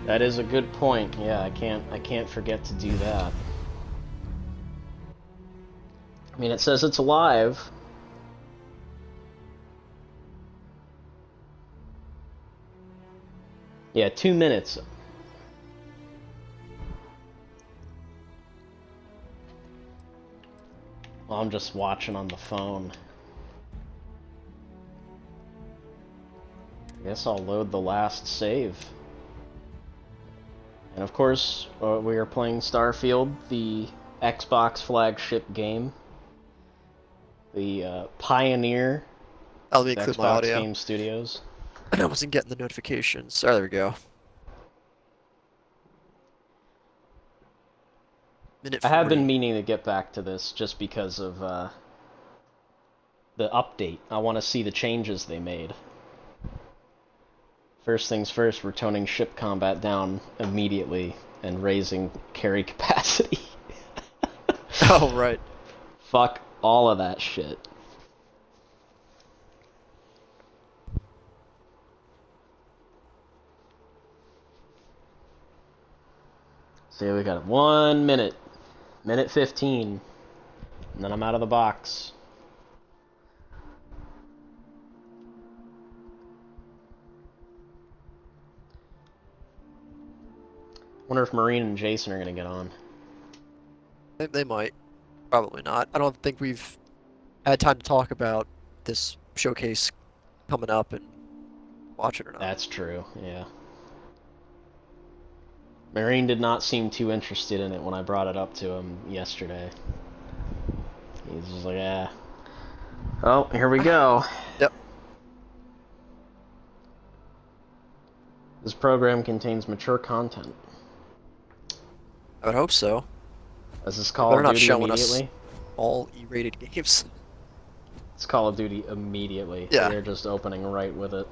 That is a good point. Yeah, I can't forget to do that. I mean, it says it's alive. Yeah, 2 minutes. Well, I'm just watching on the phone. I guess I'll load the last save. And of course, we are playing Starfield, the Xbox flagship game. The pioneer Let me of include my Xbox audio. Game Studios. I wasn't getting the notifications. Oh, there we go. Minute I have been 40. meaning to get back to this just because of the update. I want to see the changes they made. First things first, we're toning ship combat down immediately and raising carry capacity. Oh, right. Fuck all of that shit. So we got 1 minute, minute 15, and then I'm out of the box. Wonder if Marine and Jason are gonna get on. They might. Probably not. I don't think we've had time to talk about this showcase coming up and watch it or not. That's true, yeah. Marine did not seem too interested in it when I brought it up to him yesterday. He's just like, yeah. Oh, here we go. Yep. This program contains mature content. I would hope so. Is this They Call better of not Duty showing us immediately? all E-rated games. It's Call of Duty immediately. Yeah. They're just opening right with it.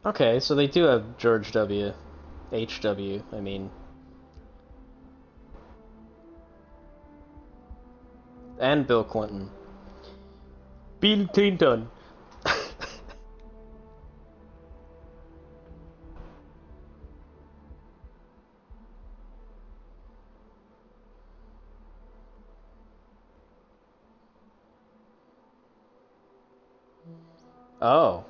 Okay, so they do have George W. H.W., I mean. And Bill Clinton. Bill Clinton! Oh.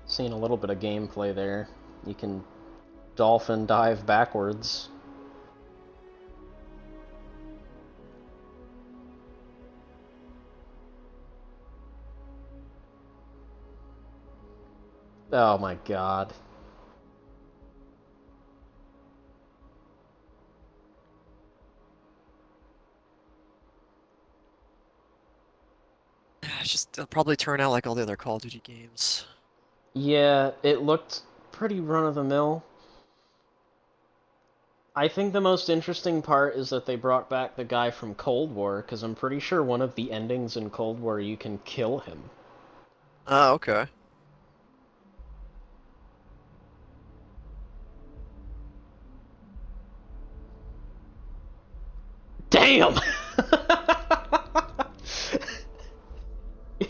Seeing a little bit of gameplay there. You can dolphin dive backwards. Oh my god. It's just they'll probably turn out like all the other Call of Duty games. Yeah, it looked pretty run of the mill. I think the most interesting part is that they brought back the guy from Cold War, because I'm pretty sure one of the endings in Cold War you can kill him. Ah, okay. Damn!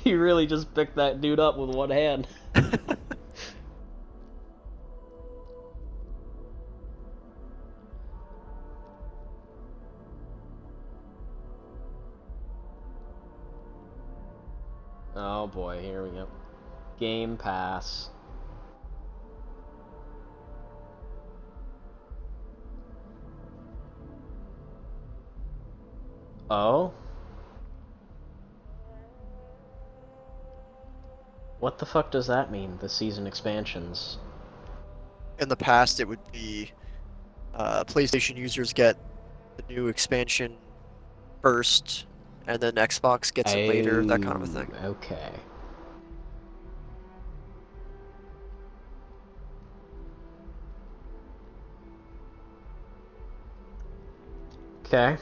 You really just picked that dude up with one hand. Oh boy, here we go. Game Pass. Oh? What the fuck does that mean, the season expansions? In the past, it would be PlayStation users get the new expansion first, and then Xbox gets it later, that kind of a Oh, thing. okay. Okay.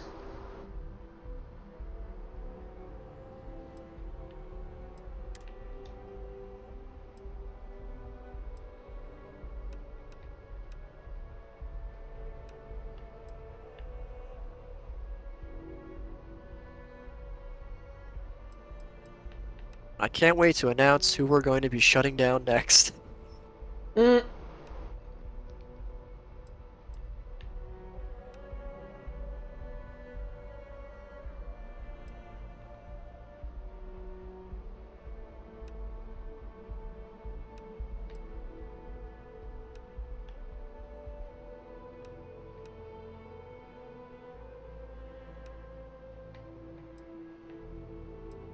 I can't wait to announce who we're going to be shutting down next. Mm.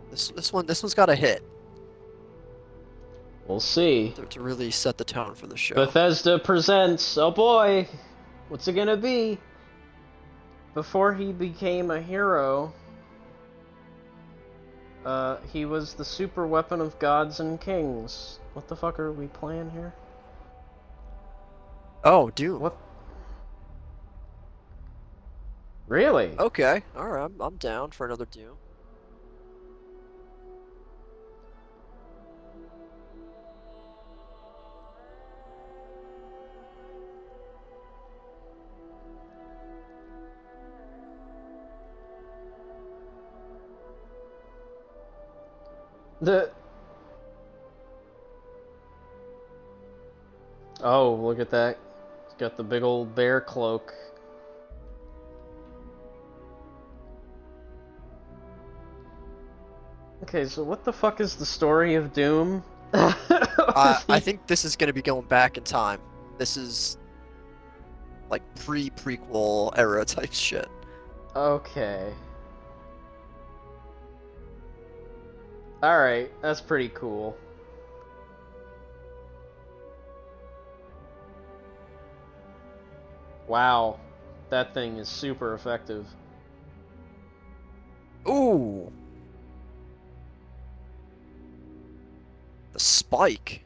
This one's got a hit We'll see. to really set the tone for the show. Bethesda presents, oh boy, what's it gonna be? Before he became a hero, he was the super weapon of gods and kings. What the fuck are we playing here? Oh, Doom. What? Really? Okay, all right, I'm down for another Doom. The... Oh, look at that. It's got the big old bear cloak. Okay, so what the fuck is the story of Doom? I think this is going to be going back in time. This is like pre-prequel era type shit. Okay. Alright, that's pretty cool. Wow. That thing is super effective. Ooh, the spike.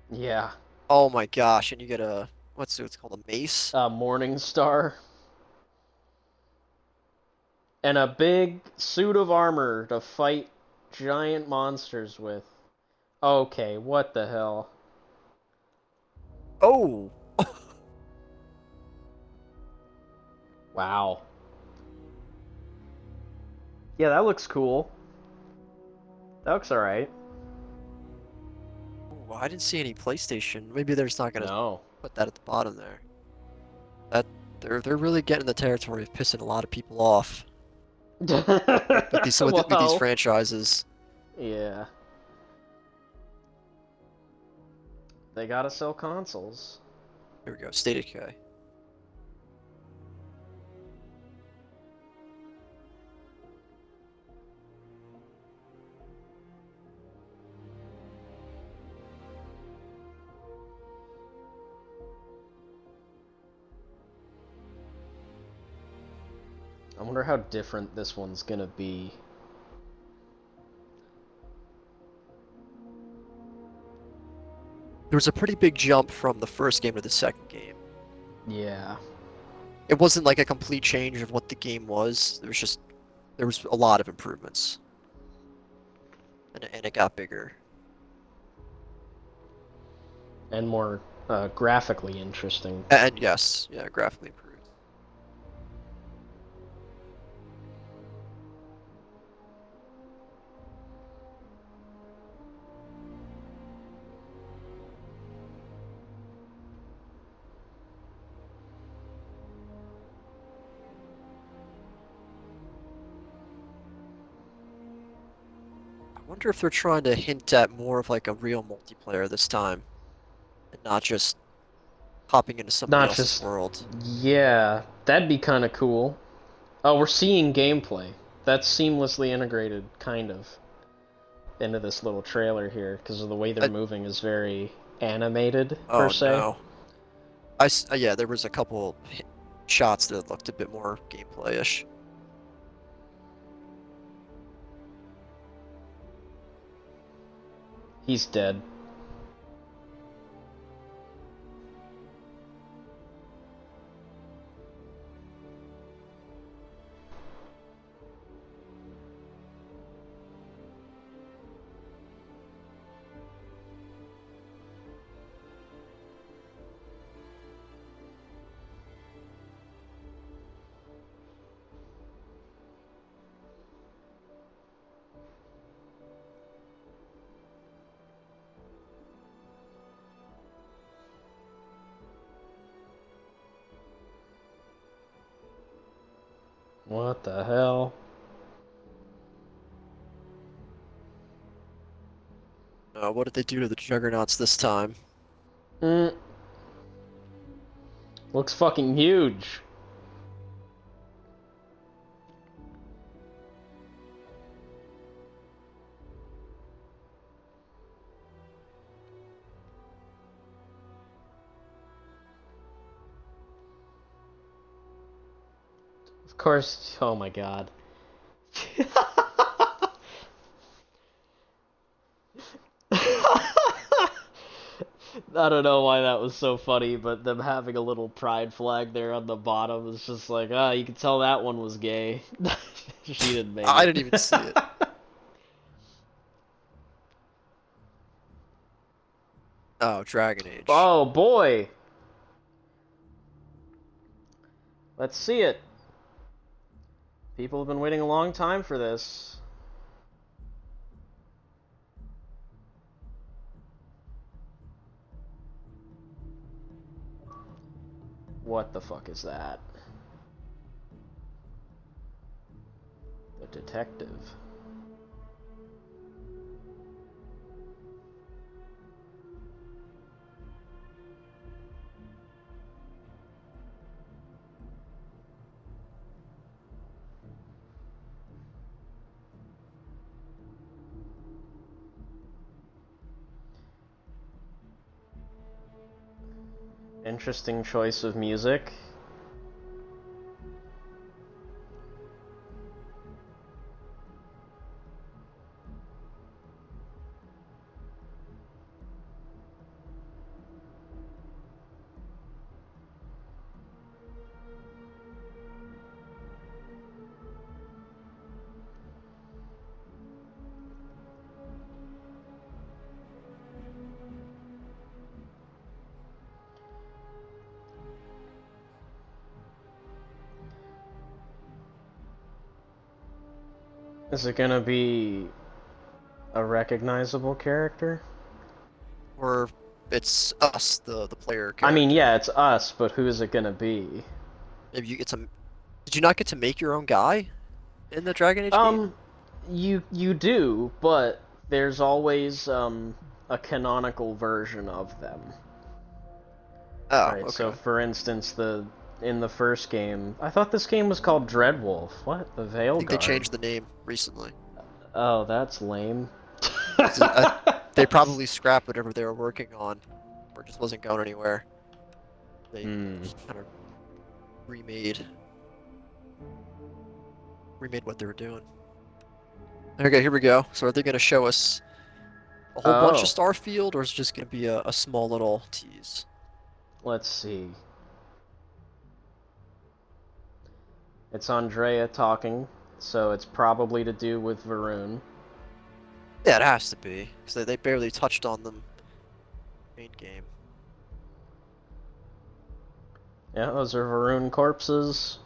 Yeah. Oh my gosh, and you get a what's it's called, a mace? Morning Star. And a big suit of armor to fight giant monsters with. Okay, what the hell? Oh, Wow. Yeah, that looks cool. That looks alright. Ooh, I didn't see any PlayStation. Maybe they're just not gonna No. put that at the bottom there. That they're really getting the territory of pissing a lot of people off with these Well, franchises. yeah. They gotta sell consoles. Here we go, State of Decay. I wonder how different this one's gonna be. There was a pretty big jump from the first game to the second game. Yeah. it wasn't like a complete change of what the game was. There was a lot of improvements, and it got bigger. And more graphically interesting. And yes, yeah, graphically improved. I wonder if they're trying to hint at more of like a real multiplayer this time, and not just hopping into somebody Not else's just, world. yeah, that'd be kind of cool. Oh, we're seeing gameplay. That's seamlessly integrated, kind of, into this little trailer here, because of the way they're I, moving is very animated, per oh se. no. Yeah, there was a couple shots that looked a bit more gameplay-ish. He's dead. What the hell? What did they do to the Juggernauts this time? Mm, looks fucking huge. Of course, oh my god. I don't know why that was so funny, but them having a little pride flag there on the bottom is just like, ah, you can tell that one was gay. She didn't make I it. didn't even see it. Oh, Dragon Age. Oh boy! Let's see it. People have been waiting a long time for this. What the fuck is that? The detective. Interesting choice of music. Is it gonna be a recognizable character? Or it's us, the player I mean, yeah, character. it's us, but who is it gonna be? Maybe you get some. Did you not get to make your own guy in the Dragon Age game? Um, you do, but there's always a canonical version of them. Oh, Right. So okay. for instance, the in the first game, I thought this game was called Dreadwolf. What? The I Veil think they Guard. changed the name recently. Oh, that's lame. They probably scrapped whatever they were working on, or just wasn't going anywhere. They Hmm. just kind of remade remade what they were doing. Okay, here we go. So are they going to show us a whole bunch of Oh, Starfield, or is it just going to be a small little tease? let's see. It's Andrea talking, so it's probably to do with Varun. Yeah, it has to be, because they barely touched on them main game. Yeah, those are Varun corpses.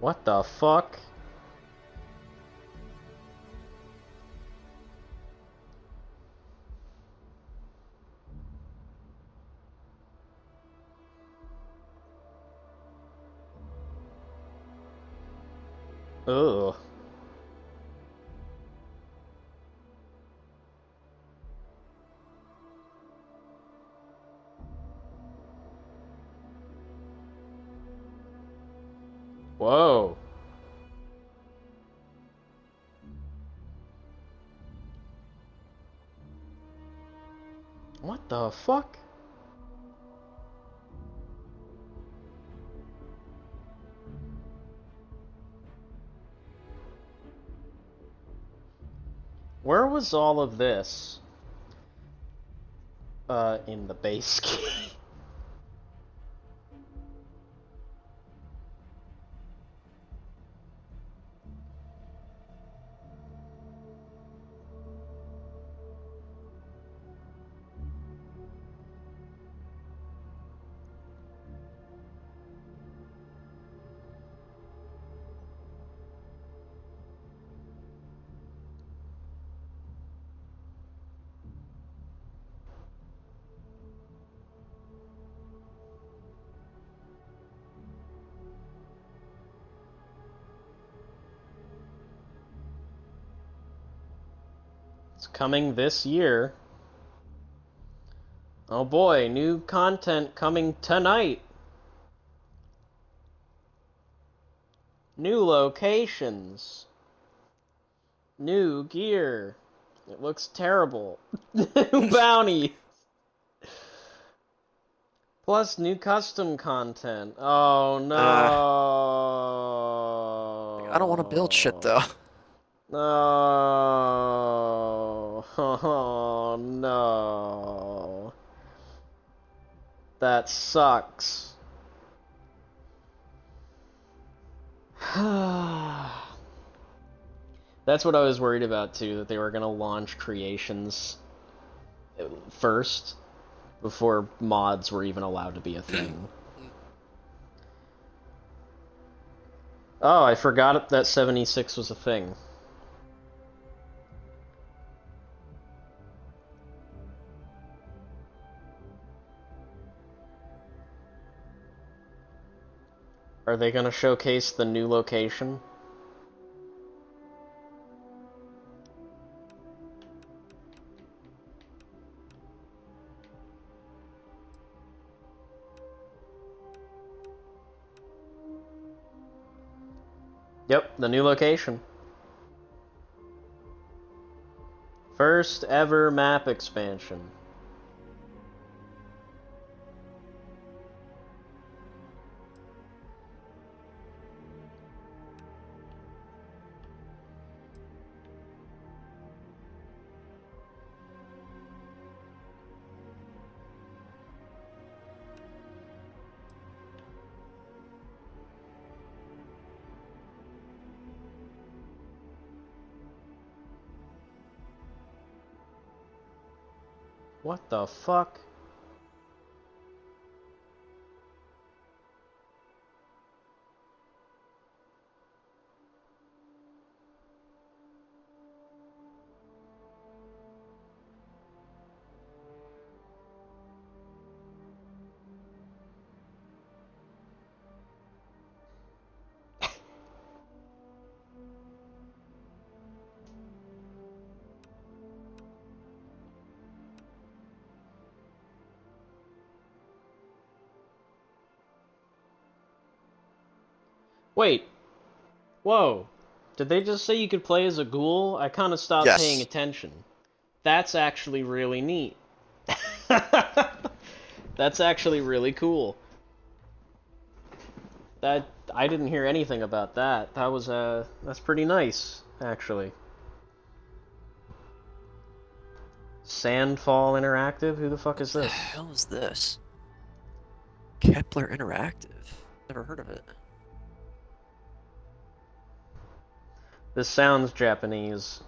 What the fuck? Ugh. Whoa. What the fuck? Where was all of this? In the base game. It's coming this year. Oh boy, new content coming tonight. New locations. New gear. It looks terrible. New bounty. Plus new custom content. Oh I don't want to build shit no. though. No. Oh no. That sucks. That's what I was worried about too, that they were gonna launch creations first before mods were even allowed to be a thing. Oh, I forgot that 76 was a thing. Are they gonna showcase the new location? Yep, the new location. First ever map expansion. What the fuck? Wait. Whoa. Did they just say you could play as a ghoul? I kind of stopped paying Yes. attention. That's actually really neat. That's actually really cool. That I didn't hear anything about that. That was that's pretty nice, actually. Sandfall Interactive? Who the fuck is What the this? hell is this? Kepler Interactive. Never heard of it. This sounds Japanese.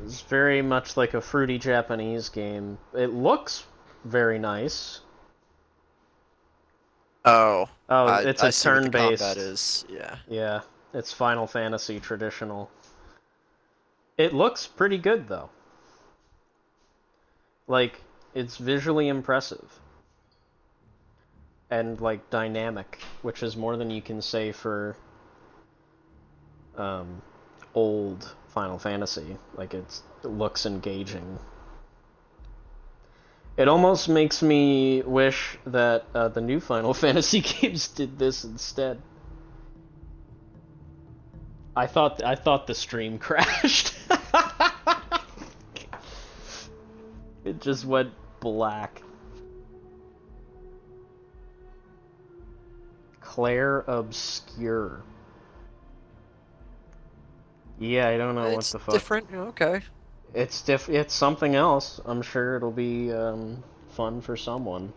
It's very much like a fruity Japanese game. It looks very nice. Oh, Oh, I it's a I see what the combat turn-based. is. Yeah. Yeah, it's Final Fantasy traditional. It looks pretty good though. Like, it's visually impressive and like dynamic, which is more than you can say for um, old Final Fantasy. Like, it looks engaging. It almost makes me wish that the new Final Fantasy games did this instead. I thought the stream crashed. It just went black. Claire Obscure. Yeah, I don't know what It's the fuck. different. Okay. It's something else. I'm sure it'll be fun for someone.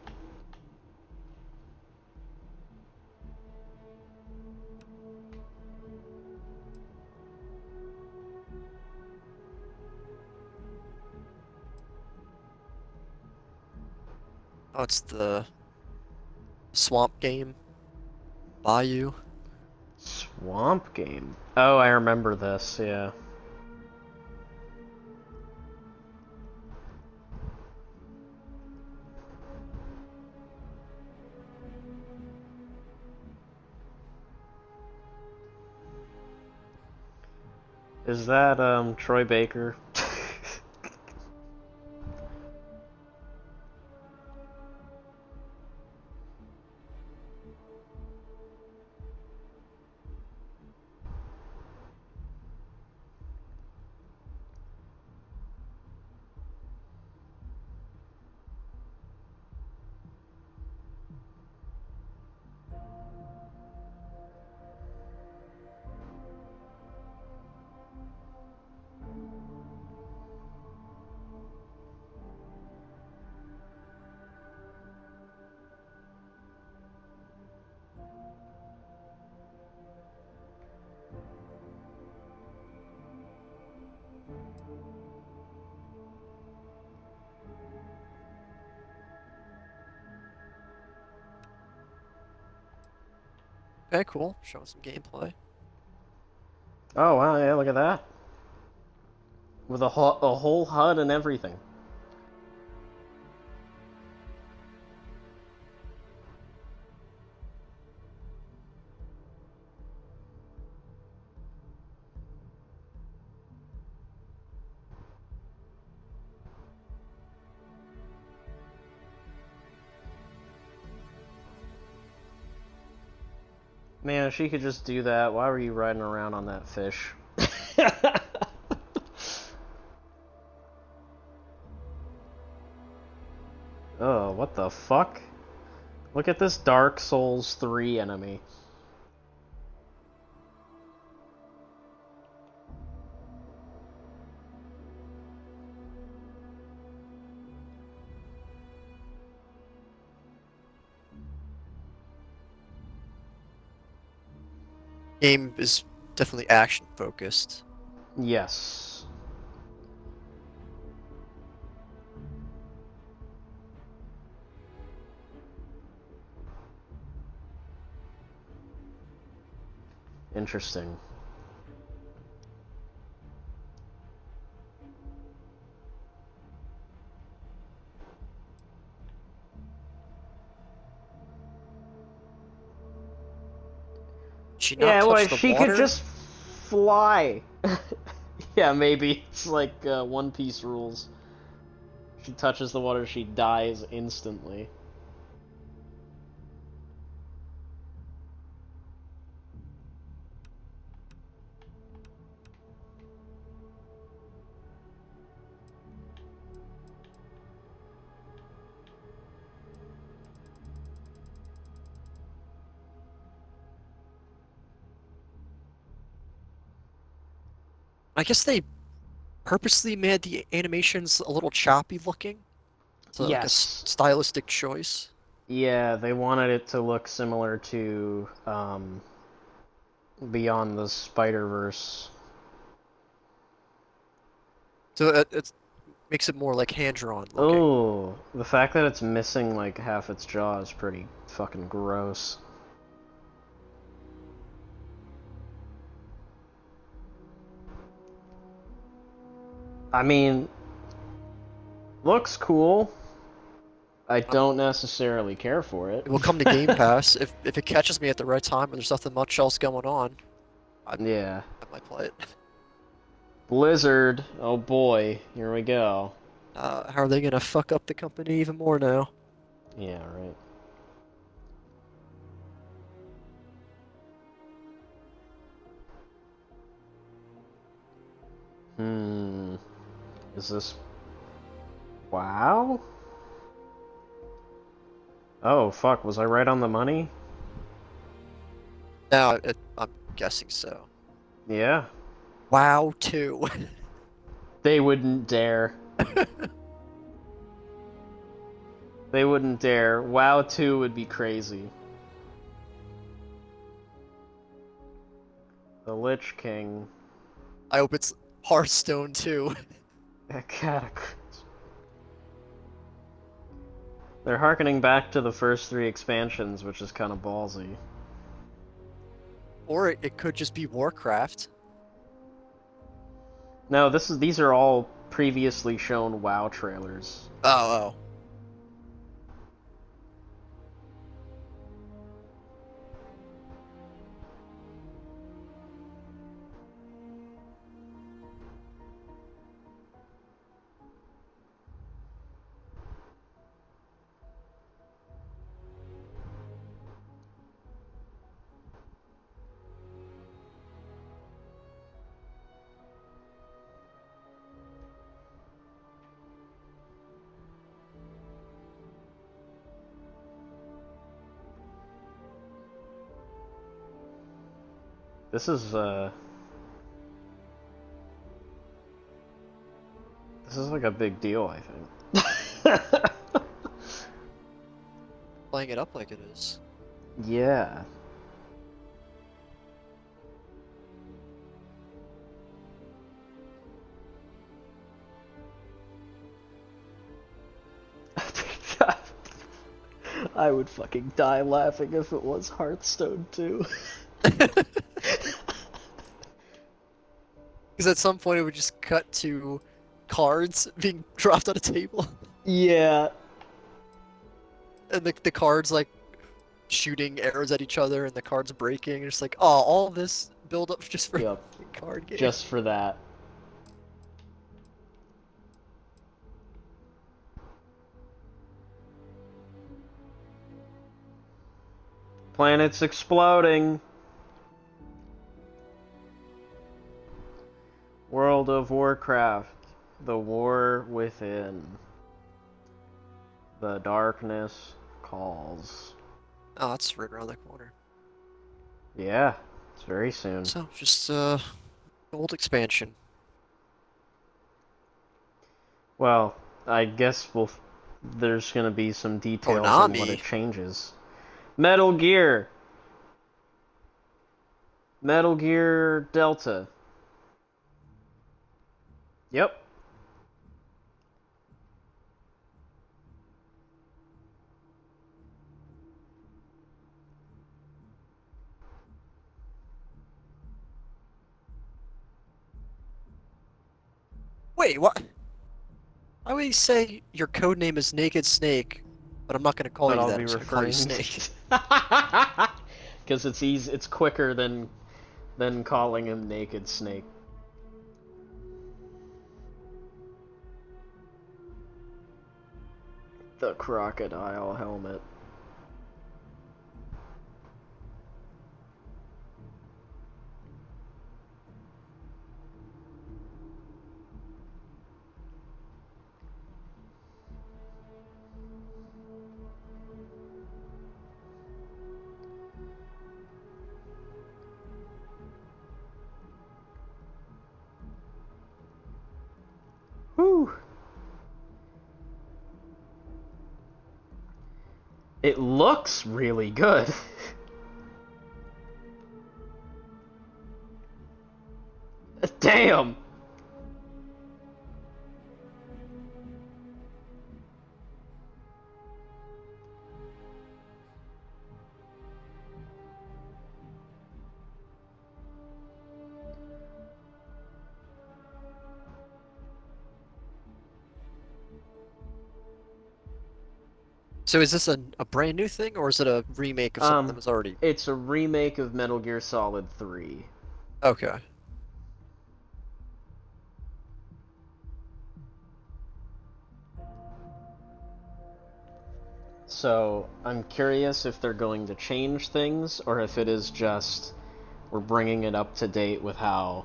Oh, it's the swamp game. Bayou. Swamp Game. Oh, I remember this. Yeah. Is that Troy Baker? Okay, cool. Showing some gameplay. Oh wow, yeah, look at that. With a whole HUD and everything. Man, if she could just do that, why were you riding around on that fish? Oh, what the fuck? Look at this Dark Souls 3 enemy. Game is definitely action focused. Yes. Interesting. She not Yeah, touch well, the she water? could just fly. Yeah, maybe. It's like One Piece rules. She touches the water, she dies instantly. I guess they purposely made the animations a little choppy looking. So like a Yes. stylistic choice. Yeah, they wanted it to look similar to Beyond the Spider-Verse. So it makes it more like hand-drawn looking. Oh, the fact that it's missing like half its jaw is pretty fucking gross. I mean, looks cool. I don't necessarily care for it. It will come to Game Pass. If it catches me at the right time and there's nothing much else going on, Yeah. I might play it. Blizzard, oh boy, here we go. How are they gonna fuck up the company even more now? Yeah, right. Hmm. Is this... WoW? Oh, fuck, was I right on the money? Now, I'm guessing so. Yeah. WoW 2. They wouldn't dare. They wouldn't dare. WoW 2 would be crazy. The Lich King. I hope it's Hearthstone 2. They're harkening back to the first 3 expansions, which is kind of ballsy. Or it could just be Warcraft. No, these are all previously shown WoW trailers. Oh. This is like a big deal, I think. Playing it up like it is. Yeah. I would fucking die laughing if it was Hearthstone 2. Because at some point it would just cut to cards being dropped on a table. Yeah. And the cards like shooting arrows at each other and the cards breaking. And it's like, oh, all this build up just for Yep. a card game. Just for that. Planets exploding. World of Warcraft. The War Within. The darkness calls. Oh, that's right around the corner. Yeah, it's very soon. So, just old expansion. Well, I guess there's gonna be some details on what it Konami. changes. Metal Gear. Metal Gear Delta. Yep. Wait, what? I always say your code name is Naked Snake, but I'm not gonna call But you I'll that. be I'm just gonna call you referring Snake. to... because it's easy. It's quicker than calling him Naked Snake. The crocodile helmet. Whew. It looks really good. Damn! So is this a brand new thing, or is it a remake of something that was already... It's a remake of Metal Gear Solid 3. Okay. So, I'm curious if they're going to change things, or if it is just we're bringing it up to date with how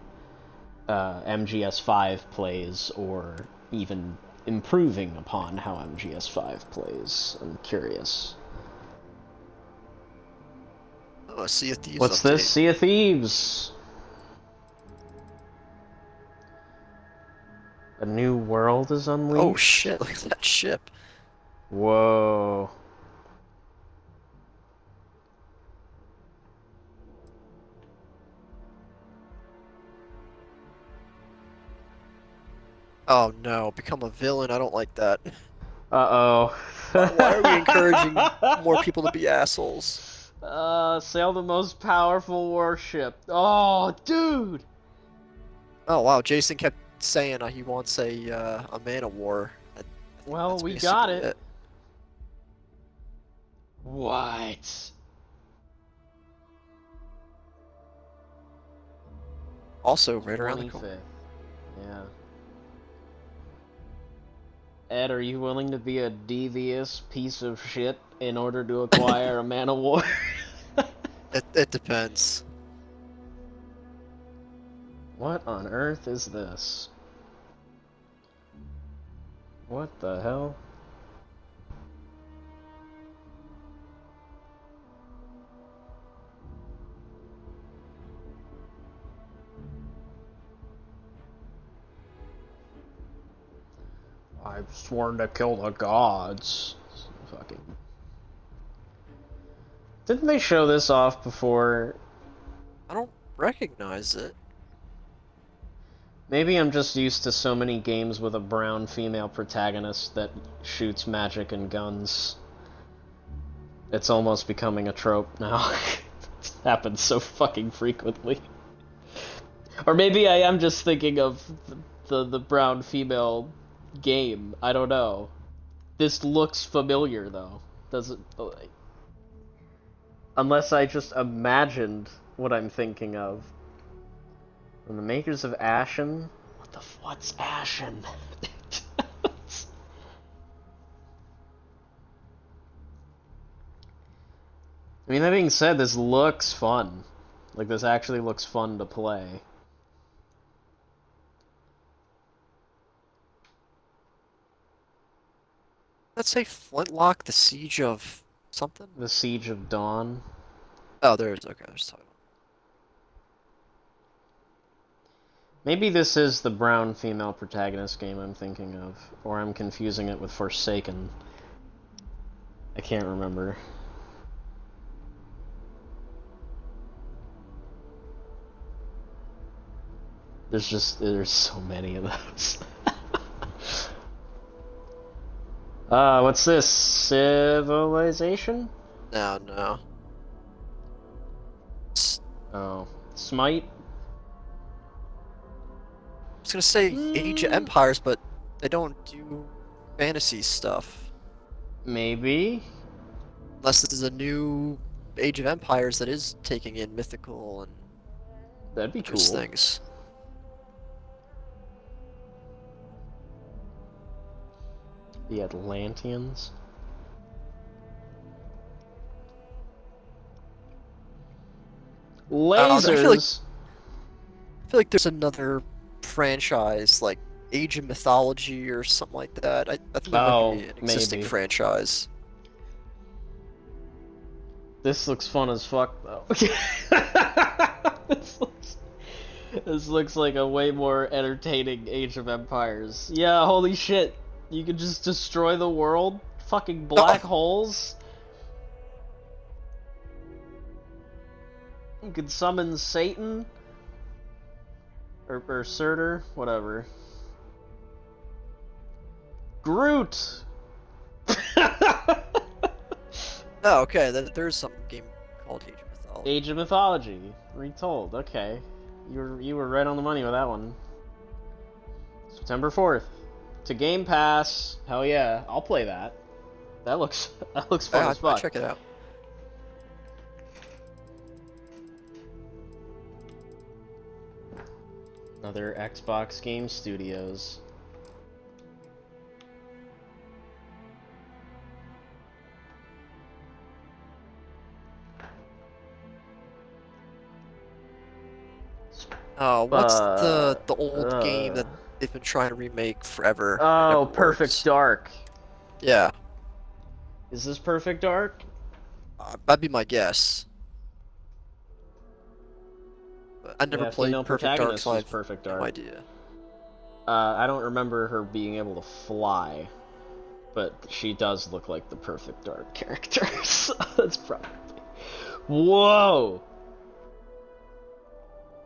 MGS5 plays, or even improving upon how MGS5 plays. I'm curious. Oh, Sea of Thieves What's update. this? Sea of Thieves! A new world is unleashed? Oh shit, look at that ship. Whoa. Oh no, become a villain, I don't like that. Uh-oh. Why are we encouraging more people to be assholes? Sail the most powerful warship. Oh, dude! Oh wow, Jason kept saying he wants a man of war. I think Well, that's we got basically it. What? Also, right around the corner. 25th. Yeah. Ed, are you willing to be a devious piece of shit in order to acquire a man of war? It depends. What on earth is this? What the hell? I've sworn to kill the gods. Fucking. Didn't they show this off before? I don't recognize it. Maybe I'm just used to so many games with a brown female protagonist that shoots magic and guns. It's almost becoming a trope now. It happens so fucking frequently. Or maybe I am just thinking of the brown female game. I don't know. This looks familiar though. Does it? Unless I just imagined what I'm thinking of. From the makers of Ashen? What's Ashen? I mean, that being said, this looks fun. Like, this actually looks fun to play. Let's say Flintlock, the Siege of something? The Siege of Dawn. Oh, there's title. Maybe this is the brown female protagonist game I'm thinking of. Or I'm confusing it with Forsaken. I can't remember. There's so many of those. What's this? Civilization? No. Oh. Smite? I was gonna say Age of Empires, but they don't do fantasy stuff. Maybe? Unless this is a new Age of Empires that is taking in mythical and That'd be just cool. things. The Atlanteans. Lasers. I feel like there's another franchise like Age of Mythology or something like that. I think that might Oh, be an existing maybe. franchise. This looks fun as fuck, though. this, looks, this looks like a way more entertaining Age of Empires. Yeah, holy shit. You can just destroy the world? Fucking black holes? You can summon Satan? Or Surtur? Whatever. Groot! Oh, okay. There's some game called Age of Mythology. Age of Mythology. Retold. Okay. You were right on the money with that one. September 4th. To Game Pass. Hell yeah. I'll play that. That looks fun as fuck. I'll check it out. Another Xbox Game Studios. Oh, what's the old game that they've been trying to remake forever? Oh, Perfect works? Dark. Yeah. Is this Perfect Dark? That'd be my guess. But I never played female Perfect Dark, protagonist so I was have Perfect no Dark. idea. I don't remember her being able to fly, but she does look like the Perfect Dark character, so that's probably... Whoa!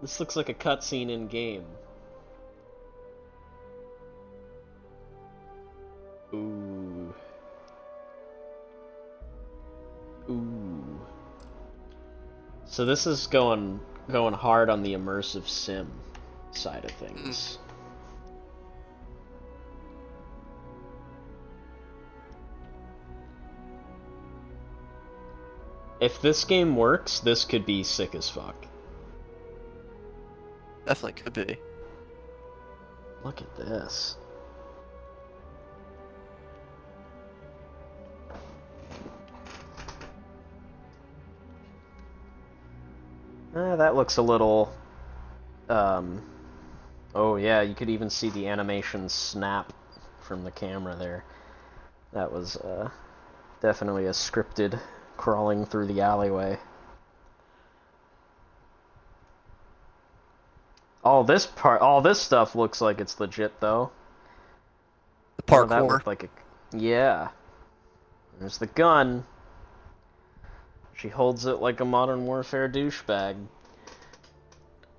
This looks like a cutscene in-game. Ooh. Ooh. So this is going hard on the immersive sim side of things. If this game works, this could be sick as fuck. Definitely could be. Look at this. That looks a little... Oh yeah, you could even see the animation snap from the camera there. That was definitely a scripted crawling through the alleyway. All this stuff looks like it's legit though. The parkour. Oh, that looked like a... Yeah. There's the gun. She holds it like a Modern Warfare douchebag.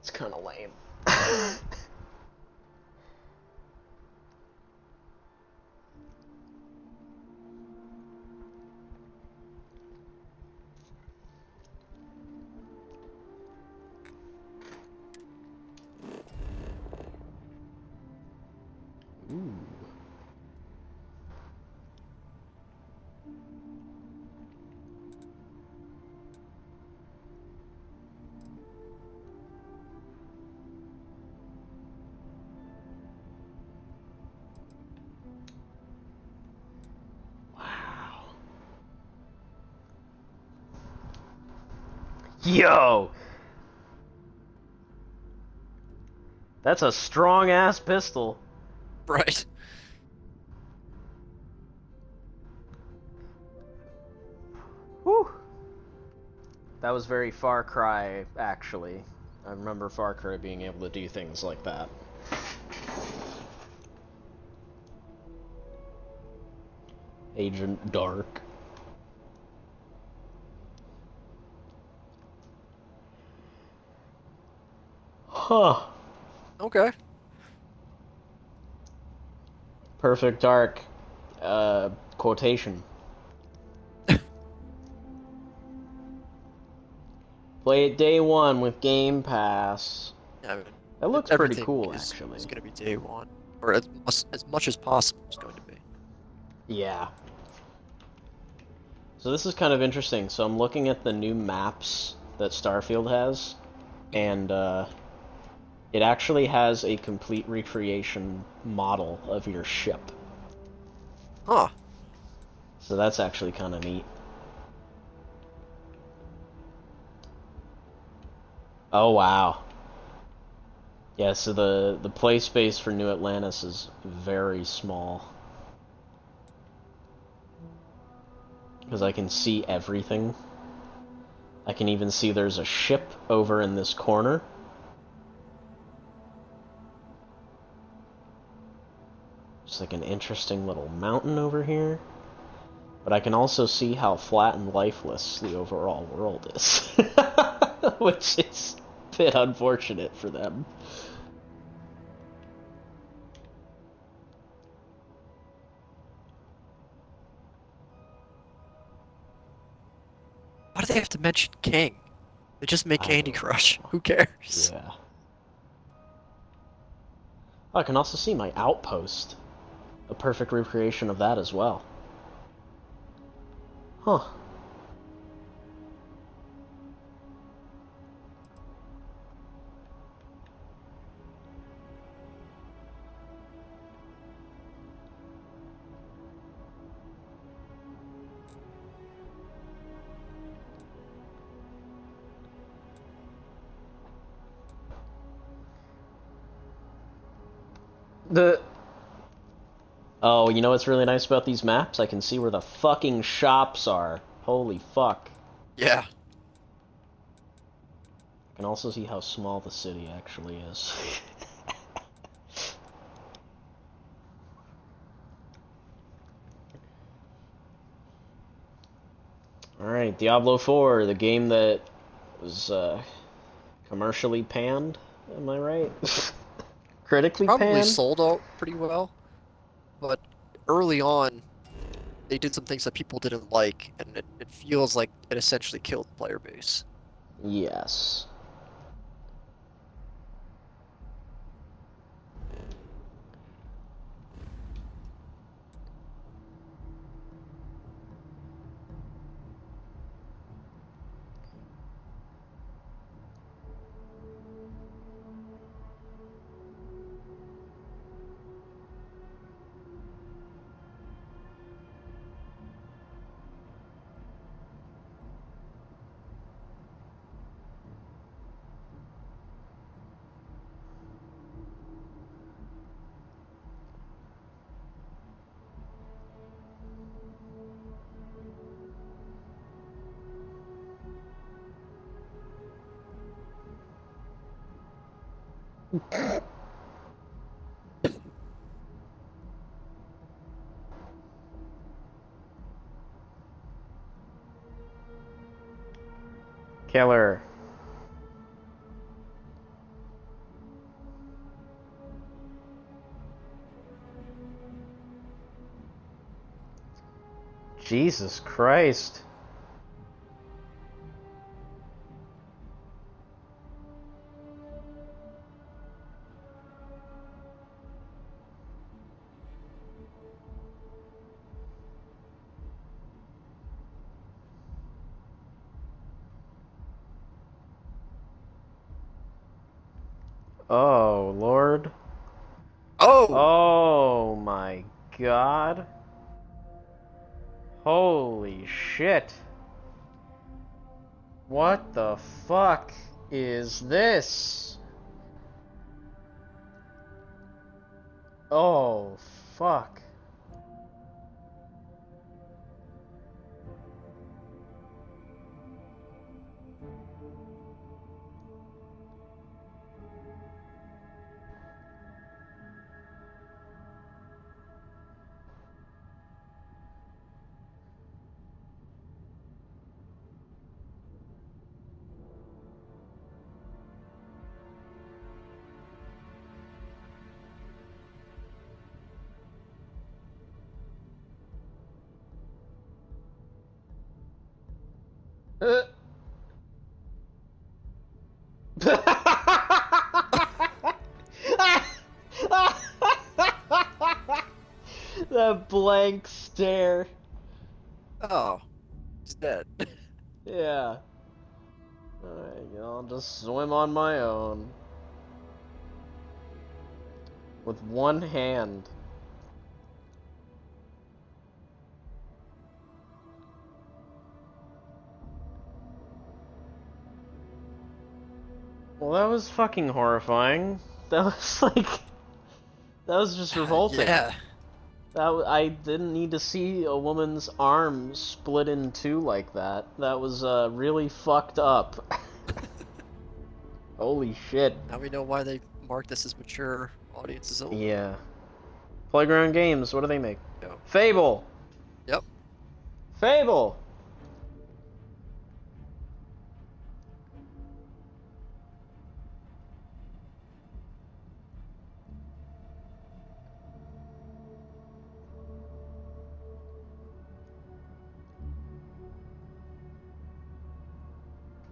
It's kind of lame. Ooh. Wow. Yo! That's a strong-ass pistol. Right. Whew. That was very Far Cry, actually. I remember Far Cry being able to do things like that. Agent Dark. Huh. Okay. Perfect Dark. Quotation. Play it day one with Game Pass. Yeah, I mean, That looks pretty everything cool, is actually. going to be day one, or as much as possible is going to be. Yeah. So this is kind of interesting. So I'm looking at the new maps that Starfield has, and it actually has a complete recreation model of your ship. Huh. So that's actually kind of neat. Oh wow. Yeah, so the play space for New Atlantis is very small. Because I can see everything. I can even see there's a ship over in this corner. Just like an interesting little mountain over here. But I can also see how flat and lifeless the overall world is. Which is a bit unfortunate for them. Why do they have to mention King? They just make I Candy don't Crush. know. Who cares? Yeah. Oh, I can also see my outpost. A perfect recreation of that as well. Huh. The Oh, you know what's really nice about these maps? I can see where the fucking shops are. Holy fuck. Yeah. I can also see how small the city actually is. Alright, Diablo 4, the game that was commercially panned, am I right? Critically Probably panned? sold out pretty well, but early on, they did some things that people didn't like, and it feels like it essentially killed the player base. Yes. Killer. Jesus Christ. Oh, Lord. Oh! Oh my God. Holy shit. What the fuck is this? Oh, fuck. That blank stare. Oh. He's dead. Yeah. Alright, I'll just swim on my own. With one hand. Well, that was fucking horrifying. That was like... That was just revolting. Yeah. I didn't need to see a woman's arm split in two like that. That was really fucked up. Holy shit. Now we know why they mark this as mature. Audiences only. Yeah. Playground Games, what do they make? No. Fable! Yep. Fable!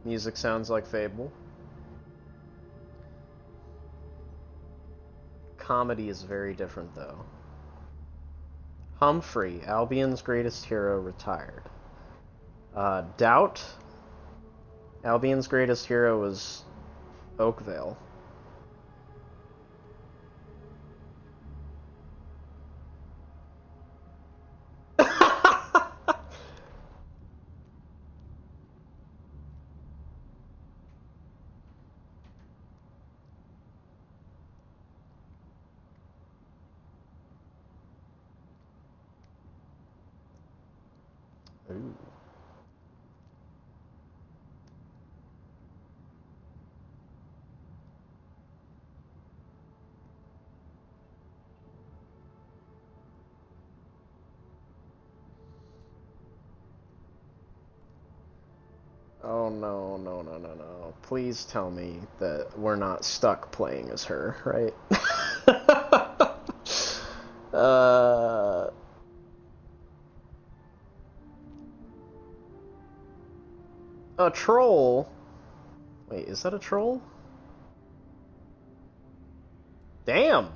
Music sounds like Fable. Comedy is very different, though. Humphrey, Albion's greatest hero, retired. Doubt, Albion's greatest hero was Oakvale. Ooh. Oh no, no, no, no, no. Please tell me that we're not stuck playing as her, right? A troll? Wait, is that a troll? Damn!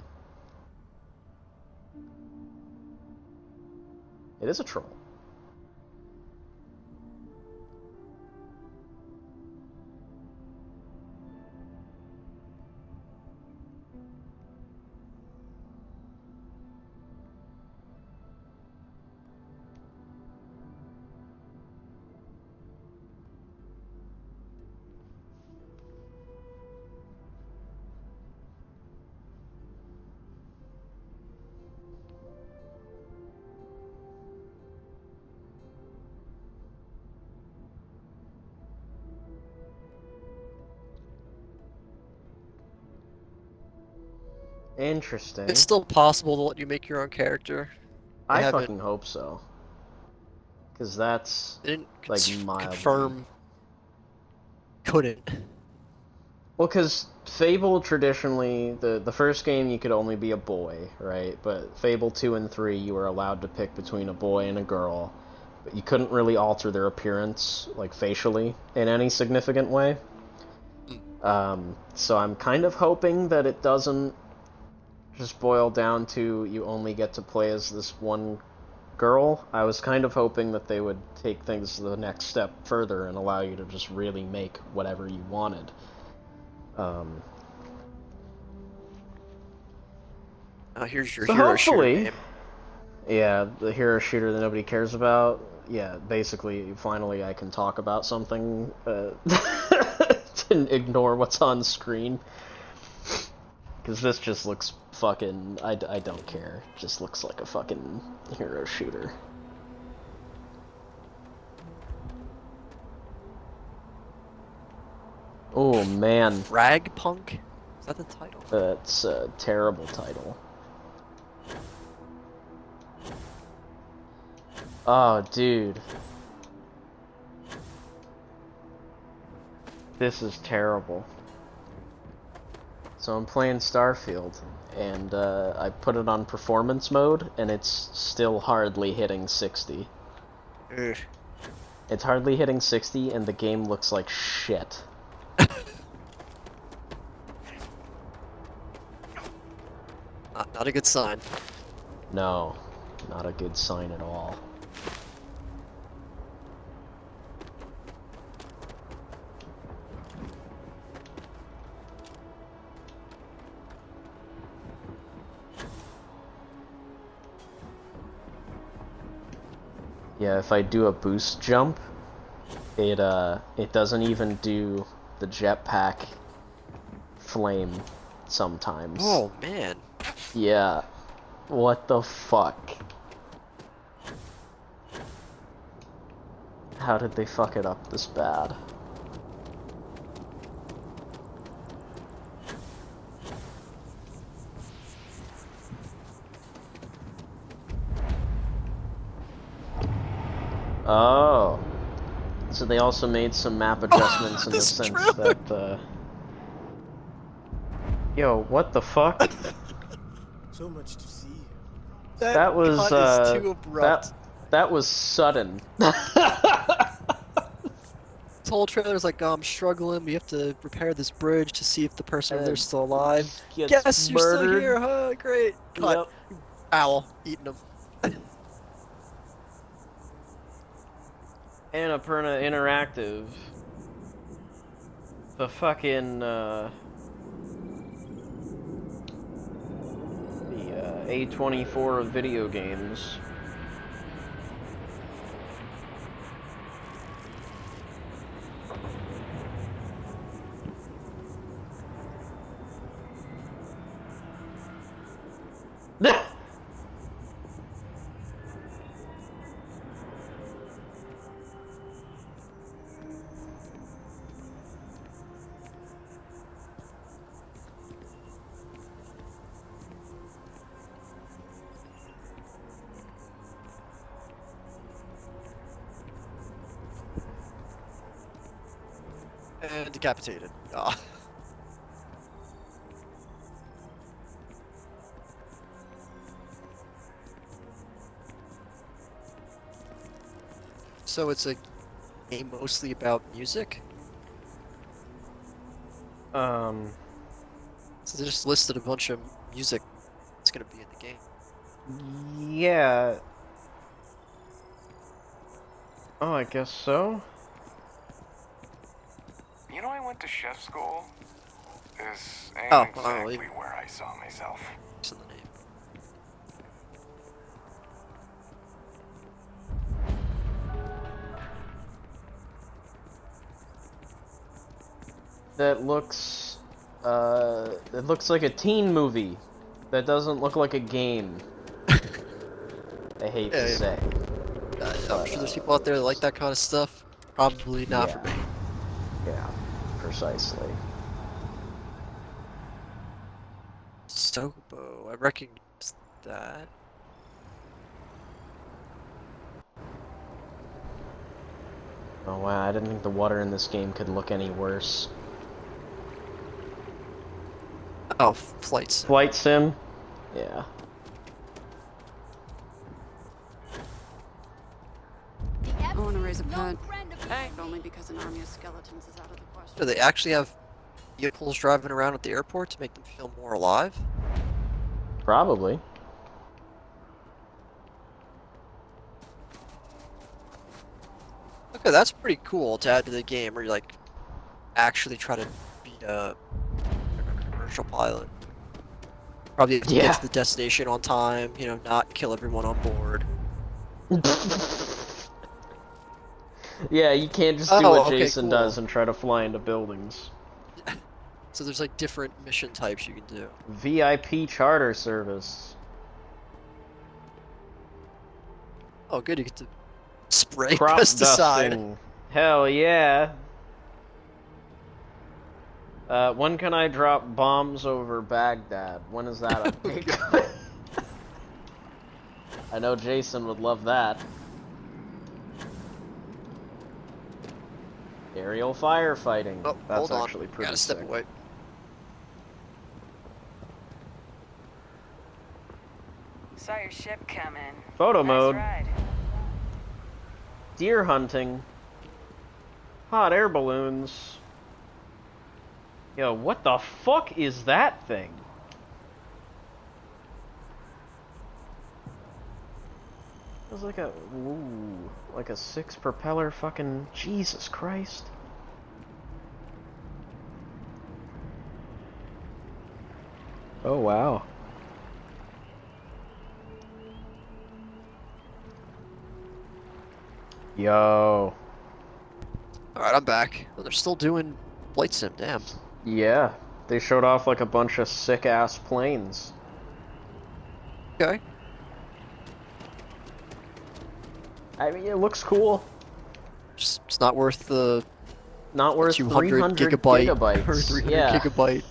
It is a troll. Interesting. It's still possible to let you make your own character. I haven't- fucking hope so. Because that's, They didn't like, mildly... confirm. Couldn't. Well, because Fable traditionally, the first game you could only be a boy, right? But Fable 2 and 3, you were allowed to pick between a boy and a girl. But you couldn't really alter their appearance, like, facially, in any significant way. So I'm kind of hoping that it doesn't just boil down to you only get to play as this one girl. I was kind of hoping that they would take things the next step further and allow you to just really make whatever you wanted. Here's your So hero hopefully, shooter game. yeah, the hero shooter that nobody cares about. Yeah, basically, finally I can talk about something to ignore what's on screen. Because this just looks fucking... I don't care. It just looks like a fucking hero shooter. Oh, man. Rag Punk? Is that the title? That's a terrible title. Oh, dude. This is terrible. So I'm playing Starfield, and I put it on performance mode, and it's still hardly hitting 60. Ugh. It's hardly hitting 60, and the game looks like shit. Not a good sign. No, not a good sign at all. Yeah, if I do a boost jump, it doesn't even do the jetpack flame sometimes. Oh man. Yeah. What the fuck? How did they fuck it up this bad? Oh. So they also made some map adjustments in the sense that, Yo, what the fuck? So much to see. That was, cut is too abrupt. that was sudden. This whole trailer's like, oh, I'm struggling. We have to repair this bridge to see if the person over there's still alive. Gets Yes, you're still murdered. here, huh? Great. Cut. Yep. Owl eating him. Annapurna Interactive. The fucking, the A24 of video games. And decapitated. Ah. So it's a game mostly about music? So they just listed a bunch of music that's gonna be in the game. Yeah. Oh, I guess so. You know, I went to chef school. This ain't Oh, exactly where I saw myself. What's in the name? That looks, it looks like a teen movie. That doesn't look like a game. I hate to say. I'm sure there's people out there that like that kind of stuff. Probably not for me. Yeah, precisely. Sobo, I recognize that. Oh wow, I didn't think the water in this game could look any worse. Oh, flight sim. Flight sim? Yeah. I want to raise a pet. Hey, only because an army of skeletons is out of the question. Do they actually have vehicles driving around at the airport to make them feel more alive? Probably. Okay, that's pretty cool to add to the game where you like actually try to be a commercial pilot. Probably have to get to the destination on time, you know, not kill everyone on board. Yeah, you can't just do what Jason does and try to fly into buildings. So there's like different mission types you can do. VIP charter service. Oh good, you get to spray Crop pesticide. dusting. Hell yeah. When can I drop bombs over Baghdad? When is that update? I know Jason would love that. Aerial firefighting. Oh, that's hold on. actually pretty Gotta step sick. away. Saw your ship come in. Photo Nice mode. ride. Deer hunting. Hot air balloons. Yo, what the fuck is that thing? It's like a, ooh, like a 6 propeller fucking, Jesus Christ. Oh wow. Yo. Alright, I'm back. Oh, they're still doing Flight Sim, damn. Yeah. They showed off like a bunch of sick-ass planes. Okay. I mean, it looks cool. Just, it's not worth the Not worth 200 300 gigabyte or gigabytes. 300 Yeah. gigabyte.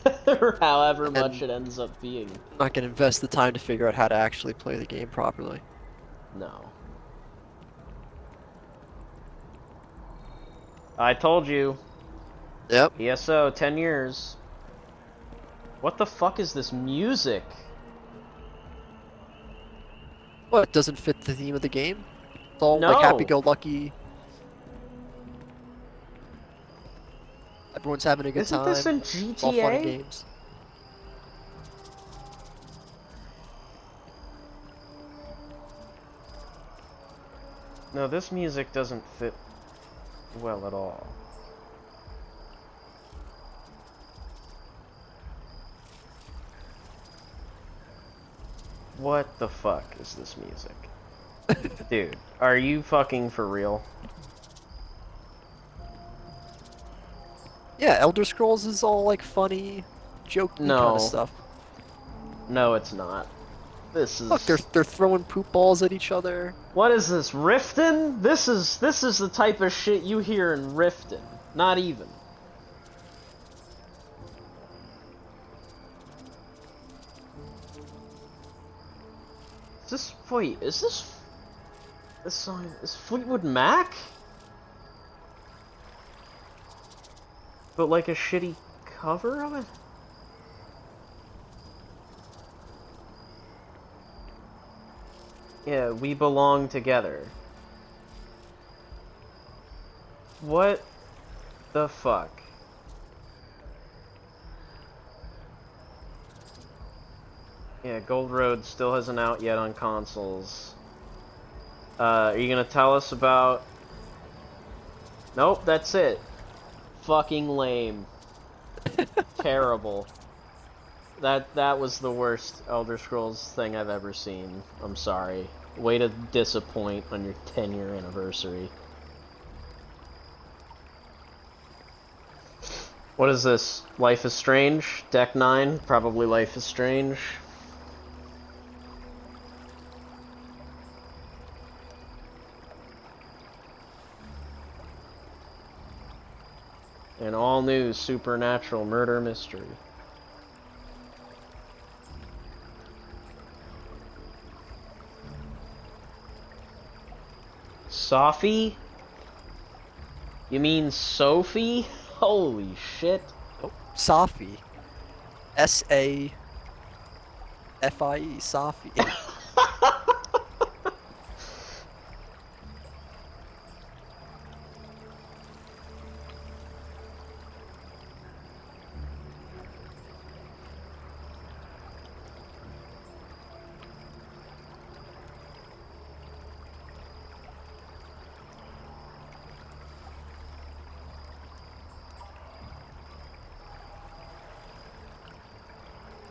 Or however much And- it ends up being. I'm not gonna invest the time to figure out how to actually play the game properly. No. I told you. Yep. ESO, 10 years. What the fuck is this music? What, doesn't fit the theme of the game? It's all like No. happy-go-lucky. Everyone's having a good Isn't time. this in It's all fun and GTA? games. No, this music doesn't fit well at all. What the fuck is this music? Dude, are you fucking for real? Yeah, Elder Scrolls is all like funny, jokey kind No. of stuff. No, it's not. This is... Look, they're throwing poop balls at each other. What is this, Riften? This is the type of shit you hear in Riften. Not even. Is this song, is Fleetwood Mac? But like a shitty cover of it? Yeah, We Belong Together. What the fuck? Yeah, Gold Road still hasn't out yet on consoles. Are you gonna tell us about... Nope, that's it. Fucking lame. Terrible. That was the worst Elder Scrolls thing I've ever seen. I'm sorry. Way to disappoint on your 10-year anniversary. What is this? Life is Strange? Deck 9? Probably Life is Strange. An all-new supernatural murder mystery. Sophie? You mean Sophie? Holy shit. Oh, Safi. S-A-F-I-E, Safi.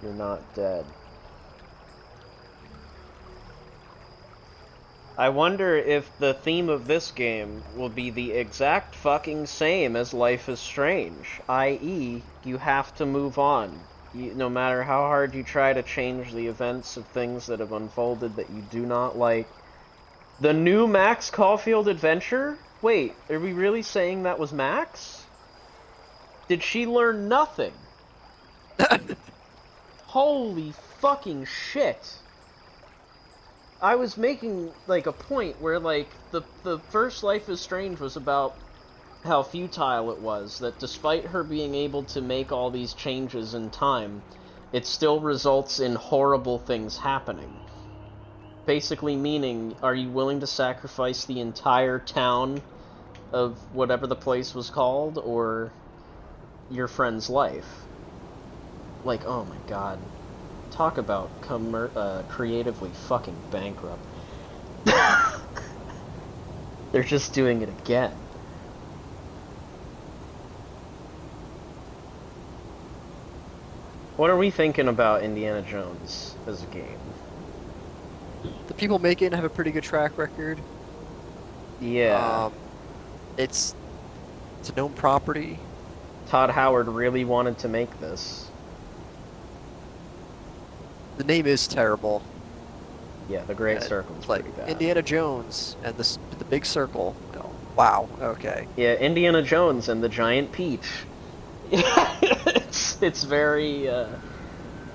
You're not dead. I wonder if the theme of this game will be the exact fucking same as Life is Strange, i.e., you have to move on. No matter how hard you try to change the events of things that have unfolded that you do not like. The new Max Caulfield adventure? Wait, are we really saying that was Max? Did she learn nothing? Holy fucking shit. I was making, like, a point where, like, the first Life is Strange was about how futile it was, that despite her being able to make all these changes in time, it still results in horrible things happening. Basically meaning, are you willing to sacrifice the entire town of whatever the place was called, or your friend's life? Like, oh my god. Talk about creatively fucking bankrupt. They're just doing it again. What are we thinking about Indiana Jones as a game? The people making have a pretty good track record. Yeah. It's a known property. Todd Howard really wanted to make this. The name is terrible. Yeah, the Great Circle's It's like pretty bad. Indiana Jones and the Big Circle. Oh, wow. Okay. Yeah, Indiana Jones and the Giant Peach. it's very,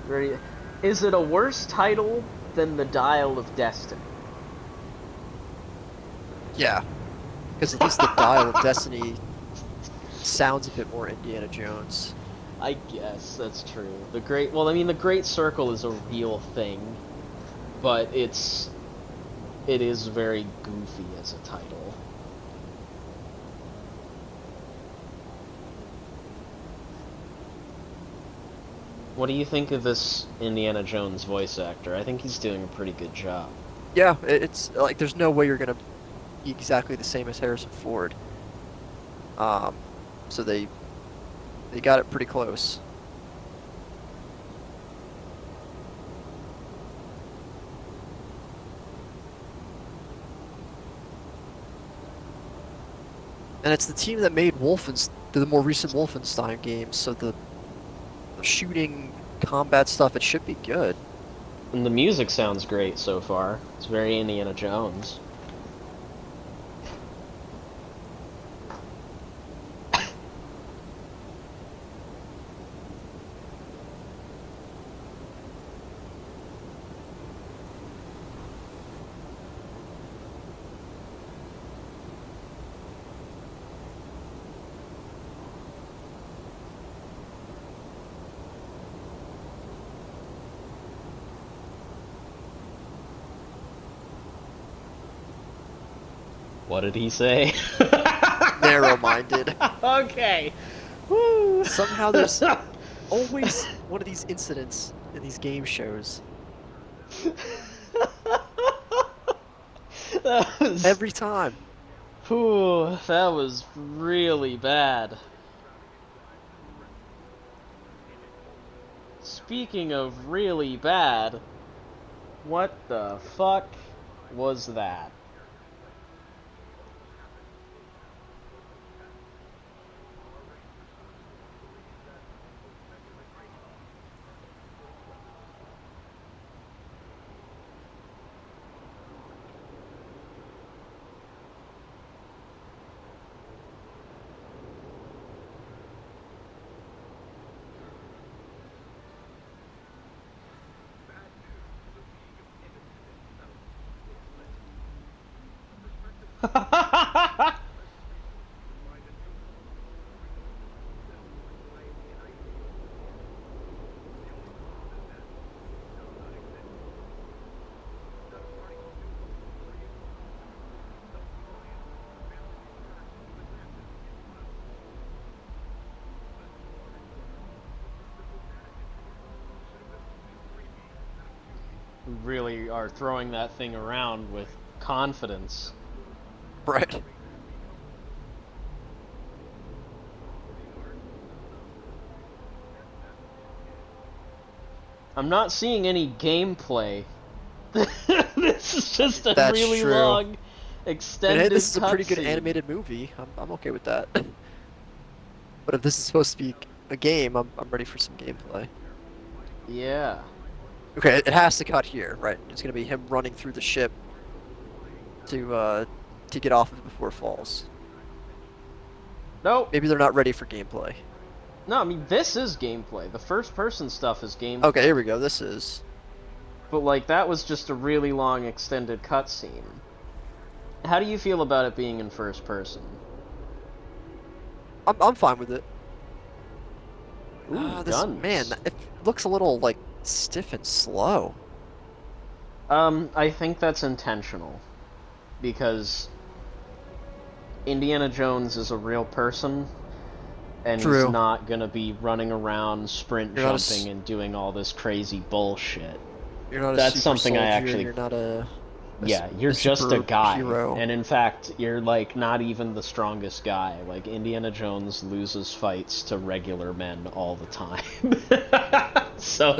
very... Is it a worse title than The Dial of Destiny? Yeah. Because at least the Dial of Destiny sounds a bit more Indiana Jones. I guess, that's true. The Great Circle is a real thing, but it is very goofy as a title. What do you think of this Indiana Jones voice actor? I think he's doing a pretty good job. Yeah, it's like there's no way you're gonna be exactly the same as Harrison Ford. So they got it pretty close. And it's the team that made the more recent Wolfenstein games, so the shooting, combat stuff, it should be good. And the music sounds great so far. It's very Indiana Jones. What did he say? Narrow-minded. Okay. Woo. Somehow there's always one of these incidents in these game shows. Every time. Whew, that was really bad. Speaking of really bad, what the fuck was that? Really are throwing that thing around with confidence. Right. I'm not seeing any gameplay. This is just a That's really true. long, extended And this is a pretty good cutscene. animated movie. I'm okay with that. But if this is supposed to be a game, I'm ready for some gameplay. Yeah. Okay, it has to cut here, right? It's gonna be him running through the ship to get off of it before it falls. Nope. Maybe they're not ready for gameplay. No, I mean, this is gameplay. The first-person stuff is gameplay. Okay, here we go. This is. But, like, that was just a really long, extended cutscene. How do you feel about it being in first person? I'm fine with it. Ooh, This guns. man, it looks a little like stiff and slow. I think that's intentional. Because Indiana Jones is a real person, and True. he's not gonna be running around, sprint You're not a jumping, and doing all this crazy bullshit. You're not a That's super something I soldier, actually- You're not a. Yeah, you're just a super guy. hero. And in fact, you're, like, not even the strongest guy. Like, Indiana Jones loses fights to regular men all the time. So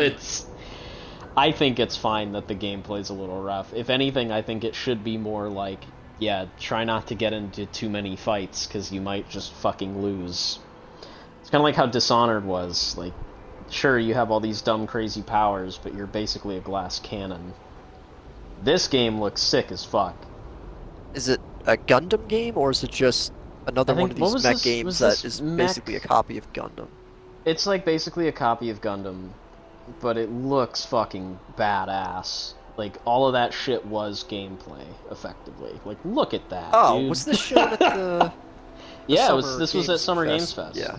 I think it's fine that the gameplay's a little rough. If anything, I think it should be more like yeah, try not to get into too many fights, because you might just fucking lose. It's kind of like how Dishonored was. Like, sure, you have all these dumb, crazy powers, but you're basically a glass cannon. This game looks sick as fuck. Is it a Gundam game, or is it just another one of these mech games that is basically a copy of Gundam? It's like basically a copy of Gundam, but it looks fucking badass. Like, all of that shit was gameplay, effectively. Like, look at that, Oh, dude. was this shown at the yeah, this was Games at Summer Games Fest? Fest. Yeah.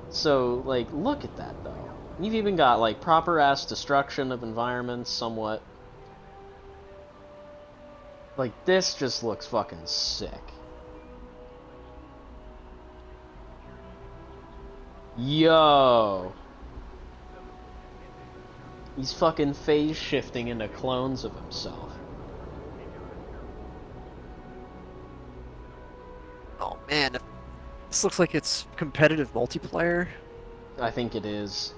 So, like, look at that, though. You've even got, like, proper-ass destruction of environments, somewhat. Like, this just looks fucking sick. Yo! He's fucking phase shifting into clones of himself. Oh man, this looks like it's competitive multiplayer. I think it is.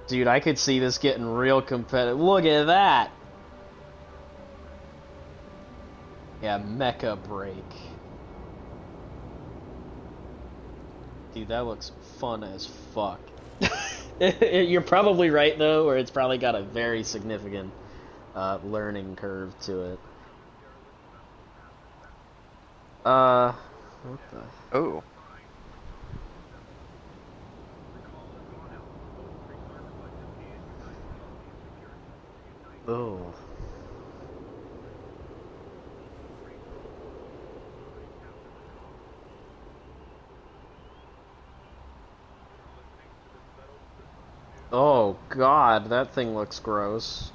Dude, I could see this getting real competitive. Look at that! Yeah, Mecha Break. Dude, that looks fun as fuck. You're probably right, though, or it's probably got a very significant learning curve to it. What the... Oh. Oh. Oh god, that thing looks gross.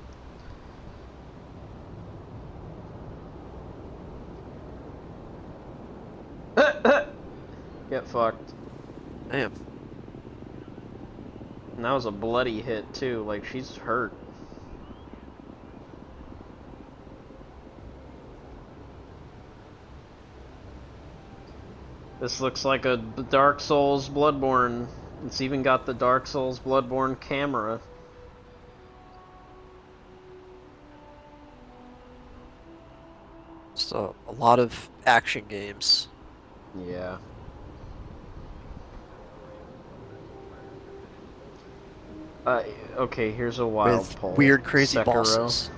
Get fucked. Damn. And that was a bloody hit too, like she's hurt. This looks like a Dark Souls Bloodborne. It's even got the Dark Souls Bloodborne camera. So, a lot of action games. Yeah. Okay, here's a wild With poll. weird, crazy Sekiro. bosses.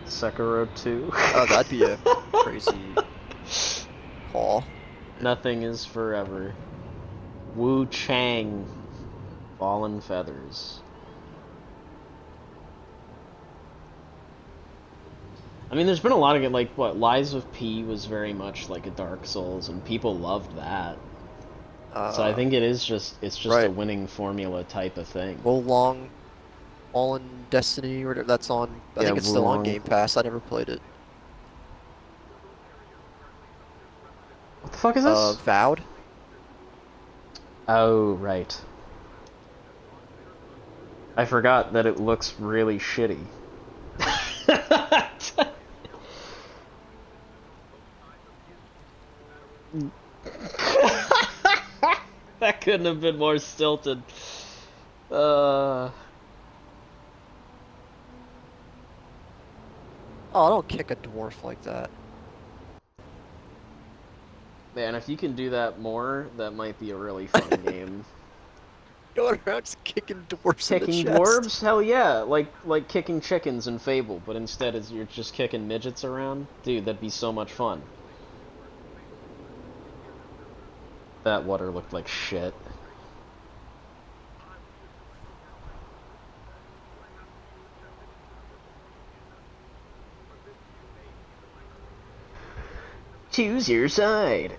Sekiro 2. Oh, that'd be a crazy call. Nothing is forever. Wu Chang. Fallen Feathers. I mean, there's been a lot of, like, what, Lies of P was very much like a Dark Souls, and people loved that. So I think it's just right. a winning formula type of thing. Long Fallen Destiny, or whatever, that's on, I think it's still on Game Pass, I never played it. What the fuck is this? Vowed? Oh, right. I forgot that it looks really shitty. That couldn't have been more stilted. Oh, don't kick a dwarf like that. Man, if you can do that more, that might be a really fun game. Going around just kicking dwarfs in the Kicking chest. dwarves? Hell yeah, like kicking chickens in Fable, but instead you're just kicking midgets around? Dude, that'd be so much fun. That water looked like shit. Choose your side.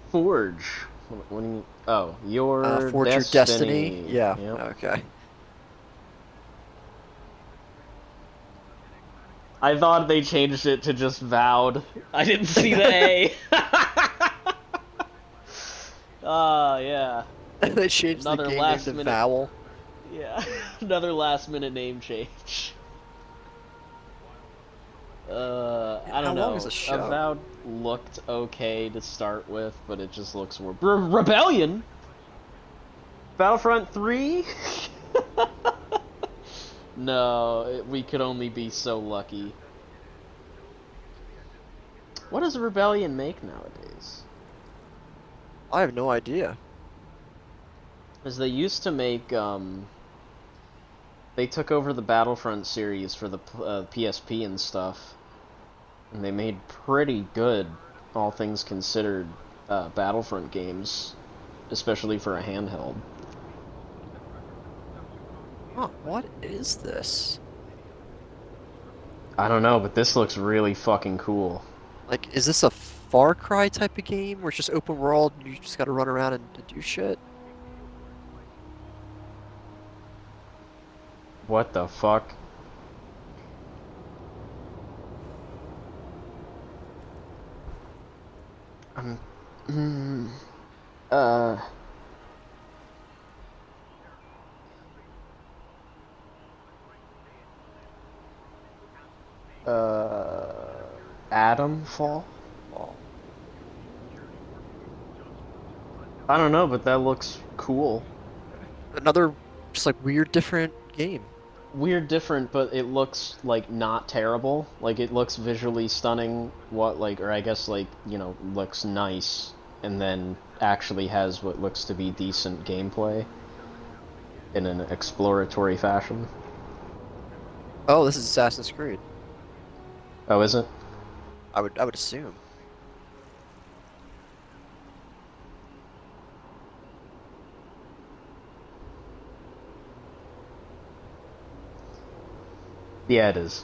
Forge. When you, oh, your Forge Your Destiny? Yeah, Yep. okay. I thought they changed it to just Vowed. I didn't see the A. Ah, yeah. They changed Another the game last name to minute- Vowel. Yeah, another last minute name change. I don't know. How long is the show? Avowed looked okay to start with, but it just looks more Rebellion. Battlefront 3. No, we could only be so lucky. What does Rebellion make nowadays? I have no idea. As they used to make, they took over the Battlefront series for the PSP and stuff, and they made pretty good, all things considered, Battlefront games, especially for a handheld. Huh, what is this? I don't know, but this looks really fucking cool. Like, is this a Far Cry type of game where it's just open world and you just gotta run around and do shit? What the fuck? Uh... Atom Fall? Oh. I don't know, but that looks cool. Another, just like, weird, different game. Weird, different, but it looks, like, not terrible. Like, it looks visually stunning, or I guess, like, you know, looks nice, and then actually has what looks to be decent gameplay in an exploratory fashion. Oh, this is Assassin's Creed. Oh, is it? I would assume. Yeah, it is.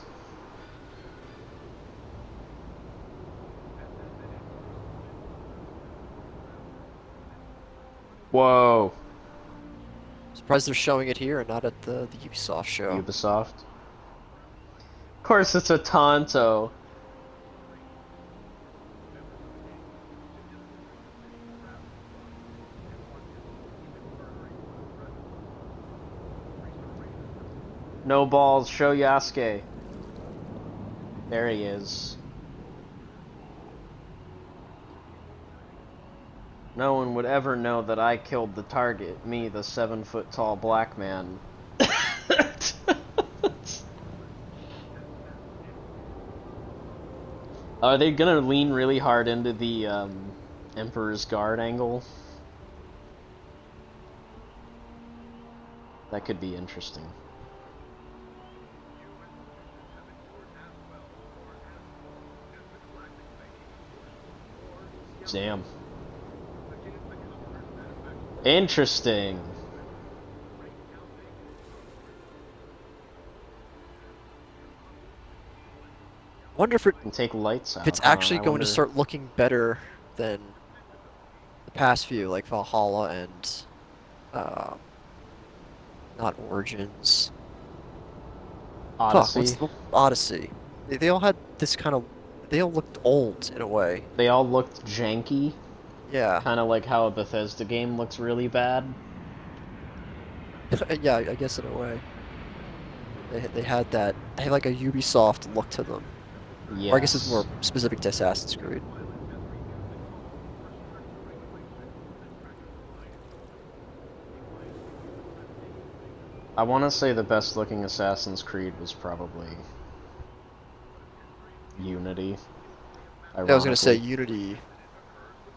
Whoa. Surprised they're showing it here and not at the Ubisoft show. Ubisoft. Of course, it's a Tonto. No balls, show Yasuke. There he is. No one would ever know that I killed the target, me, the 7-foot-tall black man. Are they gonna lean really hard into the Emperor's Guard angle? That could be interesting. Damn. Interesting. Wonder if And take lights out. if it's huh? actually I going wonder... to start looking better than the past few, like Valhalla and not Origins. Fuck, Odyssey. what's the Odyssey? They all had this kind of. They all looked old in a way. They all looked janky. Yeah. Kind of like how a Bethesda game looks really bad. Yeah, I guess in a way. They had that. They had like a Ubisoft look to them. Yes. Or I guess it's more specific to Assassin's Creed. I want to say the best looking Assassin's Creed was probably Unity. I was gonna say ironically. Unity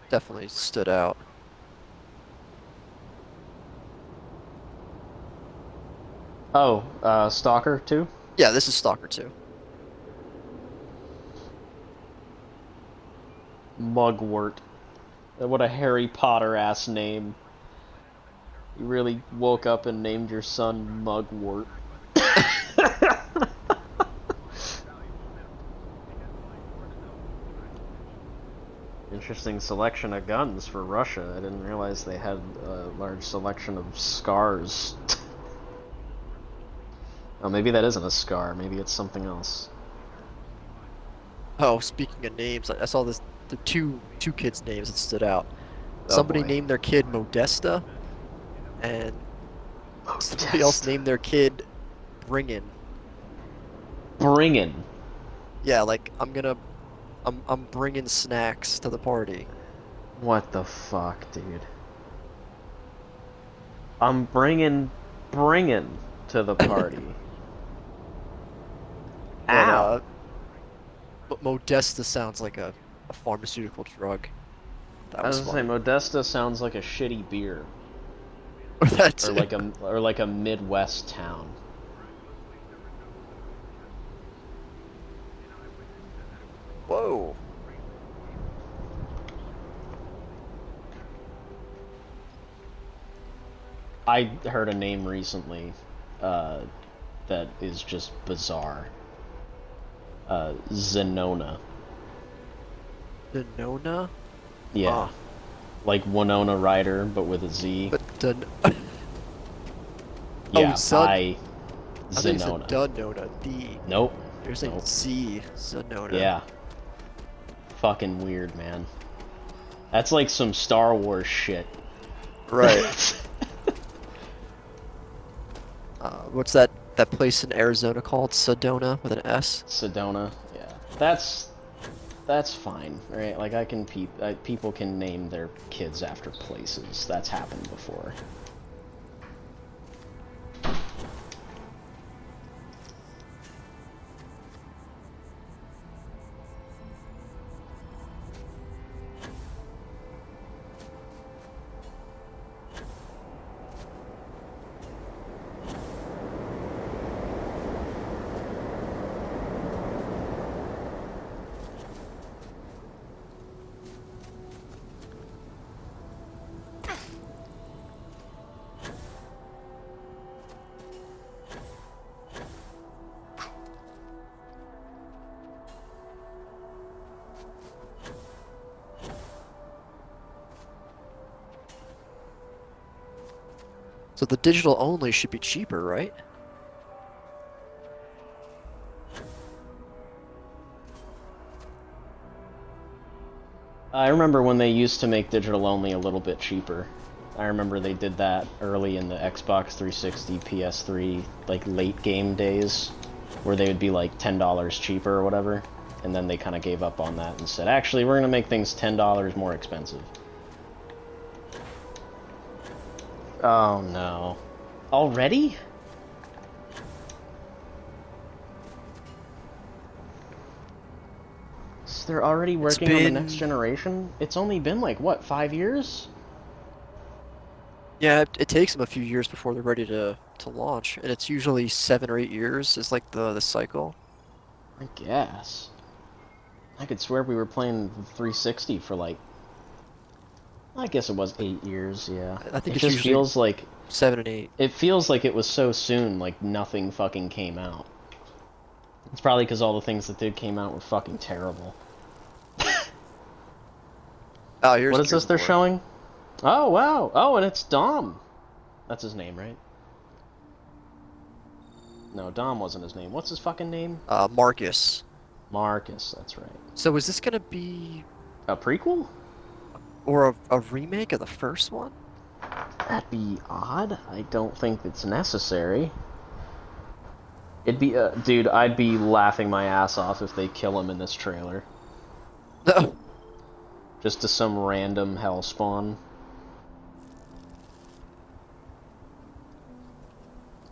definitely stood out. Oh, Stalker 2? Yeah, this is Stalker 2. Mugwort. What a Harry Potter ass name. You really woke up and named your son Mugwort. Interesting selection of guns for Russia. I didn't realize they had a large selection of scars. Oh, maybe that isn't a scar. Maybe it's something else. Oh, speaking of names, I saw the two kids' names that stood out. Oh, Somebody boy. named their kid Modesta, and somebody else named their kid Bringin. Bringin. Yeah, like I'm gonna I'm bringing snacks to the party. What the fuck, dude? I'm bringing to the party. But Ow! but Modesta sounds like a pharmaceutical drug. That I was was gonna say, funny. Modesta sounds like a shitty beer. That's Or like a Midwest town. Whoa. I heard a name recently that is just bizarre. Zenona. Denona? Yeah. Ah. Like Winona Ryder, but with a Z. But Yeah, I think it's a Zenona. Denona. D. Nope. There's a Nope. Z. Zenona. Yeah. Fucking weird, man. That's like some Star Wars shit. Right. What's that place in Arizona called? Sedona with an S? Sedona. Yeah. That's fine, right? Like people can name their kids after places. That's happened before. So the digital only should be cheaper, right? I remember when they used to make digital only a little bit cheaper. I remember they did that early in the Xbox 360, PS3, like late game days, where they would be like $10 cheaper or whatever, and then they kind of gave up on that and said, actually, we're going to make things $10 more expensive. Oh no. Already? So they're already working on the next generation? It's only been like, what, 5 years? Yeah, it takes them a few years before they're ready to launch, and it's usually 7 or 8 years is like the cycle. I guess. I could swear we were playing the 360 for like... I guess it was 8 years, yeah. I think it it's just usually feels like... 7 and 8. It feels like it was so soon, like nothing fucking came out. It's probably because all the things that did came out were fucking terrible. Oh, here's What is Gears this they're of War. showing? Oh, wow. Oh, and it's Dom. That's his name, right? No, Dom wasn't his name. What's his fucking name? Marcus. Marcus, that's right. So is this gonna be A prequel? or a remake of the first one? That'd be odd. I don't think it's necessary. It'd be, dude, I'd be laughing my ass off if they kill him in this trailer. No. Just to some random hellspawn.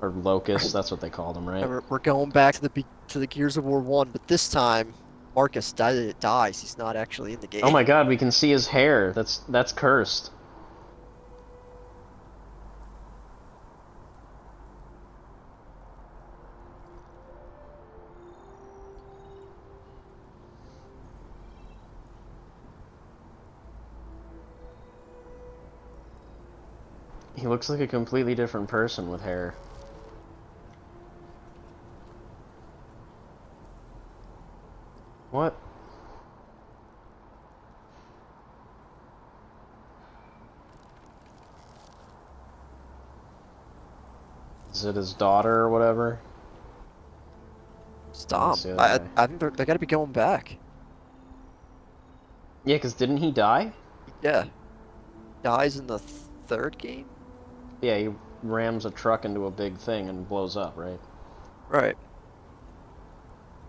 Or Locust, that's what they called him, right? We're going back to the Gears of War 1, but this time Marcus dies. He's not actually in the game. Oh my god, we can see his hair. That's cursed. He looks like a completely different person with hair. What? Is it his daughter or whatever? Stop. see that I think they gotta be going back. Yeah, because didn't he die? Yeah. Dies in the third game? Yeah, he rams a truck into a big thing and blows up, right? Right.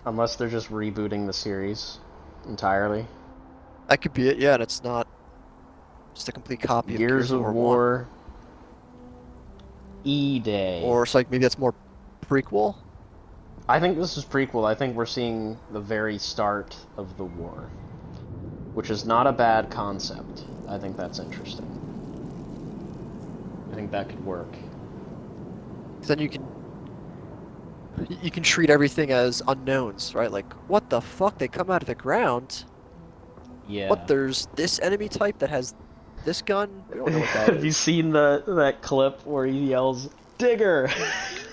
Unless they're just rebooting the series. entirely. That could be it, yeah, and it's not just a complete copy of Gears of 1. War E-Day. Or it's like maybe that's more prequel? I think this is prequel. I think we're seeing the very start of the war, which is not a bad concept. I think that's interesting. I think that could work. 'Cause then you can treat everything as unknowns, right? Like, what the fuck? They come out of the ground? Yeah. What, there's this enemy type that has this gun? We don't know what that Have you is. seen that clip where he yells, "Digger!"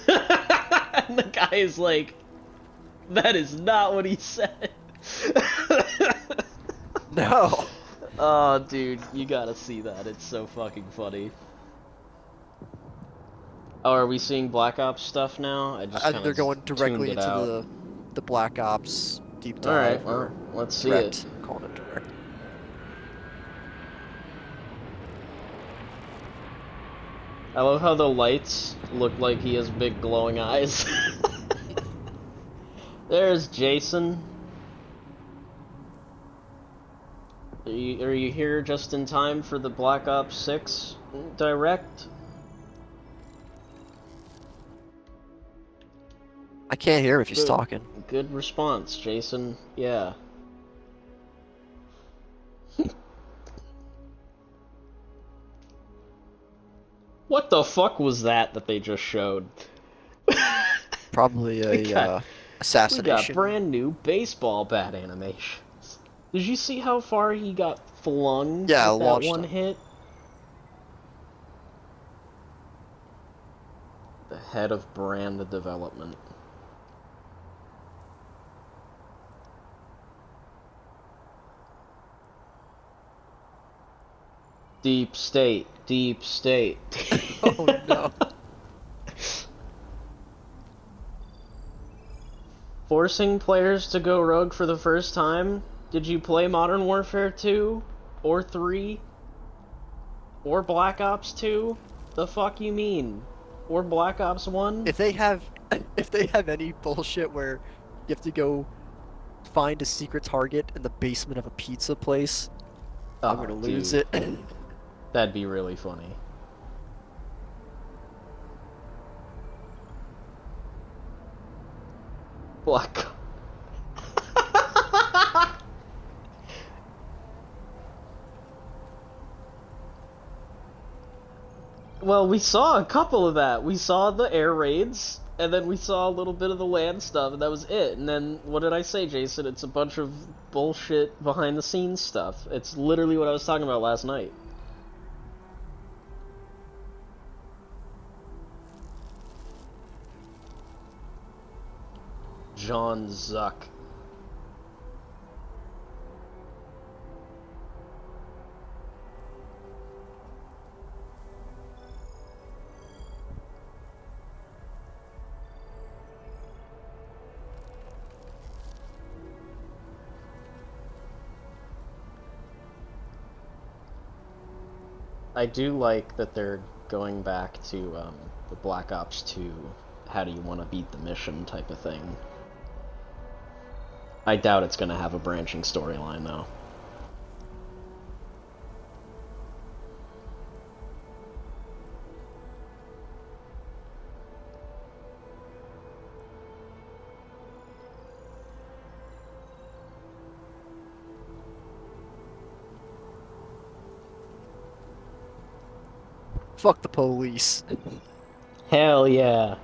And the guy is like, "That is not what he said." No! Oh, dude, you gotta see that. It's so fucking funny. Oh, are we seeing Black Ops stuff now? I just kind of They're going directly tuned it into out. the Black Ops deep dive. Alright, well, or let's see direct. it. I'm calling it direct. I love how the lights look like he has big glowing eyes. There's Jason. Are you here just in time for the Black Ops 6 direct? I can't hear him if he's talking. Good response, Jason. Yeah. What the fuck was that they just showed? Probably We got assassination. brand new baseball bat animations. Did you see how far he got flung with that launched one him. hit? The head of brand development. Deep state, deep state. Oh no. Forcing players to go rogue for the first time? Did you play Modern Warfare 2? Or 3? Or Black Ops 2? The fuck you mean? Or Black Ops 1? If they have any bullshit where you have to go find a secret target in the basement of a pizza place, I'm gonna lose dude. it. That'd be really funny. Black. Well, we saw a couple of that. We saw the air raids, and then we saw a little bit of the land stuff, and that was it. And then, what did I say, Jason? It's a bunch of bullshit behind-the-scenes stuff. It's literally what I was talking about last night. John Zuck. I do like that they're going back to the Black Ops 2, how do you want to beat the mission type of thing. I doubt it's going to have a branching storyline, though. Fuck the police. Hell yeah.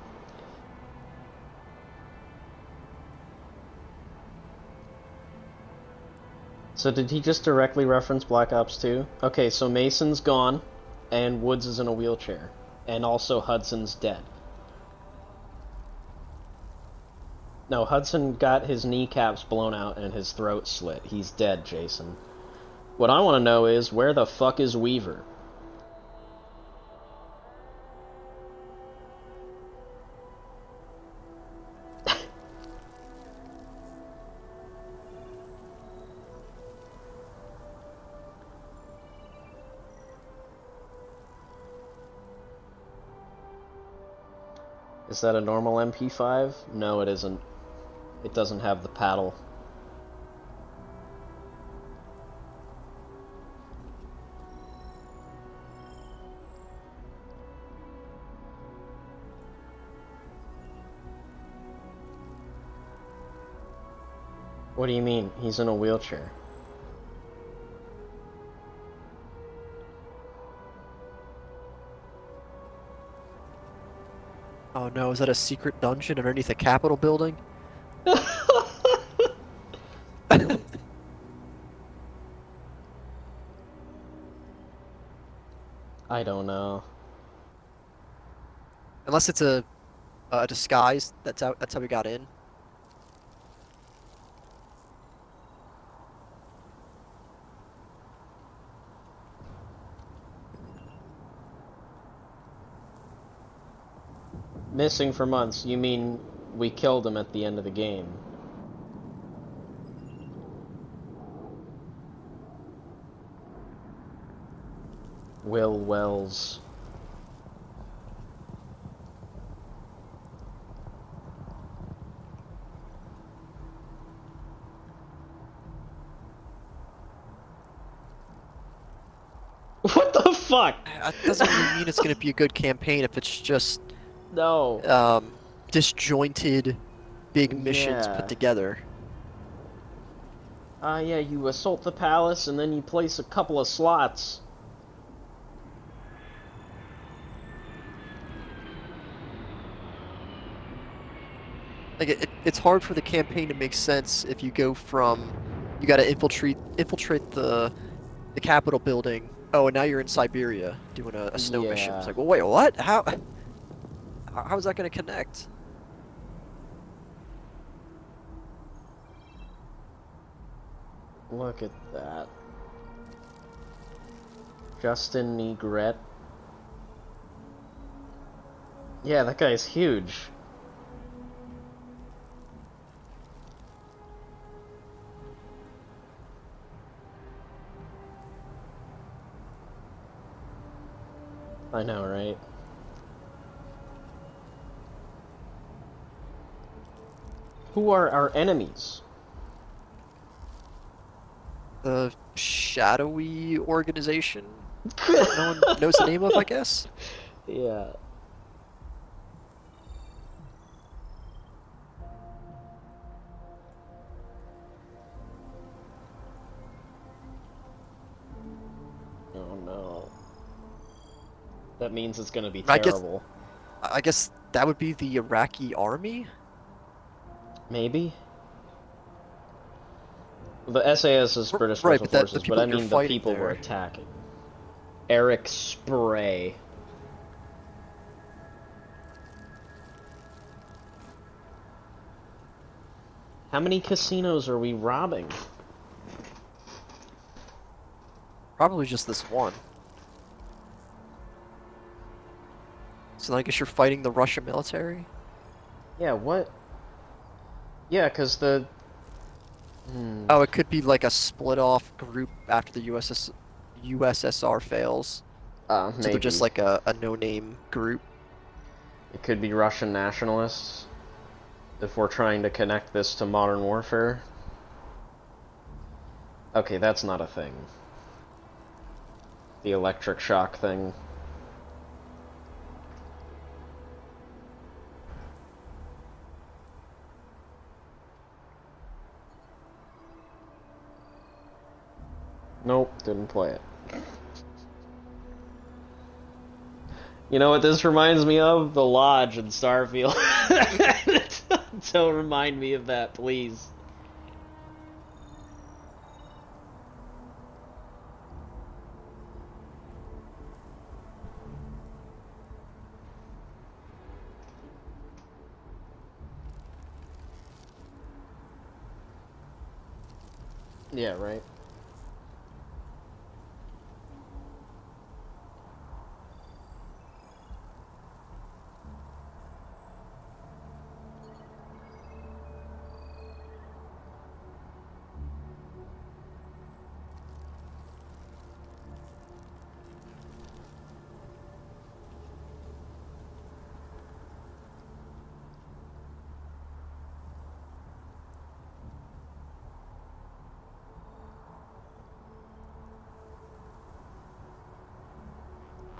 So did he just directly reference Black Ops 2? Okay, so Mason's gone, and Woods is in a wheelchair. And also Hudson's dead. No, Hudson got his kneecaps blown out and his throat slit. He's dead, Jason. What I want to know is, where the fuck is Weaver? Is that a normal MP5? No, it isn't. It doesn't have the paddle. What do you mean? He's in a wheelchair. Oh no, is that a secret dungeon underneath a Capitol building? I don't know. Unless it's a disguise. That's how we got in. Missing for months. You mean we killed him at the end of the game? Will Wells. What the fuck? That doesn't really mean it's gonna be a good campaign if it's just No. disjointed big missions Yeah. put together. Yeah, you assault the palace and then you place a couple of slots. Like it's hard for the campaign to make sense if you go from you got to infiltrate the Capitol building. Oh, and now you're in Siberia doing a snow mission. It's Yeah. like, well, wait, what? How is that going to connect? Look at that. Justin Negret. Yeah, that guy's huge. I know, right? Who are our enemies? The shadowy organization no one knows the name of, I guess. Yeah. Oh no. That means it's gonna be terrible. I guess that would be the Iraqi army. Maybe? The SAS is British Right, Special but the Forces, people but I that you're mean the fighting people we're there. attacking. Eric Spray. How many casinos are we robbing? Probably just this one. So I guess you're fighting the Russian military? Yeah, what? Yeah, because the... Oh, it could be like a split-off group after the USSR fails. So maybe. they're just like a no-name group. It could be Russian nationalists. If we're trying to connect this to modern warfare. Okay, that's not a thing. The electric shock thing. Nope, didn't play it. You know what this reminds me of? The Lodge in Starfield. Don't remind me of that, please. Yeah, right.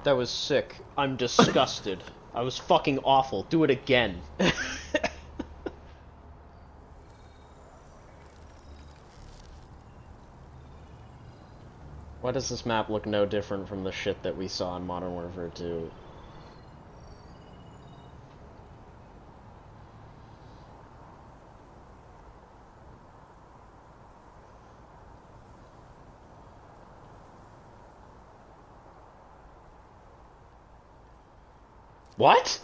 That was sick. I'm disgusted. I was fucking awful. Do it again. Why does this map look no different from the shit that we saw in Modern Warfare 2? What?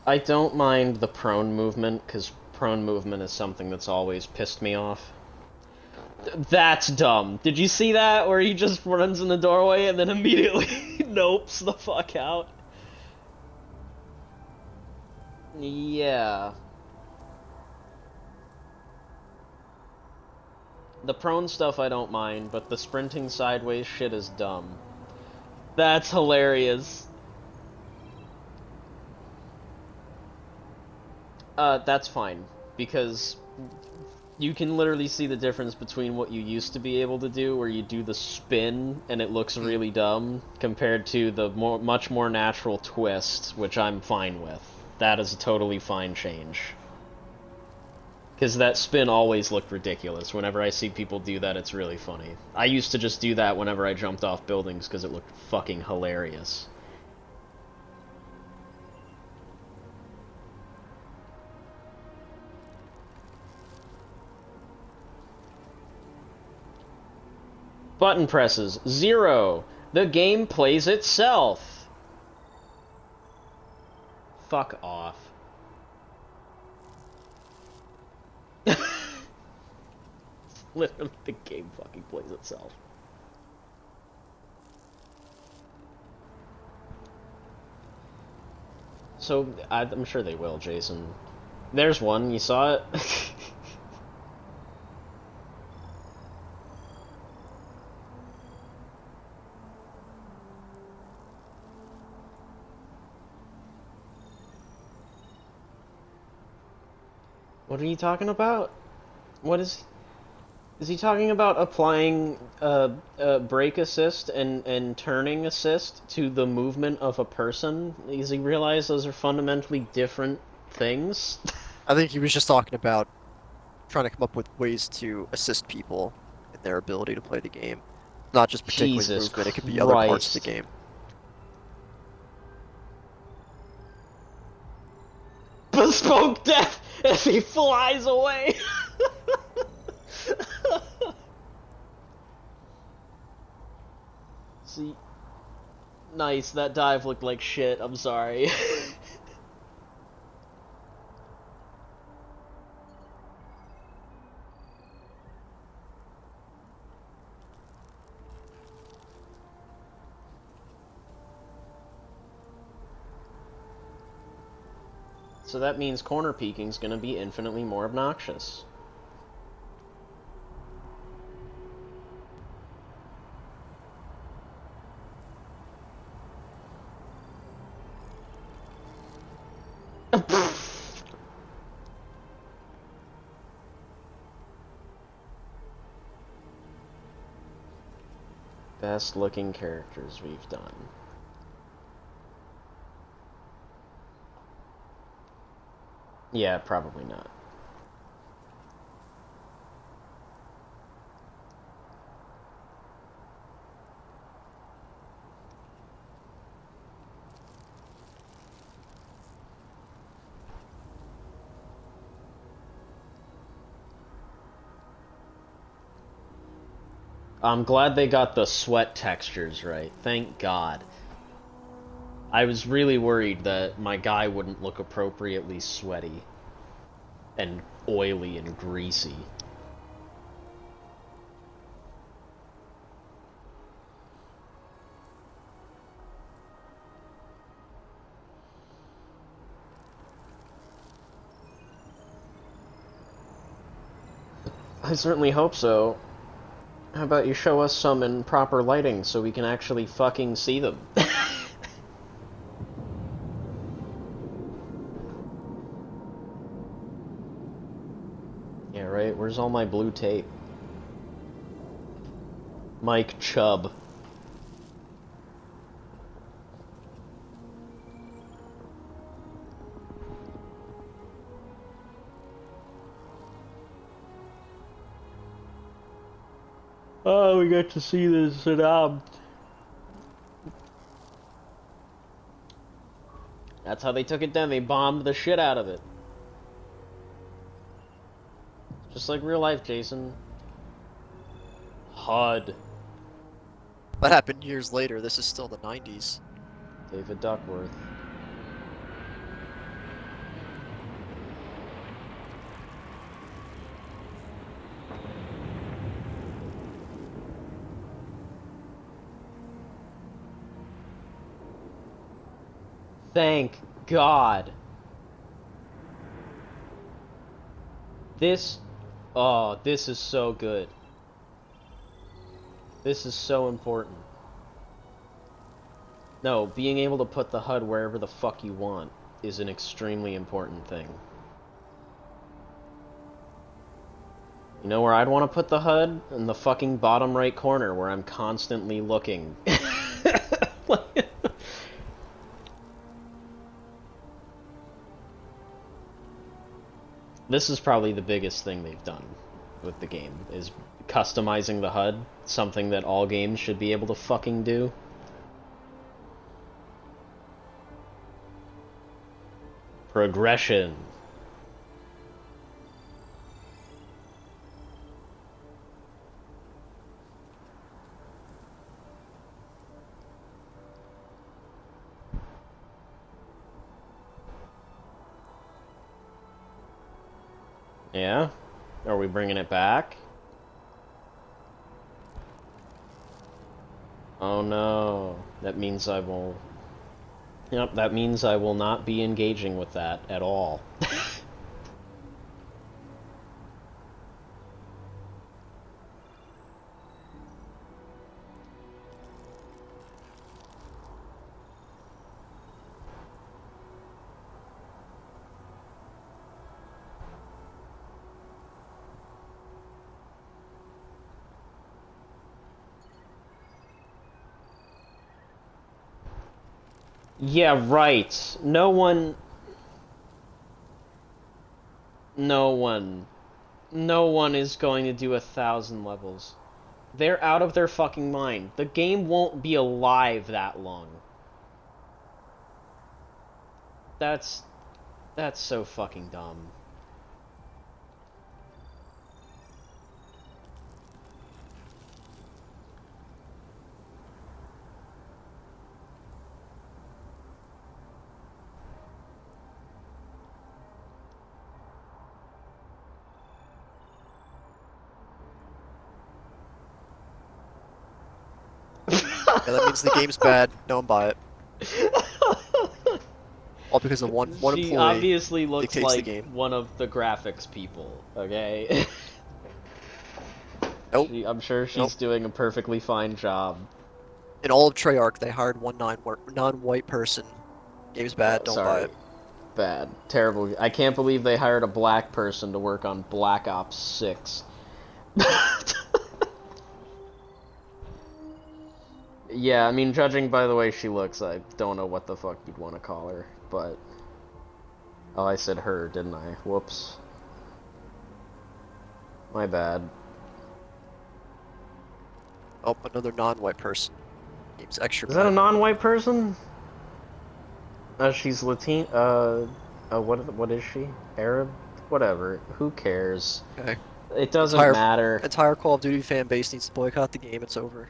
I don't mind the prone movement, because prone movement is something that's always pissed me off. That's dumb. Did you see that? Where he just runs in the doorway and then immediately nopes the fuck out? Yeah. The prone stuff I don't mind, but the sprinting sideways shit is dumb. That's hilarious. That's fine, because you can literally see the difference between what you used to be able to do, where you do the spin and it looks really dumb, compared to the much more natural twist, which I'm fine with. That is a totally fine change. Because that spin always looked ridiculous. Whenever I see people do that, it's really funny. I used to just do that whenever I jumped off buildings because it looked fucking hilarious. Button presses, 0. The game plays itself. Fuck off. Literally, the game fucking plays itself. So, I'm sure they will, Jason. There's one, you saw it? What are you talking about? What is he talking about applying brake assist and turning assist to the movement of a person? Does he realize those are fundamentally different things? I think he was just talking about trying to come up with ways to assist people in their ability to play the game. Not just particularly Jesus movement, it could be other parts of the Christ. game. Bespoke death as he flies away! See, nice, that dive looked like shit, I'm sorry. So that means corner peeking's gonna be infinitely more obnoxious. Best looking characters we've done. Yeah, probably not. I'm glad they got the sweat textures right. Thank God. I was really worried that my guy wouldn't look appropriately sweaty and oily and greasy. I certainly hope so. How about you show us some in proper lighting so we can actually fucking see them? Where's all my blue tape? Mike Chubb. Oh, we got to see this Saddam. That's how they took it down. They bombed the shit out of it. Just like real life, Jason. HUD. That happened years later. This is still the 90s. David Duckworth. Thank God. This is so good. This is so important. No, being able to put the HUD wherever the fuck you want is an extremely important thing. You know where I'd want to put the HUD? In the fucking bottom right corner where I'm constantly looking. This is probably the biggest thing they've done with the game, is customizing the HUD, something that all games should be able to fucking do. Progression. Yeah? Are we bringing it back? Oh no. That means I will... Yep, that means I will not be engaging with that at all. Yeah, right. No one is going to do 1,000 levels. They're out of their fucking mind. The game won't be alive that long. That's so fucking dumb. Yeah, that means the game's bad. Don't buy it. All because of one She employee obviously looks dictates the like game. one of the graphics people, okay? Nope. I'm sure she's Nope. doing a perfectly fine job. In all of Treyarch, they hired one non-white person. Game's bad. Oh, Don't sorry. buy it. Bad. Terrible. I can't believe they hired a black person to work on Black Ops 6. Yeah, I mean, judging by the way she looks, I don't know what the fuck you'd want to call her, but... Oh, I said her, didn't I? Whoops. My bad. Oh, another non-white person. Game's extra Is bad. that a non-white person? She's Latin. What is she? Arab? Whatever. Who cares? Okay. It doesn't matter. Entire Call of Duty fan base needs to boycott the game. It's over.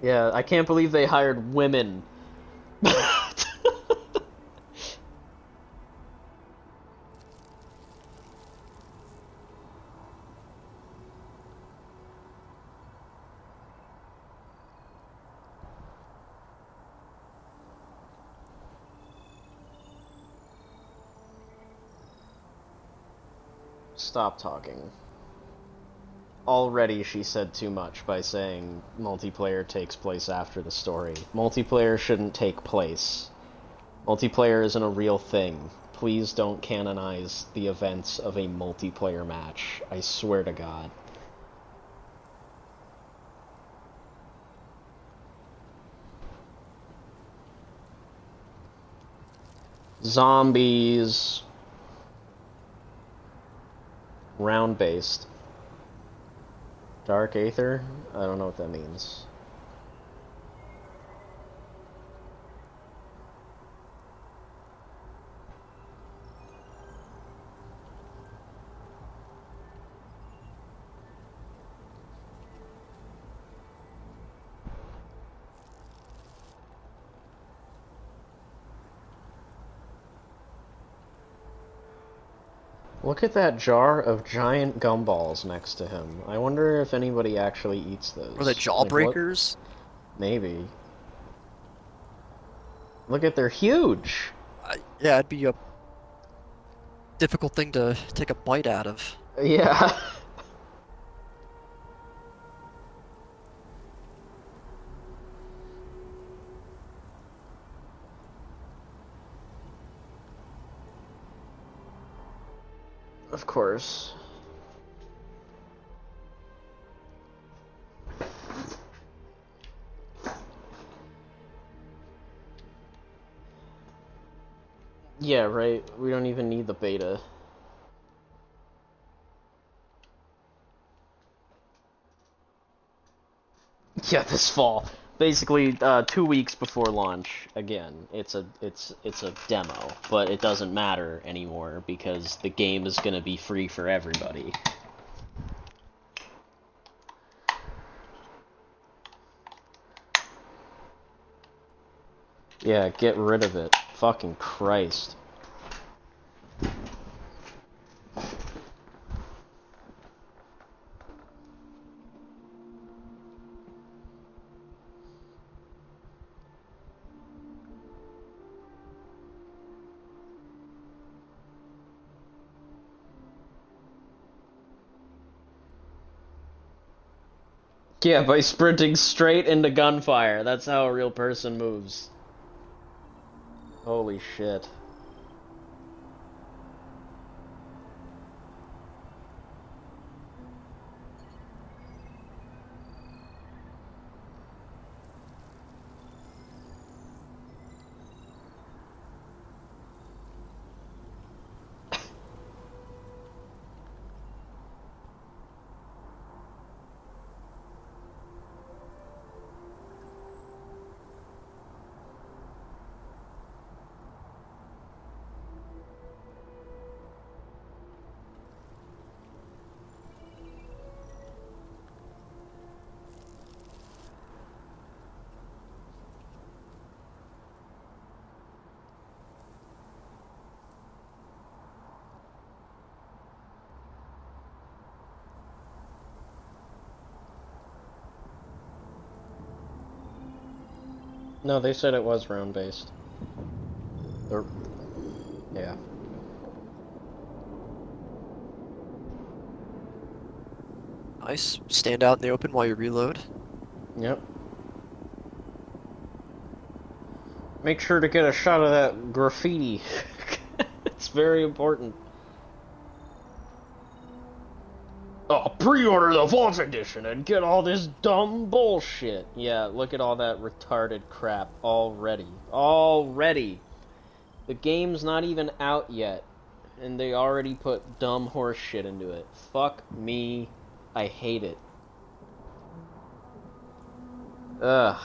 Yeah, I can't believe they hired women. Stop talking. Already she said too much by saying multiplayer takes place after the story. Multiplayer shouldn't take place. Multiplayer isn't a real thing. please don't canonize the events of a multiplayer match. I swear to God. Zombies. Round-based. Dark Aether? I don't know what that means. Look at that jar of giant gumballs next to him. I wonder if anybody actually eats those. Or the jawbreakers? Maybe. Look at, they're huge! Yeah, it'd be a difficult thing to take a bite out of. Yeah. Of course. Yeah, right. We don't even need the beta. Yeah, this fall. Basically, 2 weeks before launch. Again, it's a demo, but it doesn't matter anymore because the game is gonna be free for everybody. Yeah, get rid of it. Fucking Christ. Yeah, by sprinting straight into gunfire. That's how a real person moves. Holy shit. No, they said it was round-based. Or, yeah. Nice. Stand out in the open while you reload. Yep. Make sure to get a shot of that graffiti. It's very important. Oh, pre-order the Vault Edition and get all this dumb bullshit. Yeah, look at all that retarded crap already. Already! The game's not even out yet, and they already put dumb horse shit into it. Fuck me. I hate it. Ugh.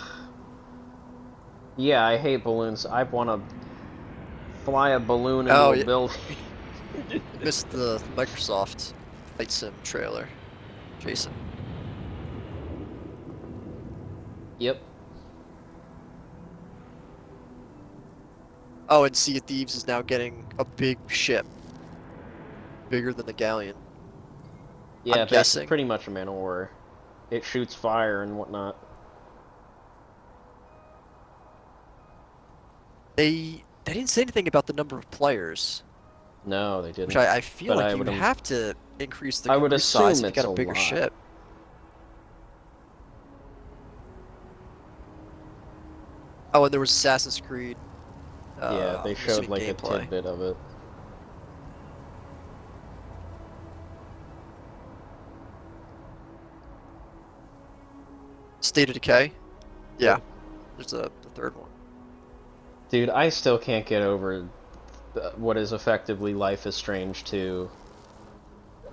Yeah, I hate balloons. I want to fly a balloon into a building. Missed the Microsoft Flight Sim trailer. Jason. Yep. Oh, and Sea of Thieves is now getting a big ship. Bigger than the Galleon. Yeah, I'm guessing. Pretty much a man of war. It shoots fire and whatnot. They didn't say anything about the number of players. No, they didn't. Which I feel But like you would have to increase the I would crew size assume if you got a it's a bigger lot. ship. Oh, and there was Assassin's Creed. Yeah, they showed like gameplay. a tidbit of it. State of Decay. Yeah, there's the third one. Dude, I still can't get over what is effectively Life is Strange 2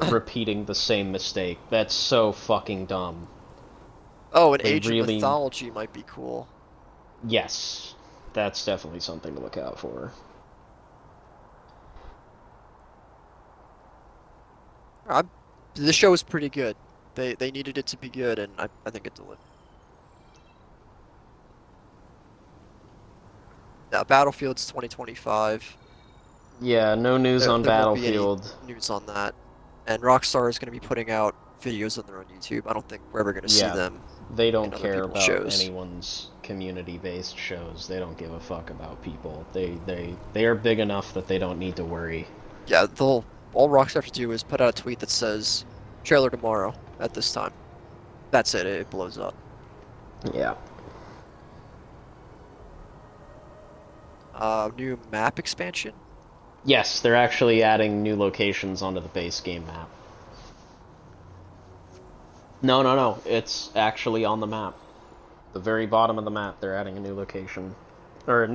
repeating the same mistake. That's so fucking dumb. Oh, an They Age of really- Mythology might be cool. Yes, that's definitely something to look out for. This show is pretty good. They needed it to be good, and I think it delivered. Now, Battlefield's 2025. Yeah, no news on There won't be any Battlefield. news on that. And Rockstar is going to be putting out videos on their own YouTube. I don't think we're ever going to see Yeah, them. they don't in other care people's about shows. anyone's community-based shows. They don't give a fuck about people. They are big enough that they don't need to worry. Yeah, all Rockstar have to do is put out a tweet that says, trailer tomorrow at this time. That's it, it blows up. Yeah. New map expansion? Yes, they're actually adding new locations onto the base game map. No, it's actually on the map. The very bottom of the map, they're adding a new location. Or a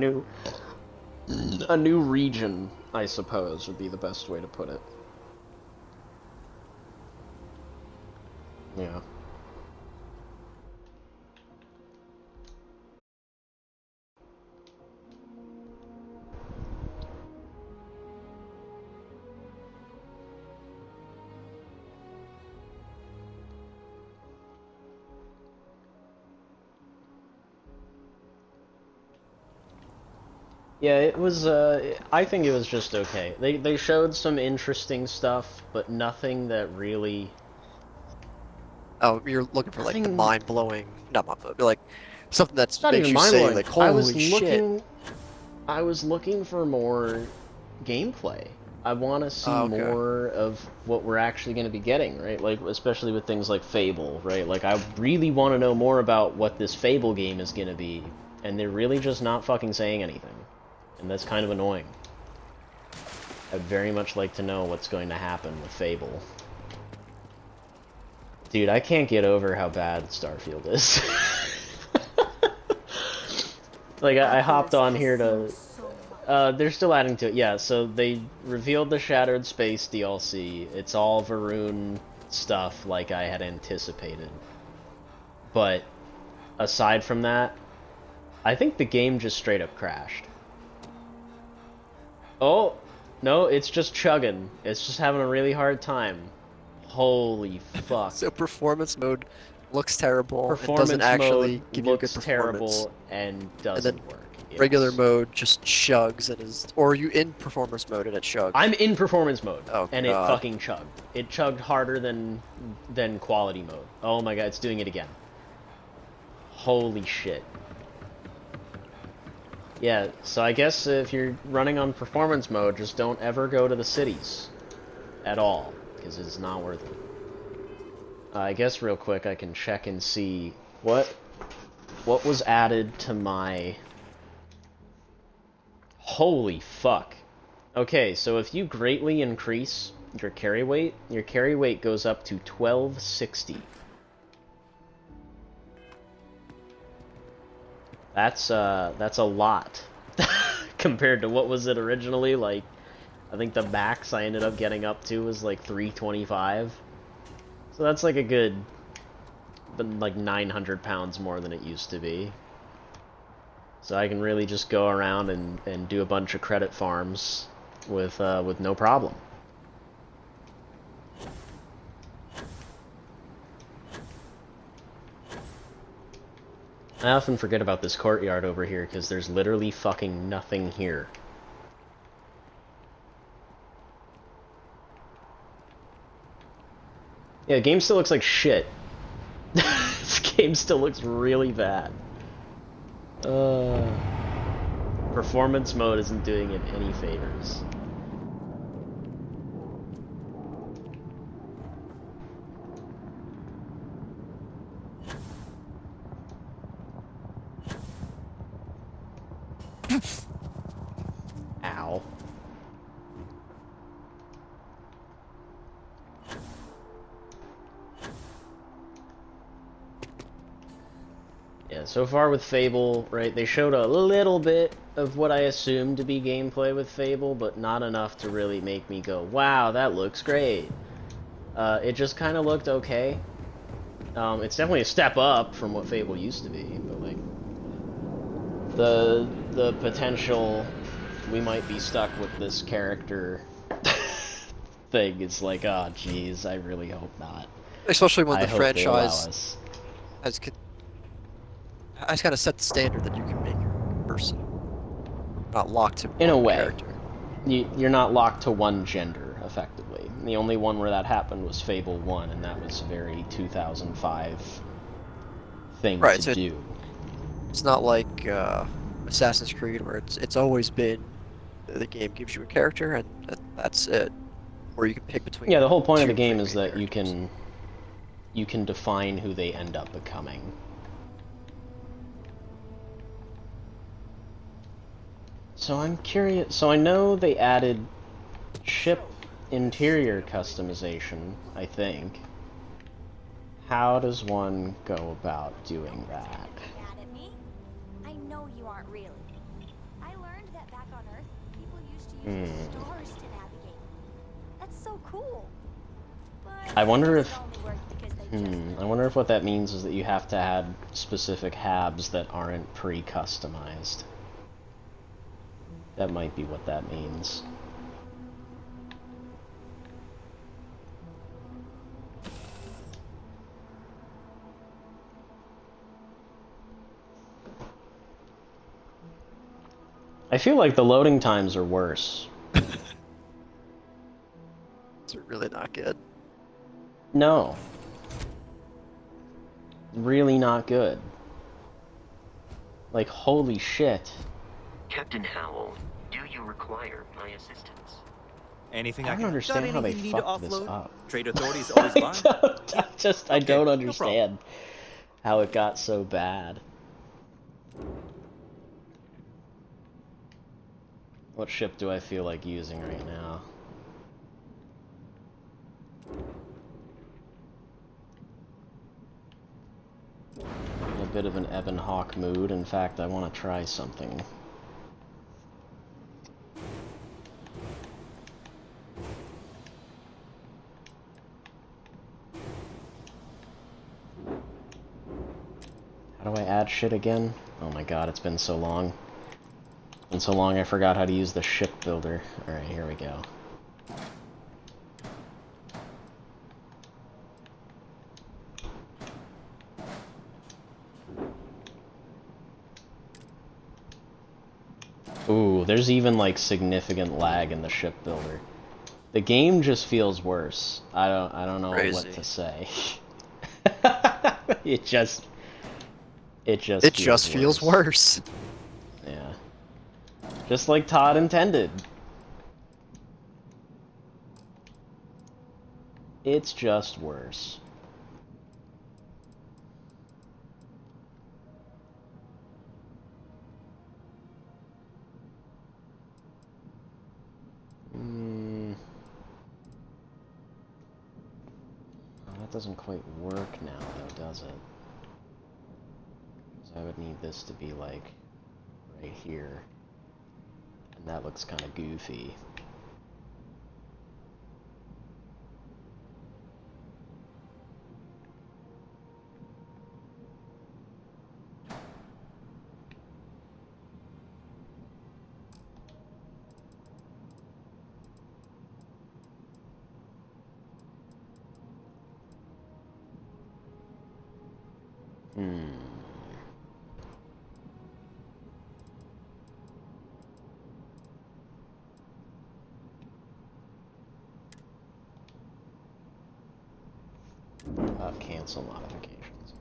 new region, I suppose, would be the best way to put it. Yeah. Yeah, it was, I think it was just okay. They showed some interesting stuff, but nothing that really... Oh, you're looking for like the Nothing- mind-blowing, not mind-blowing, but like something that's Not makes even you say mind-blowing. like, holy shit. I was looking for more gameplay. I want to see Okay. more of what we're actually going to be getting, right? Like, especially with things like Fable, right? Like, I really want to know more about what this Fable game is going to be, and they're really just not fucking saying anything. And that's kind of annoying. I'd very much like to know what's going to happen with Fable. Dude, I can't get over how bad Starfield is. Like, I hopped on here to... they're still adding to it, yeah, so they revealed the Shattered Space DLC. It's all Varun stuff like I had anticipated. But, aside from that, I think the game just straight up crashed. Oh, no, it's just chugging. It's just having a really hard time. Holy fuck. So performance mode looks terrible and Performance doesn't actually mode give you a good looks performance. terrible and doesn't work. Regular It's- mode just chugs and is, or are you in performance mode and it chugs? I'm in performance mode, Oh, and God. it fucking chugged. It chugged harder than quality mode. Oh my god, it's doing it again. Holy shit. Yeah, so I guess if you're running on performance mode, just don't ever go to the cities. At all, because it's not worth it. I guess real quick I can check and see what was added to my... Holy fuck. Okay, so if you greatly increase your carry weight goes up to 1260. That's a lot compared to what was it originally. Like, I think the max I ended up getting up to was like 325. So that's like a good, like 900 pounds more than it used to be. So I can really just go around and do a bunch of credit farms with no problem. I often forget about this courtyard over here because there's literally fucking nothing here. Yeah, the game still looks like shit. This game still looks really bad. Performance mode isn't doing it any favors. Ow. so far with Fable, right, they showed a little bit of what I assumed to be gameplay with Fable, but not enough to really make me go, wow, that looks great. It just kind of looked okay. It's definitely a step up from what Fable used to be, but like the potential we might be stuck with this character thing is like, oh jeez, I really hope not. Especially when I the hope they allow franchise us. has kind of set the standard that you can make your own person, not locked to In a one way. character. You're not locked to one gender, effectively. The only one where that happened was Fable 1, and that was a very 2005 thing Right, to so do. it's not like Assassin's Creed where it's always been the game gives you a character and that's it. Or you can pick between Yeah, the whole point of the two game main is that characters. you can define who they end up becoming. So I'm curious. So I know they added ship interior customization, I think. How does one go about doing that? Mad at me? I know you aren't really. I learned that back on Earth, people used to use the stars to navigate. That's so cool. But I wonder it if only worked because they just I wonder if what that means is that you have to add specific habs that aren't pre-customized. That might be what that means. I feel like the loading times are worse. It's really not good. No. Really not good. Like, holy shit. Captain Howell, do you require my assistance? Anything I I don't can... understand how they anything you need to fucked this offload? up. Trade authorities always buy. I Okay, don't no understand how it got so bad. What ship do I feel like using right now? In a bit of an Ebon Hawk mood. In fact, I want to try something. How do I add shit again? Oh my god, it's been so long. It's been so long I forgot how to use the ship builder. Alright, here we go. Ooh, there's even like significant lag in the ship builder. The game just feels worse. I don't know Crazy. what to say. It just feels worse. Yeah. Just like Todd intended. It's just worse. Oh, that doesn't quite work now, though, does it? So I would need this to be, like, right here. And that looks kind of goofy. Cancel modifications.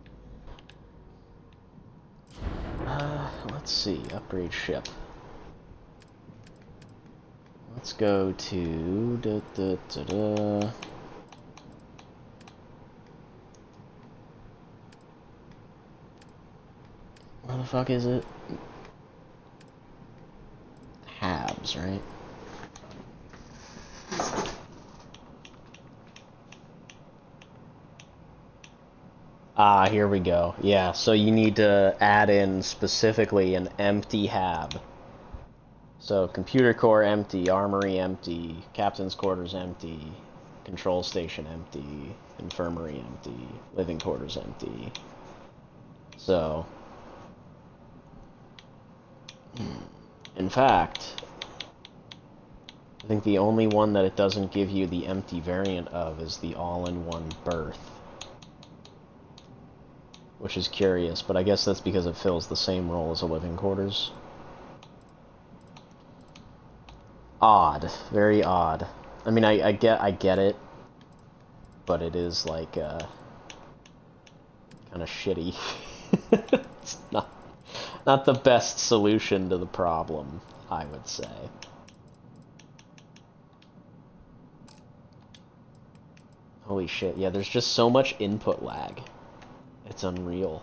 Let's see. Upgrade ship. Let's go to Where the fuck is it? Habs, right? Ah, here we go. Yeah, so you need to add in specifically an empty hab. So computer core empty, armory empty, captain's quarters empty, control station empty, infirmary empty, living quarters empty. So, in fact, I think the only one that it doesn't give you the empty variant of is the all-in-one berth. Which is curious, but I guess that's because it fills the same role as a living quarters. Odd. Very odd. I mean, I get it, but it is, like, kind of shitty. It's not the best solution to the problem, I would say. Holy shit, yeah, there's just so much input lag. It's unreal.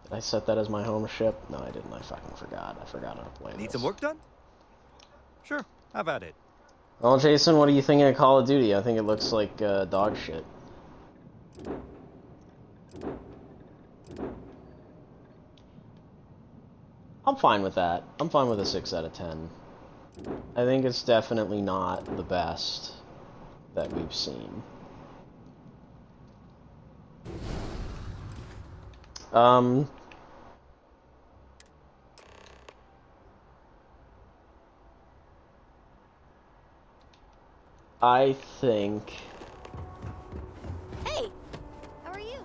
Did I set that as my home ship? No, I didn't. I fucking forgot. I forgot how to play this. Need some work done? Sure, have at it. Well, Jason, what are you thinking of Call of Duty? I think it looks like dog shit. I'm fine with that. I'm fine with a 6 out of 10. I think it's definitely not the best that we've seen. I think... Hey, how are you?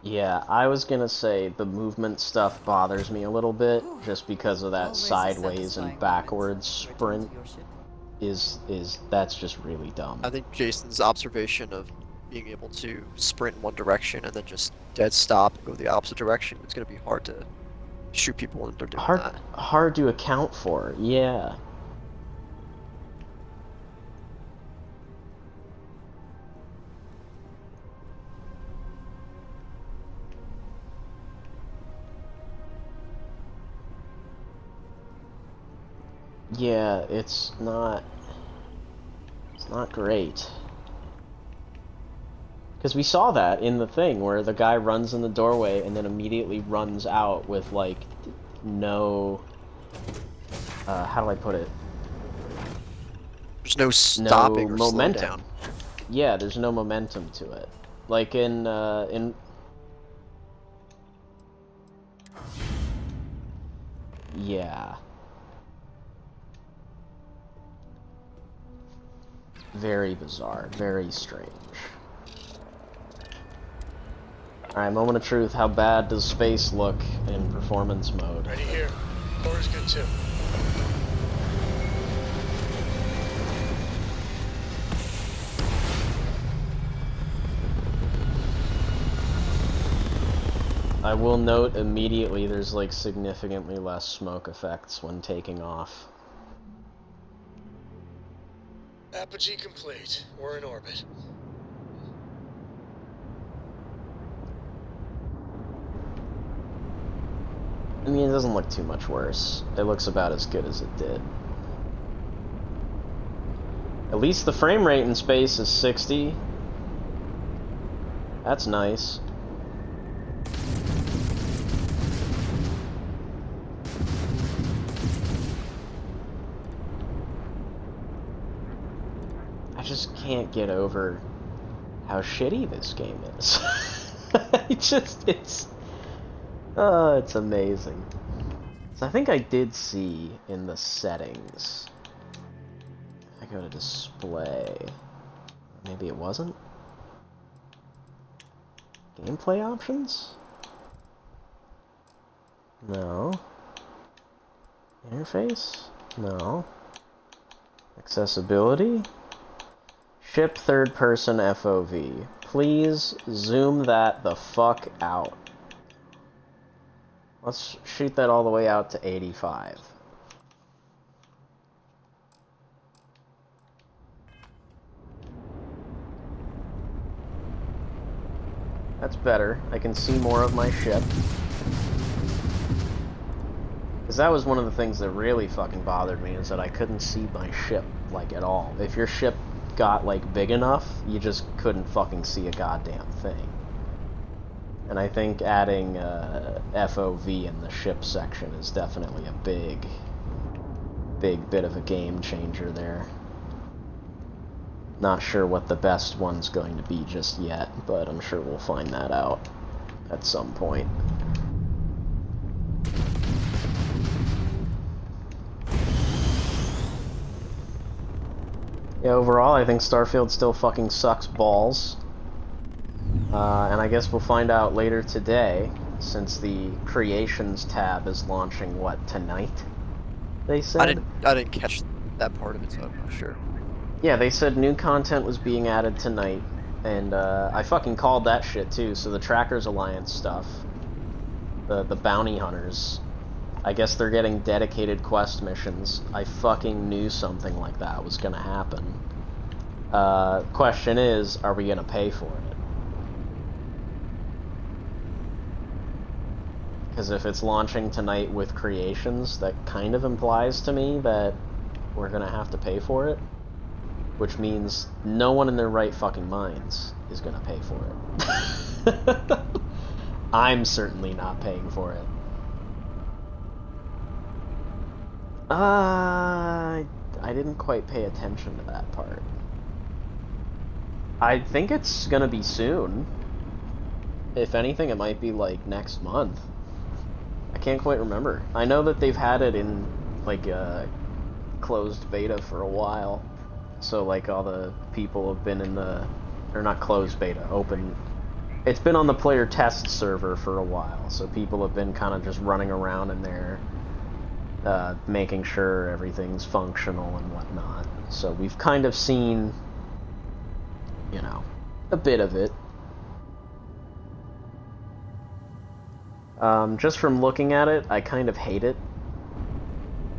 Yeah, I was gonna say the movement stuff bothers me a little bit, just because of that sideways and backwards sprint that's just really dumb. I think Jason's observation of being able to sprint in one direction and then just dead stop and go the opposite direction, it's going to be hard to shoot people when they're doing that. Hard to account for, yeah. Yeah, it's not great. Because we saw that in the thing where the guy runs in the doorway and then immediately runs out with, like, no... how do I put it? There's no stopping or momentum. slowdown. Yeah, there's no momentum to it. Like in... Yeah. Very bizarre. Very strange. Alright, moment of truth. How bad does space look in performance mode? Ready here. Core's good too. I will note immediately there's like significantly less smoke effects when taking off. Apogee complete. We're in orbit. I mean, it doesn't look too much worse. It looks about as good as it did. At least the frame rate in space is 60. That's nice. I just can't get over how shitty this game is. It's amazing. So I think I did see in the settings, if I go to display, maybe it wasn't? Gameplay options? No. Interface? No. Accessibility? Ship third person FOV. Please zoom that the fuck out. Let's shoot that all the way out to 85. That's better. I can see more of my ship. Because that was one of the things that really fucking bothered me, is that I couldn't see my ship, like, at all. If your ship got, like, big enough, you just couldn't fucking see a goddamn thing. And I think adding FOV in the ship section is definitely a big bit of a game changer there. Not sure what the best one's going to be just yet, but I'm sure we'll find that out at some point. Yeah, overall, I think Starfield still fucking sucks balls. And I guess we'll find out later today, since the Creations tab is launching, what, tonight? They said? I didn't catch that part of it, so I'm not sure. Yeah, they said new content was being added tonight, and I fucking called that shit too, so the Trackers Alliance stuff, the bounty hunters, I guess they're getting dedicated quest missions. I fucking knew something like that was gonna happen. Question is, are we gonna pay for it? Because if it's launching tonight with Creations, that kind of implies to me that we're gonna have to pay for it. Which means no one in their right fucking minds is gonna pay for it. I'm certainly not paying for it. I didn't quite pay attention to that part. I think it's gonna be soon. If anything, it might be like next month. I can't quite remember. I know that they've had it in like closed beta for a while. So like all the people have been in the, or not closed beta, open. It's been on the player test server for a while, so people have been kind of just running around in there, making sure everything's functional and whatnot. So we've kind of seen, you know, a bit of it. Just from looking at it, I kind of hate it.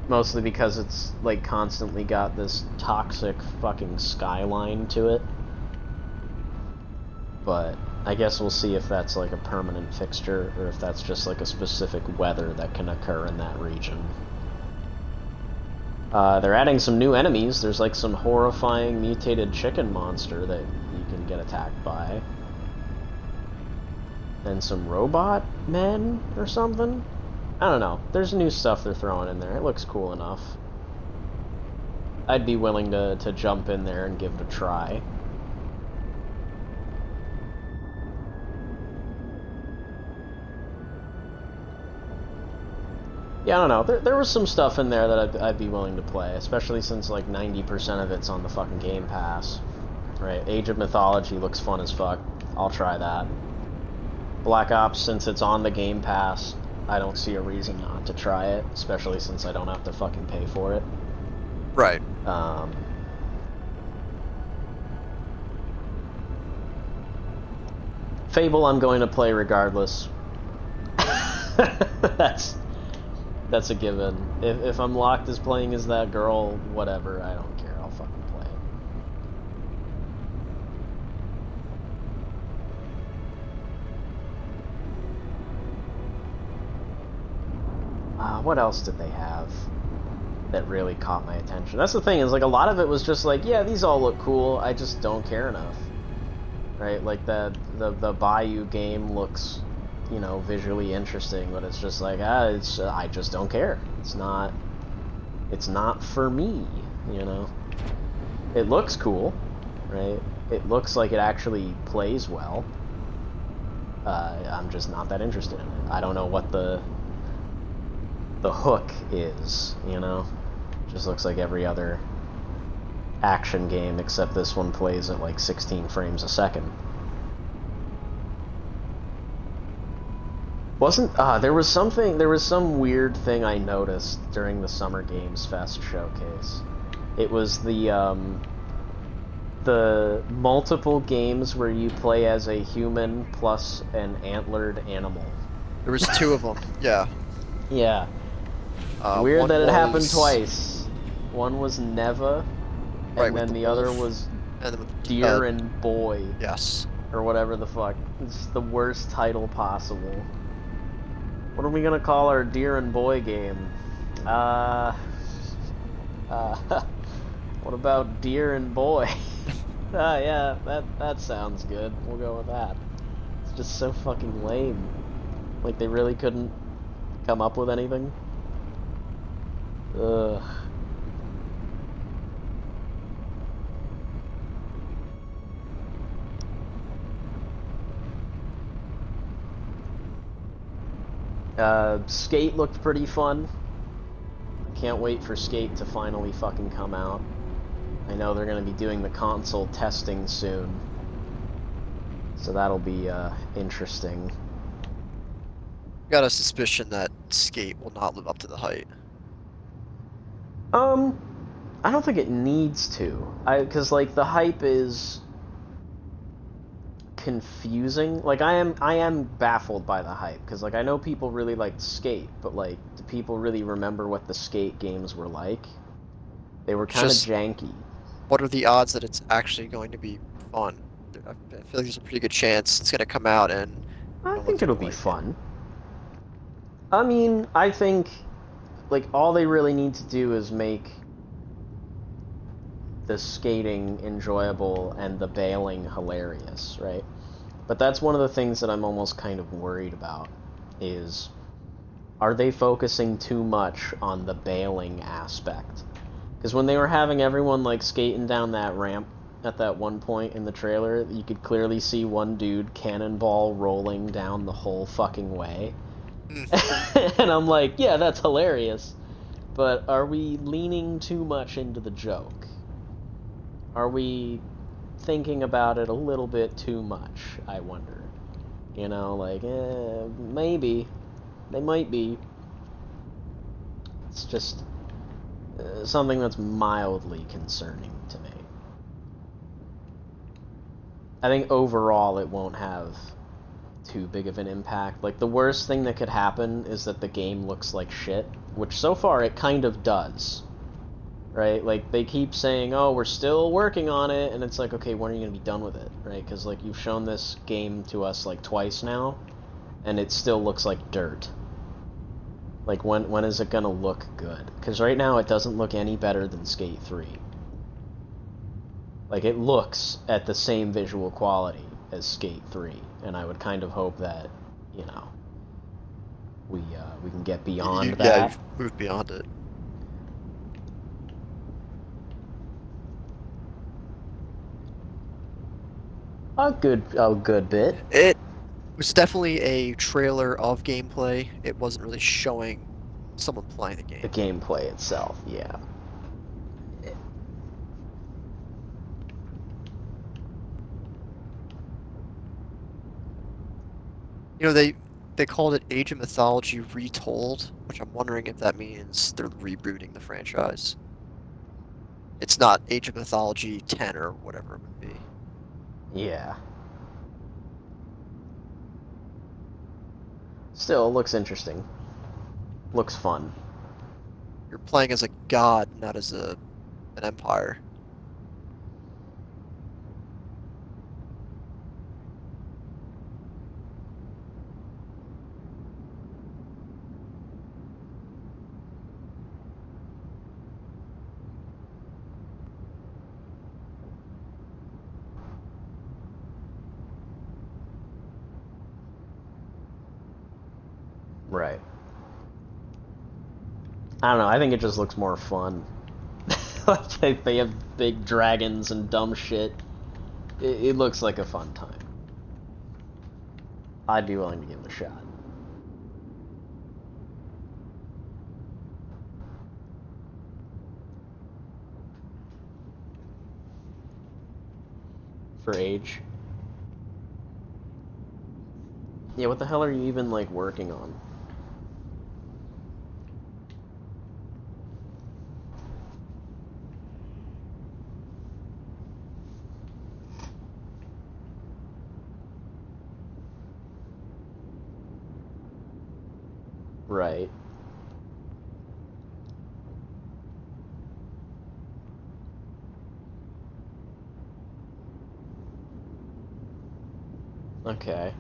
Mostly because it's, like, constantly got this toxic fucking skyline to it. But I guess we'll see if that's, like, a permanent fixture, or if that's just, like, a specific weather that can occur in that region. They're adding some new enemies. There's, like, some horrifying mutated chicken monster that you can get attacked by. And some robot men or something? I don't know. There's new stuff they're throwing in there. It looks cool enough. I'd be willing to jump in there and give it a try. Yeah, I don't know. There was some stuff in there that I'd be willing to play, especially since like 90% of it's on the fucking Game Pass. Right? Age of Mythology looks fun as fuck. I'll try that. Black Ops, since it's on the Game Pass, I don't see a reason not to try it, especially since I don't have to fucking pay for it. Right. Fable I'm going to play regardless. That's a given. If I'm locked as playing as that girl, whatever, I don't care, I'll fucking play it. What else did they have that really caught my attention? That's the thing, is like a lot of it was just like, yeah, these all look cool, I just don't care enough. Right? Like the Bayou game looks, you know, visually interesting, but it's just like, I just don't care. It's not for me, you know? It looks cool, right? it looks like it actually plays well. I'm just not that interested in it. I don't know what the hook is, you know? It just looks like every other action game, except this one plays at like 16 frames a second. There was some weird thing I noticed during the Summer Games Fest showcase. It was the multiple games where you play as a human plus an antlered animal. There was 2 of them, yeah. Yeah. Weird that it happened was- twice. One was Neva, Right, and with then the the other wolf, was and then Deer and Boy, yes. or whatever the fuck. It's the worst title possible. What are we gonna call our Deer and Boy game? What about Deer and Boy? Yeah, that sounds good. We'll go with that. It's just so fucking lame. Like, they really couldn't come up with anything? Ugh. Skate looked pretty fun. Can't wait for Skate to finally fucking come out. I know they're gonna be doing the console testing soon, so that'll be interesting. Got a suspicion that Skate will not live up to the hype. I don't think it needs to. Because like the hype is confusing. Like I am baffled by the hype because like I know people really liked Skate, but like do people really remember what the Skate games were like? They were kind of janky. What are the odds that it's actually going to be fun? I feel like there's a pretty good chance it's going to come out and I think it'll be fun. I mean, I think like all they really need to do is make the skating enjoyable and the bailing hilarious, right? But that's one of the things that I'm almost kind of worried about is, are they focusing too much on the bailing aspect? Because when they were having everyone like skating down that ramp at that one point in the trailer, you could clearly see one dude cannonball rolling down the whole fucking way. And I'm like, yeah, that's hilarious. But are we leaning too much into the joke? Are we thinking about it a little bit too much, I wonder? You know, like, maybe. They might be. It's just something that's mildly concerning to me. I think overall it won't have too big of an impact. Like, the worst thing that could happen is that the game looks like shit, which so far it kind of does. Right? Like, they keep saying, oh, we're still working on it, and it's like, okay, when are you going to be done with it? Right? Because, like, you've shown this game to us, like, twice now, and it still looks like dirt. Like, when is it going to look good? Because right now it doesn't look any better than Skate 3. Like, it looks at the same visual quality as Skate 3, and I would kind of hope that, you know, we can get beyond that. Yeah, you've moved beyond it. A good bit. It was definitely a trailer of gameplay. It wasn't really showing someone playing the game. The gameplay itself, yeah. You know, they called it Age of Mythology Retold, which I'm wondering if that means they're rebooting the franchise. It's not Age of Mythology 10 or whatever it would be. Yeah. Still, looks interesting. Looks fun. You're playing as a god, not as an empire. Right. I don't know, I think it just looks more fun. Like, they have big dragons and dumb shit. it looks like a fun time. I'd be willing to give it a shot. For age. Yeah, what the hell are you even, like, working on? Right. Okay.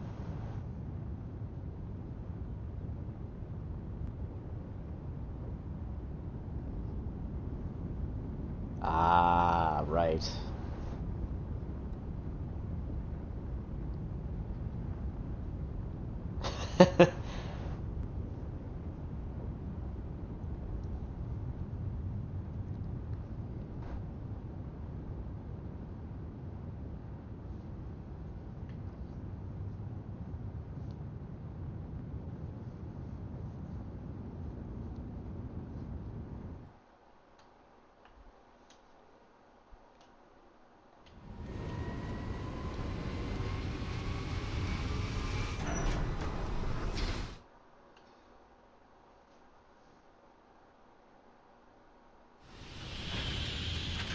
Ah, right.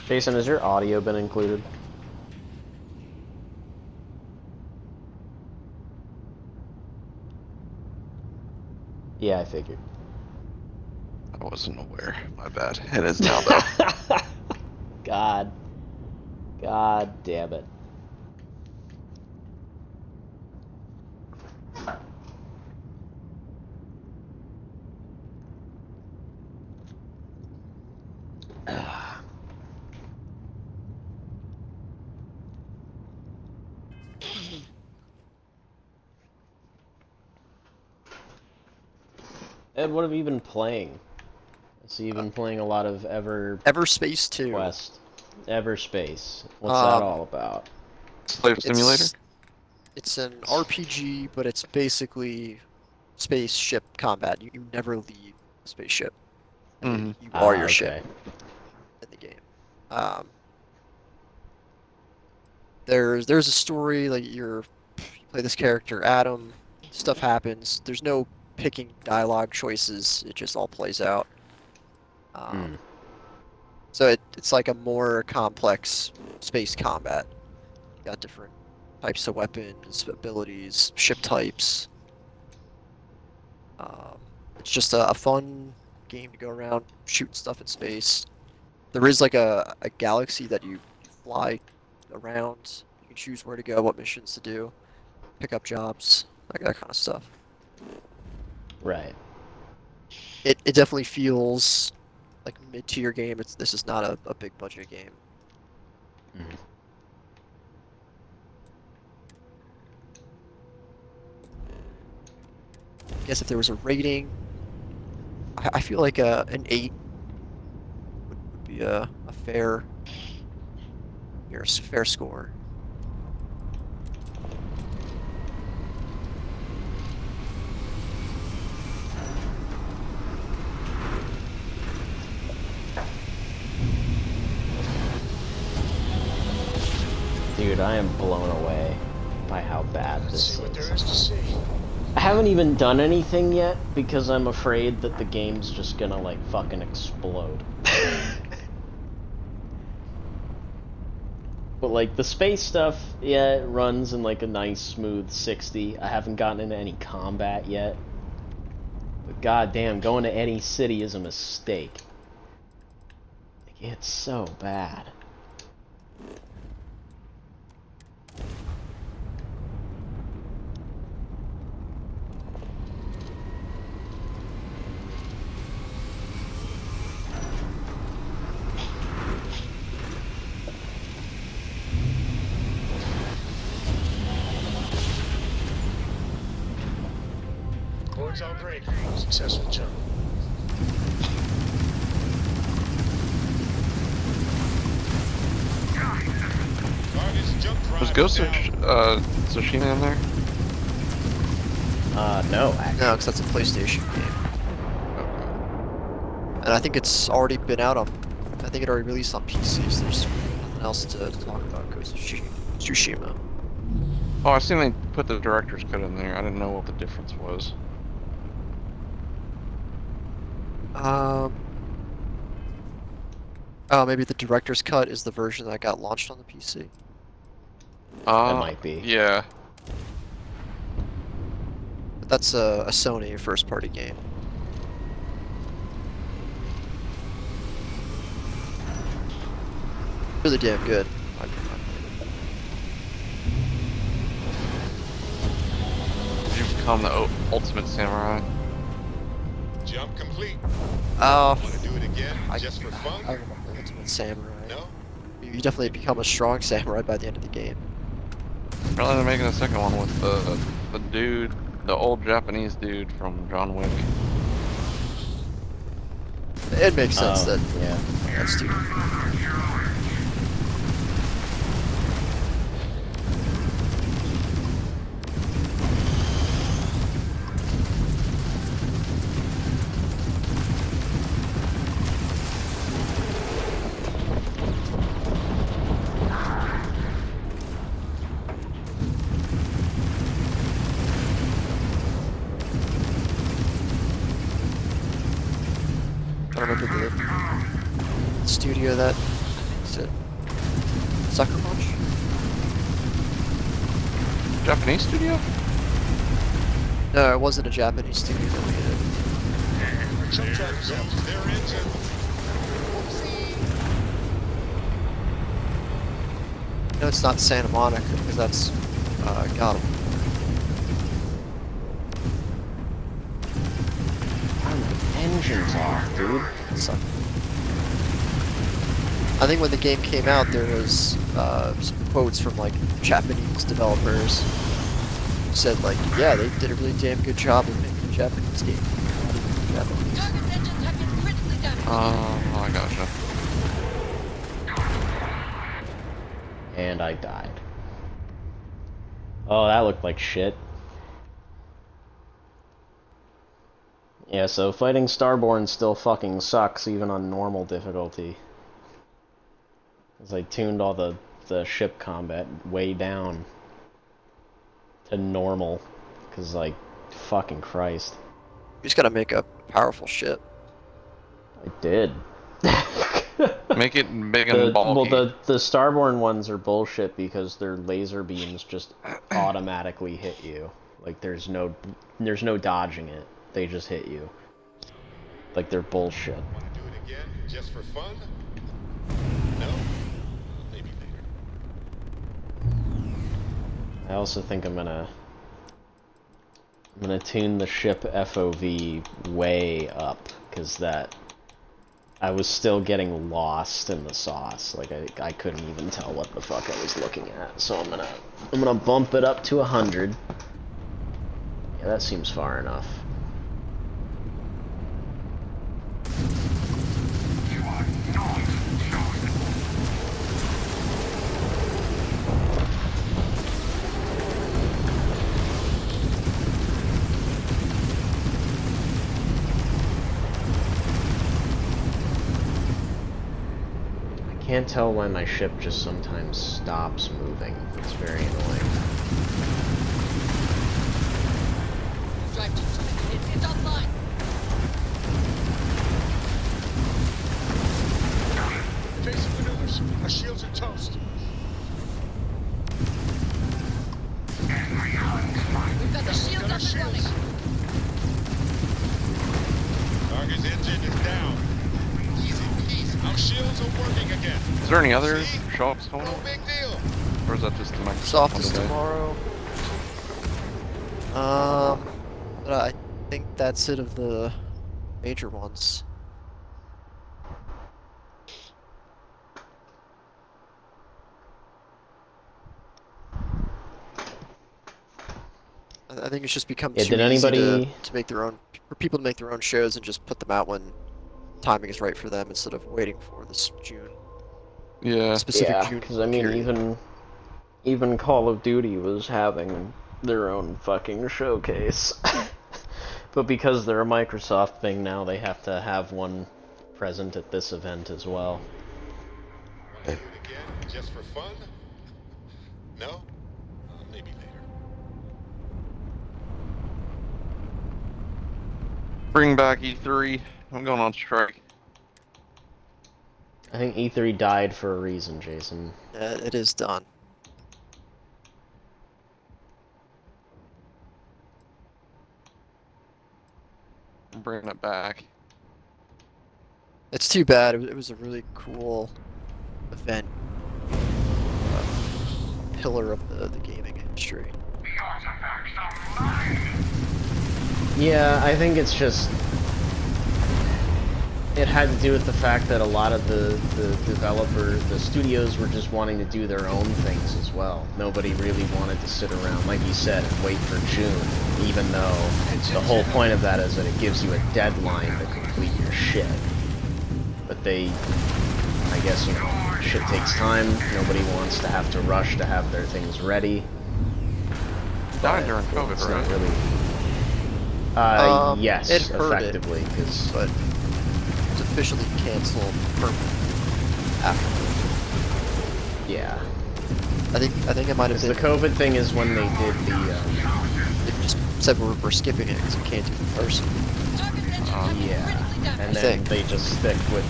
Jason, has your audio been included? Yeah, I figured. I wasn't aware. My bad. It is now, though. God. God damn it. Ed, what have you been playing? So you've been playing a lot of Everspace 2. Quest. Everspace. What's that all about? Slave Simulator? It's an RPG, but it's basically spaceship combat. You never leave a spaceship. You are your ship in the game. There's a story, like you play this character, Adam, stuff happens. There's no picking dialogue choices, it just all plays out. So it's like a more complex space combat. You got different types of weapons, abilities, ship types. It's just a fun game to go around, shoot stuff in space. There is like a galaxy that you fly around. You can choose where to go, what missions to do, pick up jobs, like that kind of stuff. Right. It definitely feels like a mid-tier game. This is not a big budget game. I guess if there was a rating, I feel like an 8 would be a fair score. Dude, I am blown away by how bad this See what is. there is to see. I haven't even done anything yet because I'm afraid that the game's just gonna like fucking explode. But like the space stuff, yeah, it runs in like a nice smooth 60. I haven't gotten into any combat yet. But goddamn, going to any city is a mistake. Like, it's so bad. Board's all great. Successful jump. Ghost of Tsushima in there? No, actually. No, because that's a PlayStation game. And I think it's already been out on. I think it already released on PC, so there's nothing else to talk about Ghost of Tsushima. Oh, I seen they put the director's cut in there. I didn't know what the difference was. Oh, maybe the director's cut is the version that got launched on the PC. That might be. Yeah. But that's a Sony first-party game. Really damn good. Did you become the ultimate samurai? Jump complete. Oh, Want to do it again, just for fun? I remember Ultimate Samurai. No? You definitely become a strong samurai by the end of the game. Apparently they're making a second one with the dude, the old Japanese dude from John Wick. It makes sense that Yeah. that's too. I remember the studio that is it Sucker Punch? Japanese studio? No, it wasn't a Japanese studio that made it. Sometimes their engine. No, it's not Santa Monica because that's Gotham. Engines off, dude. So, I think when the game came out, there was some quotes from like Japanese developers who said like, yeah, they did a really damn good job of making a Japanese game. Japanese. I gotcha. And I died. Oh, that looked like shit. Yeah, so fighting Starborn still fucking sucks, even on normal difficulty. Because I tuned all the ship combat way down to normal. Because, like, fucking Christ. You just gotta make a powerful ship. I did. Make it big and bulky. Well, the Starborn ones are bullshit because their laser beams just automatically hit you. Like, there's no dodging it. They just hit you. Like, they're bullshit. Want to do it again, just for fun? No? Maybe later. I also think I'm gonna tune the ship FOV way up, because I was still getting lost in the sauce. Like, I couldn't even tell what the fuck I was looking at. So I'm gonna bump it up to 100. Yeah, that seems far enough. I can't tell why my ship just sometimes stops moving. It's very annoying. It's online. Basic maneuvers. Our shields are toast. We've got the shield up and running. Target's engine is down. Easy peasy. Our shields are working again. Is there any other shops coming No up? big deal. Or is that just the Microsoft Soft one is today? tomorrow. But I think that's it of the major ones. I think it's just become Yeah, too did easy anybody- to make their own, for people to make their own shows and just put them out when timing is right for them instead of waiting for this June. Yeah. Specific Yeah, June because I mean, period. Even Call of Duty was having their own fucking showcase. But because they're a Microsoft thing now, they have to have one present at this event as well. Want to do it again, just for fun? No? Maybe later. Bring back E3. I'm going on strike. I think E3 died for a reason, Jason. Yeah, it is done. I'm bringing it back. It's too bad. It was a really cool event. Pillar of the gaming industry. Yeah, I think it's just... It had to do with the fact that a lot of the studios were just wanting to do their own things as well. Nobody really wanted to sit around, like you said, and wait for June, even though the whole point of that is that it gives you a deadline to complete your shit. But they, I guess, you know, shit takes time. Nobody wants to have to rush to have their things ready. Died during COVID, It's right? not really... yes, it hurt effectively, because... But it's officially canceled after. Yeah. I think it might have been. The COVID thing is when they did the... They just said we're skipping it because we can't do it in person. yeah. And then they just stick with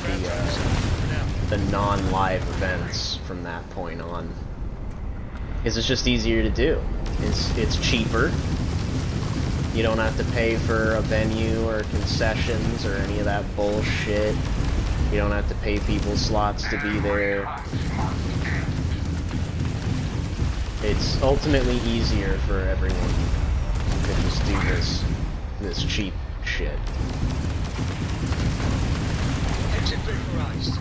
the non-live events from that point on. Because it's just easier to do. It's cheaper. You don't have to pay for a venue or concessions or any of that bullshit. You don't have to pay people slots to be there. It's ultimately easier for everyone to just do this cheap shit. Exit vaporized.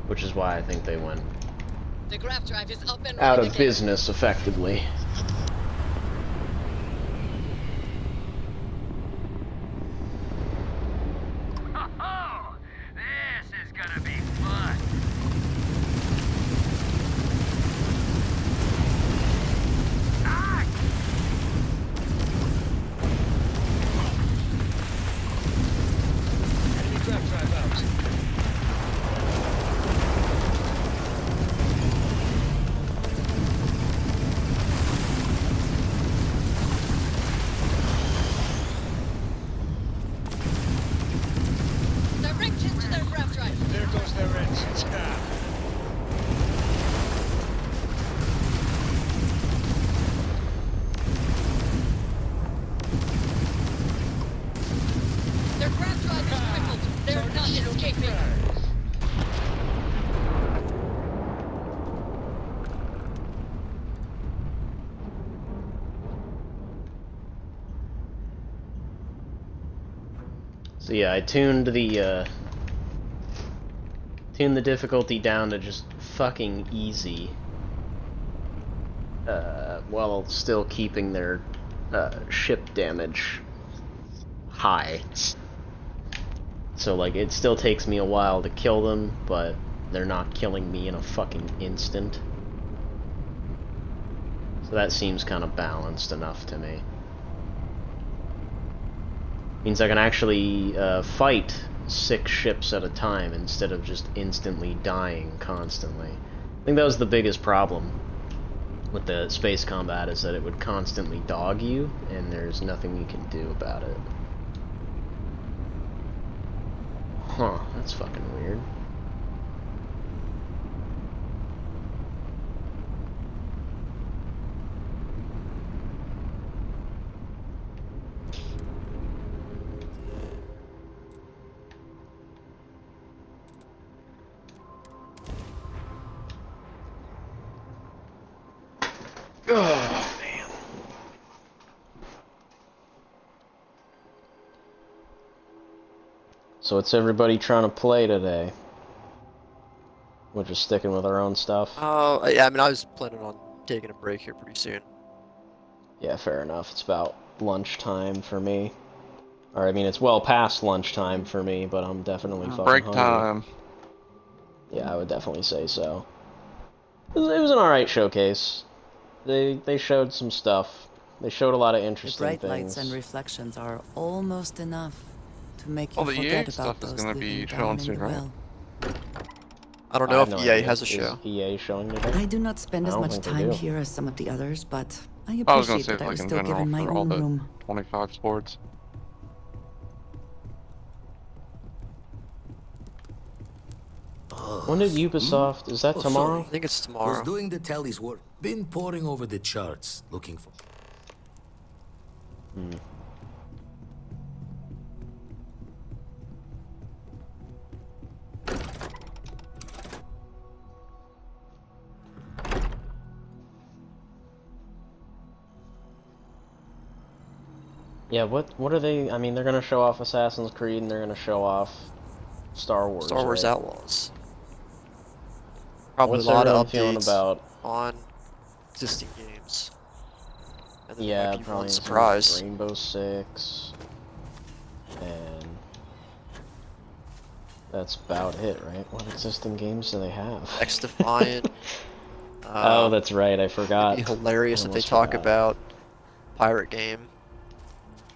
Which is why I think they went The graph drive is up and out running of again. business effectively. Oh, this is gonna be fun. Ah! Enemy graph drive out. Direct hit to their graph drive. There goes their engines. Their graph drive is crippled. They're not escaping. So yeah, I tuned the difficulty down to just fucking easy, while still keeping their ship damage high. So like, it still takes me a while to kill them, but they're not killing me in a fucking instant. So that seems kind of balanced enough to me. Means I can actually fight 6 ships at a time instead of just instantly dying constantly. I think that was the biggest problem with the space combat, is that it would constantly dog you, and there's nothing you can do about it. Huh, that's fucking weird. Oh, man. So what's everybody trying to play today? We're just sticking with our own stuff? Yeah, I mean, I was planning on taking a break here pretty soon. Yeah, fair enough. It's about lunchtime for me. Or, I mean, it's well past lunchtime for me, but I'm definitely fucking Break hungry. time. Yeah, I would definitely say so. It was an alright showcase. They showed some stuff. They showed a lot of The interesting bright things. lights and reflections are almost enough to make you Well, the EA forget stuff about is those gonna be living showing down in soon, the right? well. I don't I know have if no EA idea. has a Is show. EA showing today? I do not spend I as don't much think they time do. here as some of the others, but I I was gonna appreciate say, that I like, was in still general, given my for all own the room. 25 sports. When did Ubisoft? Is that tomorrow? I think it's Was tomorrow. doing the tallies work. Been poring over the charts, looking for... Hmm. Yeah, what are they? I mean, they're gonna show off Assassin's Creed and they're gonna show off Star Wars. Star Wars right? Outlaws. Probably What's a lot everyone of feeling updates about? on existing games. And then there Yeah, might be probably one some surprise. Rainbow Six, and that's about it, right? What existing games do they have? X Defiant. Oh, that's right. I forgot. It'd be hilarious I if they almost talk forgot. about pirate game.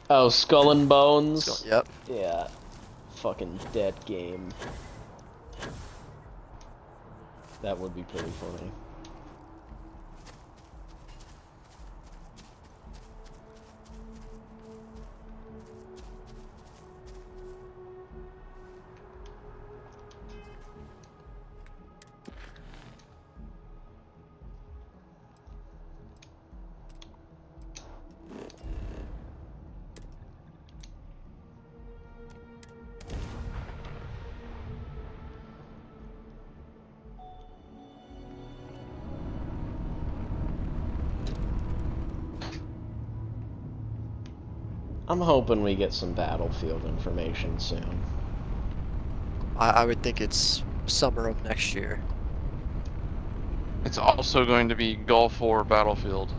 Oh, Skull and Bones. Yep. Yeah, fucking dead game. That would be pretty funny. I'm hoping we get some Battlefield information soon. I would think it's summer of next year. It's also going to be Gulf War Battlefield.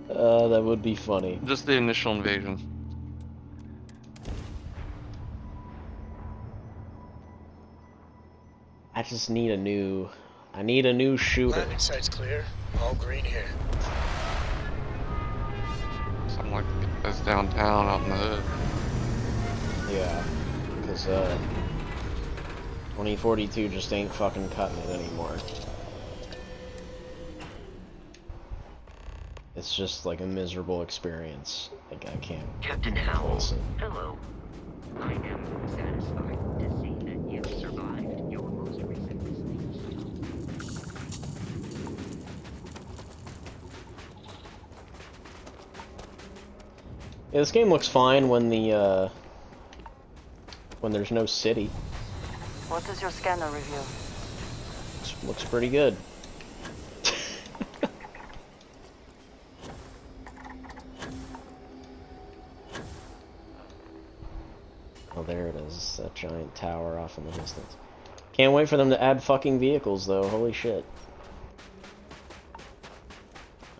That would be funny. Just the initial invasion. I just need a new... I need a new shooter. Landing site's clear. All green here. Something like that's downtown out in the hood. Yeah, because 2042 just ain't fucking cutting it anymore. It's just like a miserable experience. Like, I can't... Captain Howell, hello. I am satisfied to see that you've survived your most recent misdeeds. Yeah, this game looks fine when the, when there's no city. What does your scanner reveal? Looks pretty good. Oh, there it is. That giant tower off in the distance. Can't wait for them to add fucking vehicles, though. Holy shit.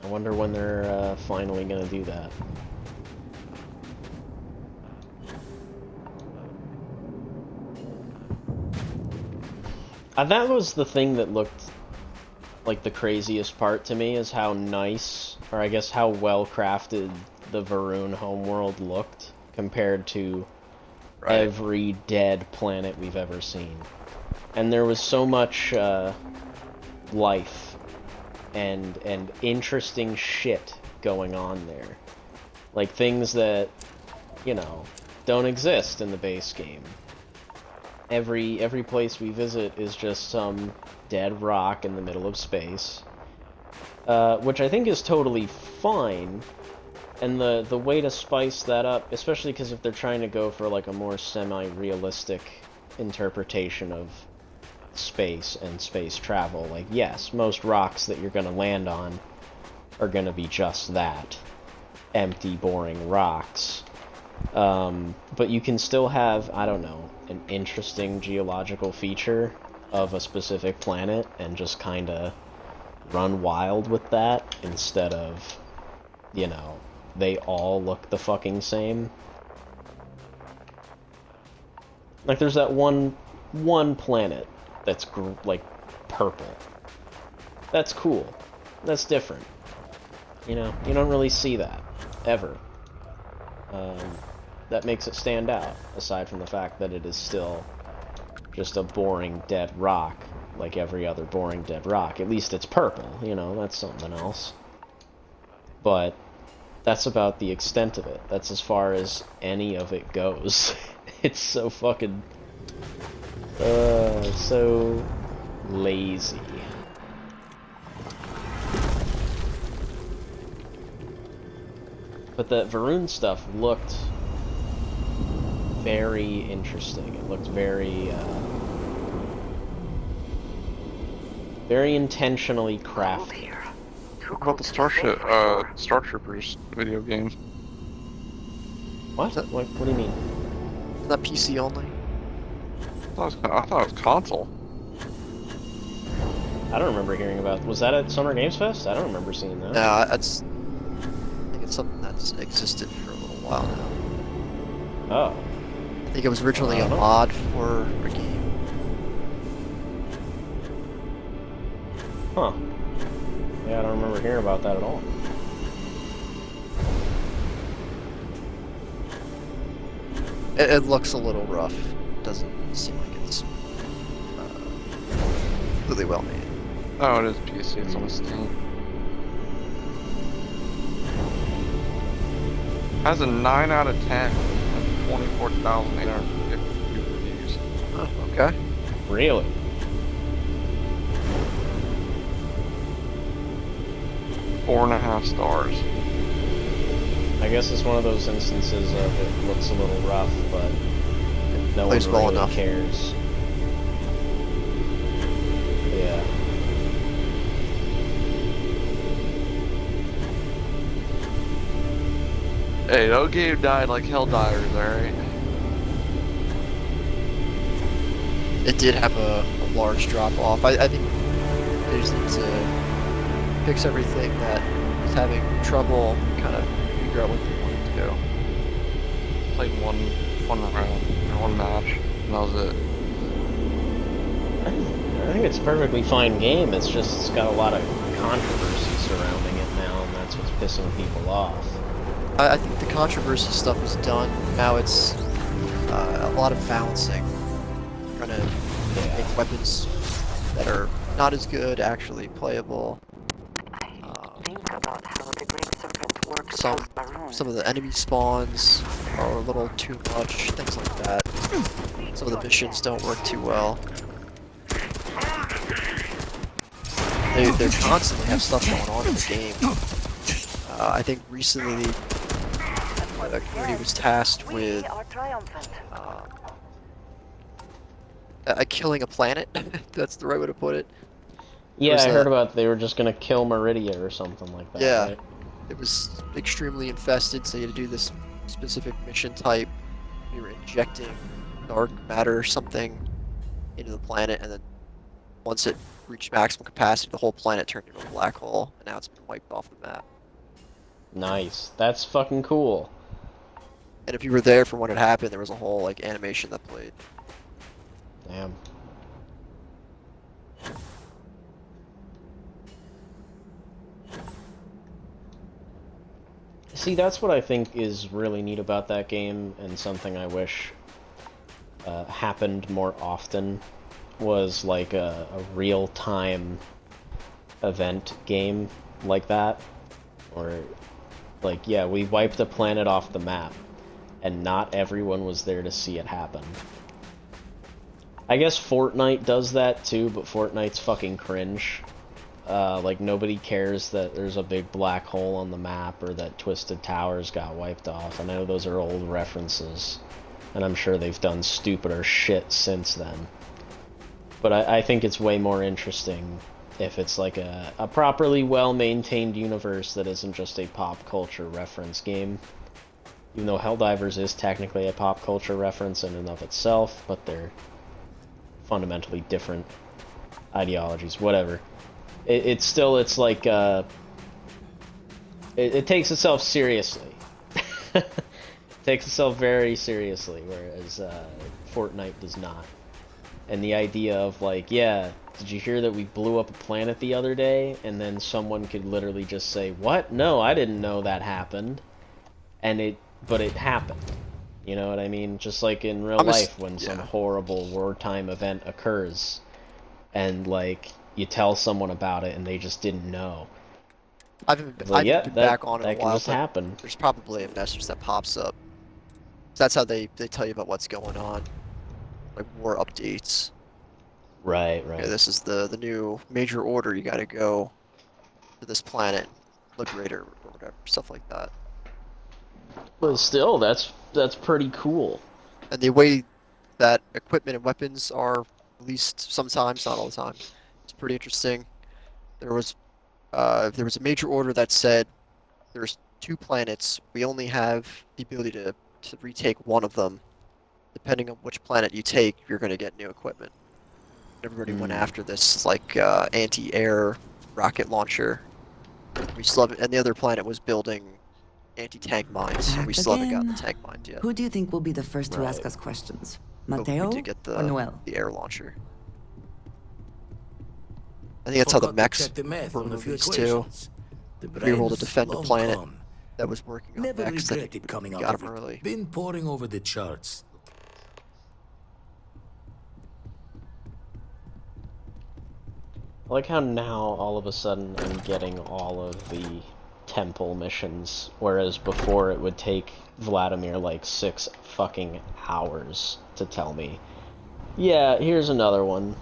I wonder when they're finally gonna do that. That was the thing that looked like the craziest part to me, is how nice, or I guess how well crafted the Varun homeworld looked compared to every dead planet we've ever seen. And there was so much life and interesting shit going on there. Like things that, you know, don't exist in the base game. Every place we visit is just some dead rock in the middle of space. Which I think is totally fine. And the way to spice that up, especially because if they're trying to go for like a more semi-realistic interpretation of space and space travel, like yes, most rocks that you're gonna land on are gonna be just that. Empty, boring rocks. But you can still have, I don't know, an interesting geological feature of a specific planet and just kinda run wild with that instead of, you know, they all look the fucking same. Like, there's that one planet that's, like, purple. That's cool. That's different. You know, you don't really see that, ever. That makes it stand out, aside from the fact that it is still just a boring dead rock, like every other boring dead rock. At least it's purple, you know, that's something else. But that's about the extent of it. That's as far as any of it goes. It's so fucking... so lazy. But the Varun stuff looked very interesting. It looked very, very intentionally crafted. What about the Star Troopers video game? What? What do you mean? Is that PC only? I thought it was console. I don't remember hearing about... Was that at Summer Games Fest? I don't remember seeing that. No, that's... I think it's something that's existed for a little while now. Oh. I think it was originally a mod for a game. Huh. Yeah, I don't remember hearing about that at all. It looks a little rough. Doesn't seem like it's really well made. Oh, it is PC. It's on Steam. Has a 9 out of 10 and 24,850 reviews. Oh, okay. Really? Four and a half stars. I guess it's one of those instances of it looks a little rough, but no one really cares. Yeah. Hey, no game died like Helldivers, alright? It did have a large drop off. I think they just need to fix everything that is having trouble, kind of figure out what they want to do. Played one round, or one match, and that was it. I think it's a perfectly fine game, it's just it's got a lot of controversy surrounding it now, and that's what's pissing people off. I think the controversy stuff is done. Now it's a lot of balancing. Trying to make weapons that are not as good actually playable. Think about how the Great Serpent works. Some of the enemy spawns are a little too much, things like that. Some of the missions don't work too well. They constantly have stuff going on in the game. I think recently the community was tasked with killing a planet. That's the right way to put it. Yeah, I heard about they were just gonna kill Meridia or something like that. Yeah, right? It was extremely infested, so you had to do this specific mission type. You were injecting dark matter or something into the planet, and then once it reached maximum capacity, the whole planet turned into a black hole, and now it's been wiped off the map. Nice. That's fucking cool. And if you were there for when it happened, there was a whole like animation that played. Damn. See, that's what I think is really neat about that game, and something I wish happened more often, was like a real-time event game like that. Or, like, yeah, we wiped a planet off the map, and not everyone was there to see it happen. I guess Fortnite does that too, but Fortnite's fucking cringe. Like, nobody cares that there's a big black hole on the map, or that Twisted Towers got wiped off. I know those are old references, and I'm sure they've done stupider shit since then. But I think it's way more interesting if it's like a properly well-maintained universe that isn't just a pop culture reference game. Even though Helldivers is technically a pop culture reference in and of itself, but they're fundamentally different ideologies, whatever. it's like, it takes itself seriously. It takes itself very seriously, whereas Fortnite does not. And the idea of like, yeah, did you hear that we blew up a planet the other day? And then someone could literally just say, what? No, I didn't know that happened. But it happened. You know what I mean? Just like in real life when some horrible wartime event occurs and like you tell someone about it and they just didn't know. I haven't been back on in a while, just happen. There's probably a message that pops up. That's how they tell you about what's going on. Like war updates. Right. Okay, this is the new major order, you gotta go to this planet, Liberator or whatever, stuff like that. But still, that's pretty cool. And the way that equipment and weapons are released sometimes, not all the time, it's pretty interesting. There was a major order that said there's 2 planets. We only have the ability to retake one of them. Depending on which planet you take, you're going to get new equipment. Everybody went after this like anti-air rocket launcher. We still have, and the other planet was building anti-tank mines. We still haven't gotten the tank mines yet. Who do you think will be the first to ask us questions? Mateo or Noel? The air launcher. I think that's how the mechs were released too. We were able to defend a planet that was working on mechs that got them early. Been poring over the charts. I like how now all of a sudden I'm getting all of the temple missions, whereas before it would take Vladimir like 6 fucking hours to tell me, yeah, here's another one.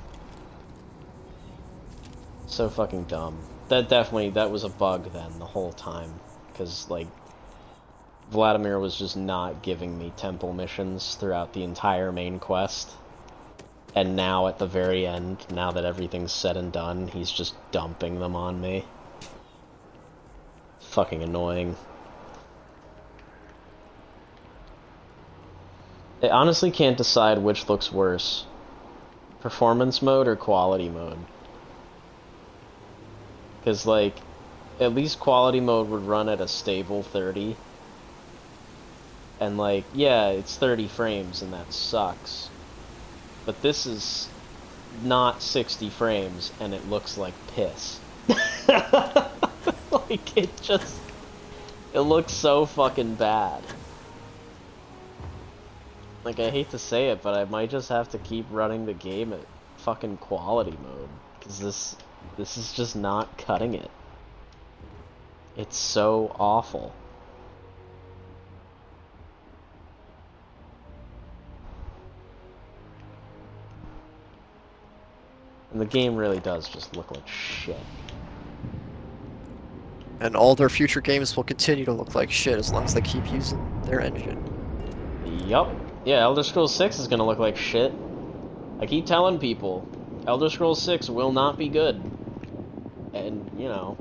So fucking dumb. That was a bug then the whole time, because like Vladimir was just not giving me temple missions throughout the entire main quest. And now at the very end, now that everything's said and done, he's just dumping them on me. It's fucking annoying. I honestly can't decide which looks worse. Performance mode or quality mode. Because, like, at least quality mode would run at a stable 30. And, like, yeah, it's 30 frames and that sucks. But this is not 60 frames, and it looks like piss. Like, it looks so fucking bad. Like, I hate to say it, but I might just have to keep running the game at fucking quality mode. Because this is just not cutting it. It's so awful. And the game really does just look like shit. And all their future games will continue to look like shit as long as they keep using their engine. Yup. Yeah, Elder Scrolls 6 is gonna look like shit. I keep telling people, Elder Scrolls 6 will not be good. And, you know,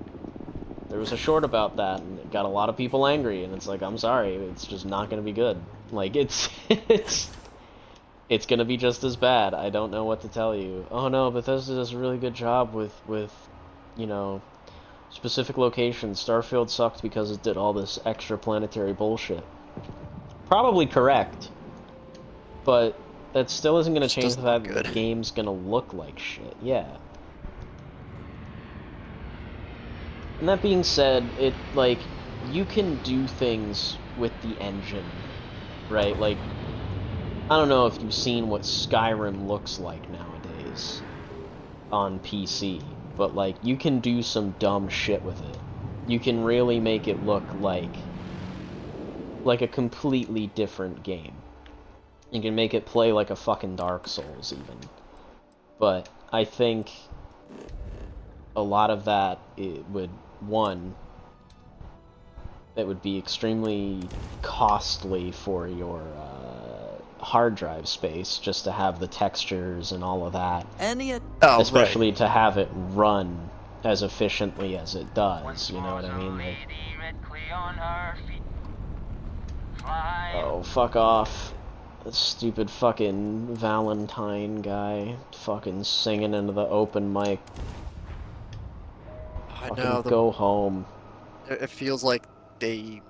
there was a short about that, and it got a lot of people angry, and it's like, I'm sorry, it's just not gonna be good. Like, it's gonna be just as bad. I don't know what to tell you. Oh no, Bethesda does a really good job with, you know, specific locations. Starfield sucked because it did all this extra planetary bullshit. Probably correct. But that still isn't gonna change the fact that the game's gonna look like shit. Yeah. And that being said, like, you can do things with the engine, right? Like, I don't know if you've seen what Skyrim looks like nowadays on PC, but, like, you can do some dumb shit with it. You can really make it look like a completely different game. You can make it play like a fucking Dark Souls, even. But I think a lot of that, it would be extremely costly for your hard drive space, just to have the textures and all of that. Especially to have it run as efficiently as it does, you know what I mean? Like, oh, fuck off. That stupid fucking Valentine guy fucking singing into the open mic. I Fucking know. go home. It feels like they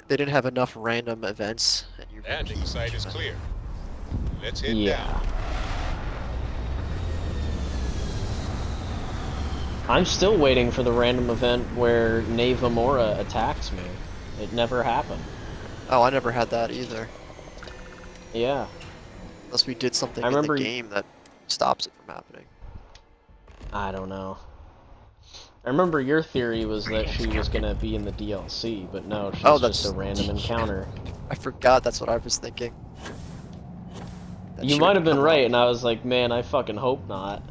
didn't have enough random events, and you Landing site is clear. Let's head Yeah. down. I'm still waiting for the random event where Neva Mora attacks me. It never happened. Oh, I never had that either. Yeah. Unless we did something I in the remember game that stops it from happening. I don't know. I remember your theory was that she was gonna be in the DLC, but no, she's Oh, just a random encounter. I forgot that's what I was thinking. That You she might would have been come right, up. and I was like, man, I fucking hope not.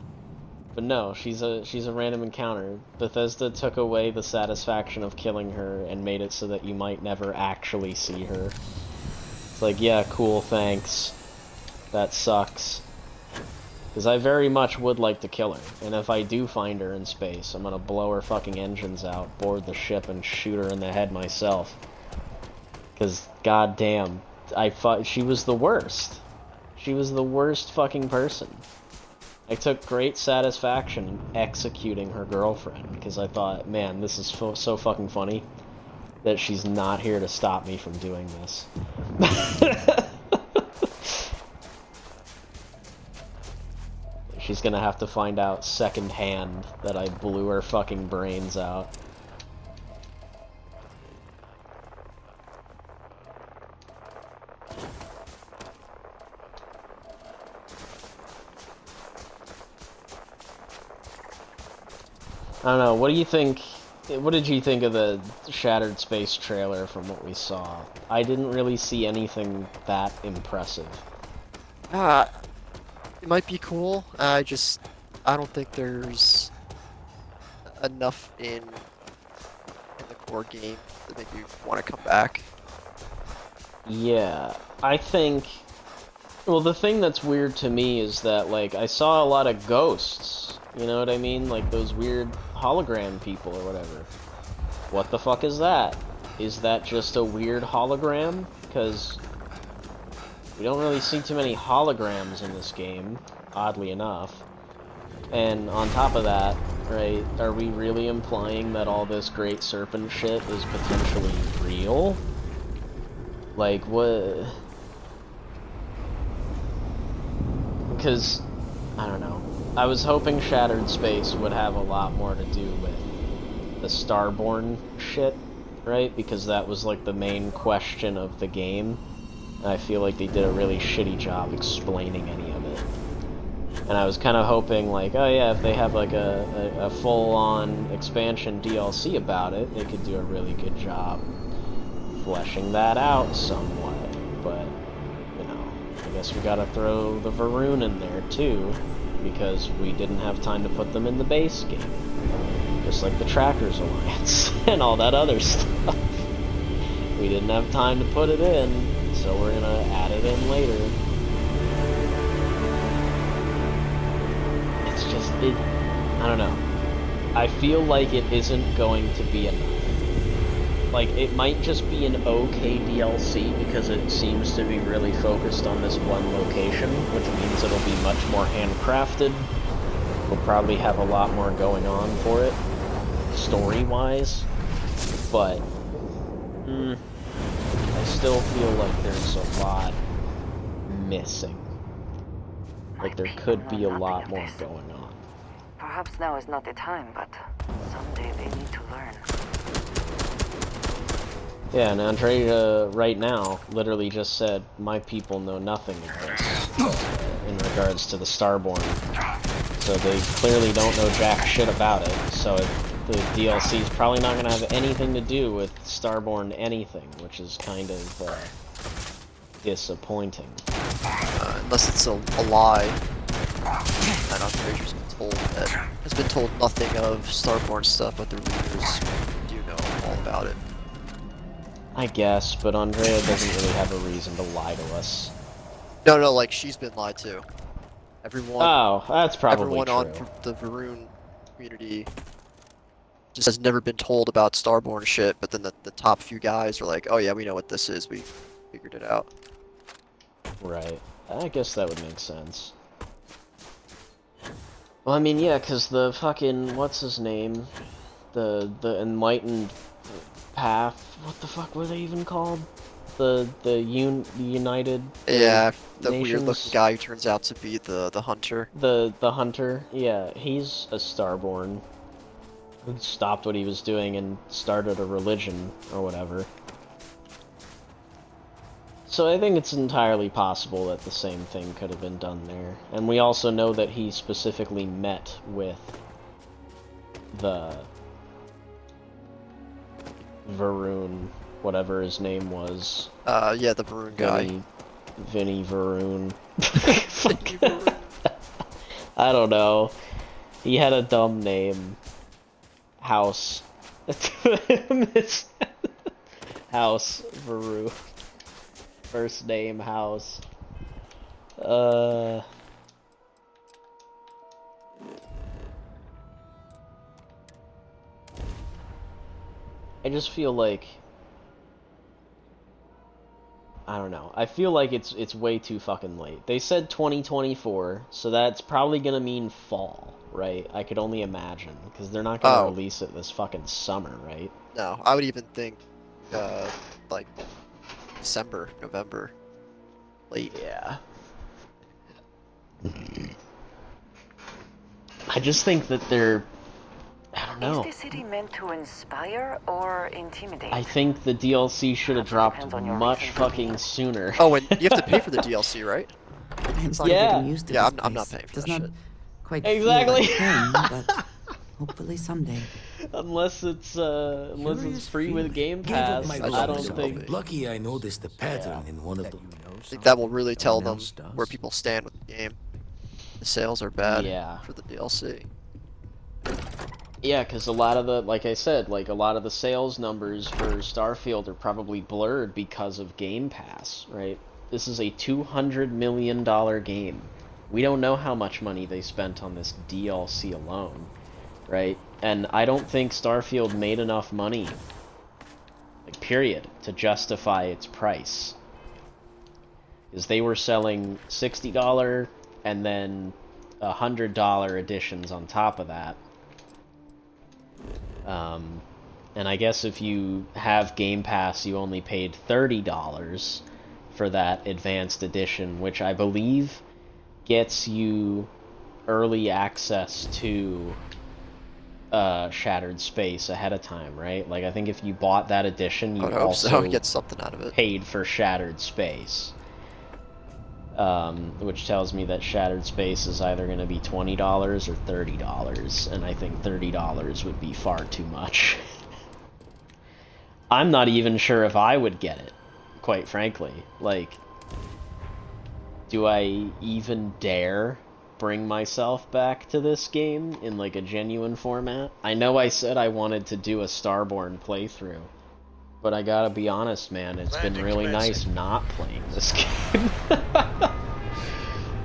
But no, she's a random encounter. Bethesda took away the satisfaction of killing her and made it so that you might never actually see her. It's like, yeah, cool, thanks. That sucks. Because I very much would like to kill her, and if I do find her in space, I'm gonna blow her fucking engines out, board the ship, and shoot her in the head myself. Because, goddamn, she was the worst. She was the worst fucking person. I took great satisfaction in executing her girlfriend, because I thought, man, this is so fucking funny that she's not here to stop me from doing this. She's gonna have to find out secondhand that I blew her fucking brains out. I don't know, what do you think, what did you think of the Shattered Space trailer from what we saw? I didn't really see anything that impressive. It might be cool. I don't think there's enough in the core game that make you want to come back. Yeah, I think, well, the thing that's weird to me is that, like, I saw a lot of ghosts, you know what I mean? Like, those weird hologram people or whatever. What the fuck is that? Is that just a weird hologram? Because we don't really see too many holograms in this game, oddly enough. And on top of that, right, are we really implying that all this Great Serpent shit is potentially real? Like, what? Because, I don't know. I was hoping Shattered Space would have a lot more to do with the Starborn shit, right? Because that was, like, the main question of the game. And I feel like they did a really shitty job explaining any of it. And I was kind of hoping, like, oh yeah, if they have, like, a full-on expansion DLC about it, they could do a really good job fleshing that out somewhat. But, you know, I guess we gotta throw the Varun in there, too, because we didn't have time to put them in the base game. Just like the Trackers Alliance and all that other stuff. We didn't have time to put it in, so we're gonna add it in later. It's just, I don't know. I feel like it isn't going to be enough. Like, it might just be an okay DLC because it seems to be really focused on this one location, which means it'll be much more handcrafted. We'll probably have a lot more going on for it, story-wise, but I still feel like there's a lot missing. Like, there could be a lot more going on. Perhaps now is not the time, but someday they need to learn. Yeah, and Andrea, right now, literally just said, my people know nothing of this, in regards to the Starborn. So they clearly don't know jack shit about it, so the DLC is probably not going to have anything to do with Starborn anything, which is kind of disappointing. Unless it's a lie. And Andrea's has been told nothing of Starborn stuff, but the readers do know all about it. I guess, but Andrea doesn't really have a reason to lie to us. No, like, she's been lied to. Everyone... Oh, that's probably everyone true. on the Varun community just has never been told about Starborn shit, but then the top few guys are like, oh yeah, we know what this is, we figured it out. Right. I guess that would make sense. Well, I mean, yeah, because the fucking, what's his name? The enlightened path, what the fuck were they even called? The United Yeah, the Nations? weird-looking guy who turns out to be the hunter. The hunter, yeah, he's a Starborn who stopped what he was doing and started a religion or whatever. So I think it's entirely possible that the same thing could have been done there. And we also know that he specifically met with the Varun, whatever his name was. Yeah, the Varun guy. Vinny Varun. I don't know. He had a dumb name. House. House Varun. First name House. I just feel like, I don't know. I feel like it's way too fucking late. They said 2024, so that's probably gonna mean fall, right? I could only imagine, because they're not gonna release it this fucking summer, right? No, I would even think, like, December, November. Late. Yeah. I just think that they're... I don't know. Is the city meant to inspire or intimidate? I think the DLC should have dropped much fucking sooner. Oh, and you have to pay for the DLC, right? Yeah. Yeah, I'm not paying for that shit. Quite exactly. feel like home, but hopefully someday. Unless it's free with Game Pass, I don't think. Lucky I noticed the pattern in one of them. I think that will really tell them where people stand with the game. The sales are bad for the DLC. Yeah, because a lot of the, like I said, like a lot of the sales numbers for Starfield are probably blurred because of Game Pass, right? This is a $200 million game. We don't know how much money they spent on this DLC alone, right? And I don't think Starfield made enough money, like, period, to justify its price. Because they were selling $60 and then $100 editions on top of that. And I guess if you have Game Pass, you only paid $30 for that advanced edition, which I believe gets you early access to Shattered Space ahead of time, right? Like, I think if you bought that edition, you also get something out of it. Paid for Shattered Space. Which tells me that Shattered Space is either going to be $20 or $30, and I think $30 would be far too much. I'm not even sure if I would get it, quite frankly. Like, do I even dare bring myself back to this game in, like, a genuine format? I know I said I wanted to do a Starborn playthrough, but I gotta be honest, man, it's been really nice not playing this game.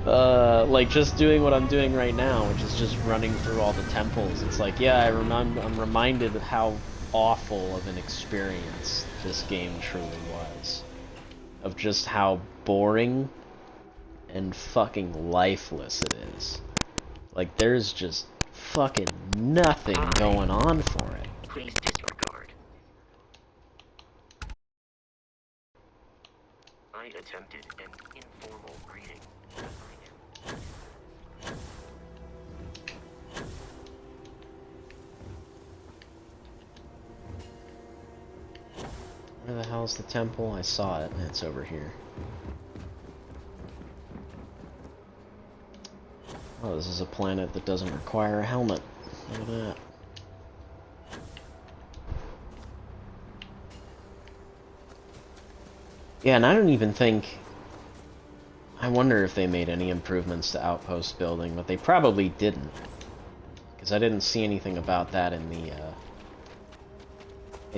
Like, just doing what I'm doing right now, which is just running through all the temples. It's like, yeah, I'm reminded of how awful of an experience this game truly was. Of just how boring and fucking lifeless it is. Like, there's just fucking nothing going on for it. Please disregard. I attempted an informal greeting. Where the hell's the temple? I saw it, and it's over here. Oh, this is a planet that doesn't require a helmet. Look at that. Yeah, and I don't even think... I wonder if they made any improvements to outpost building, but they probably didn't. Because I didn't see anything about that in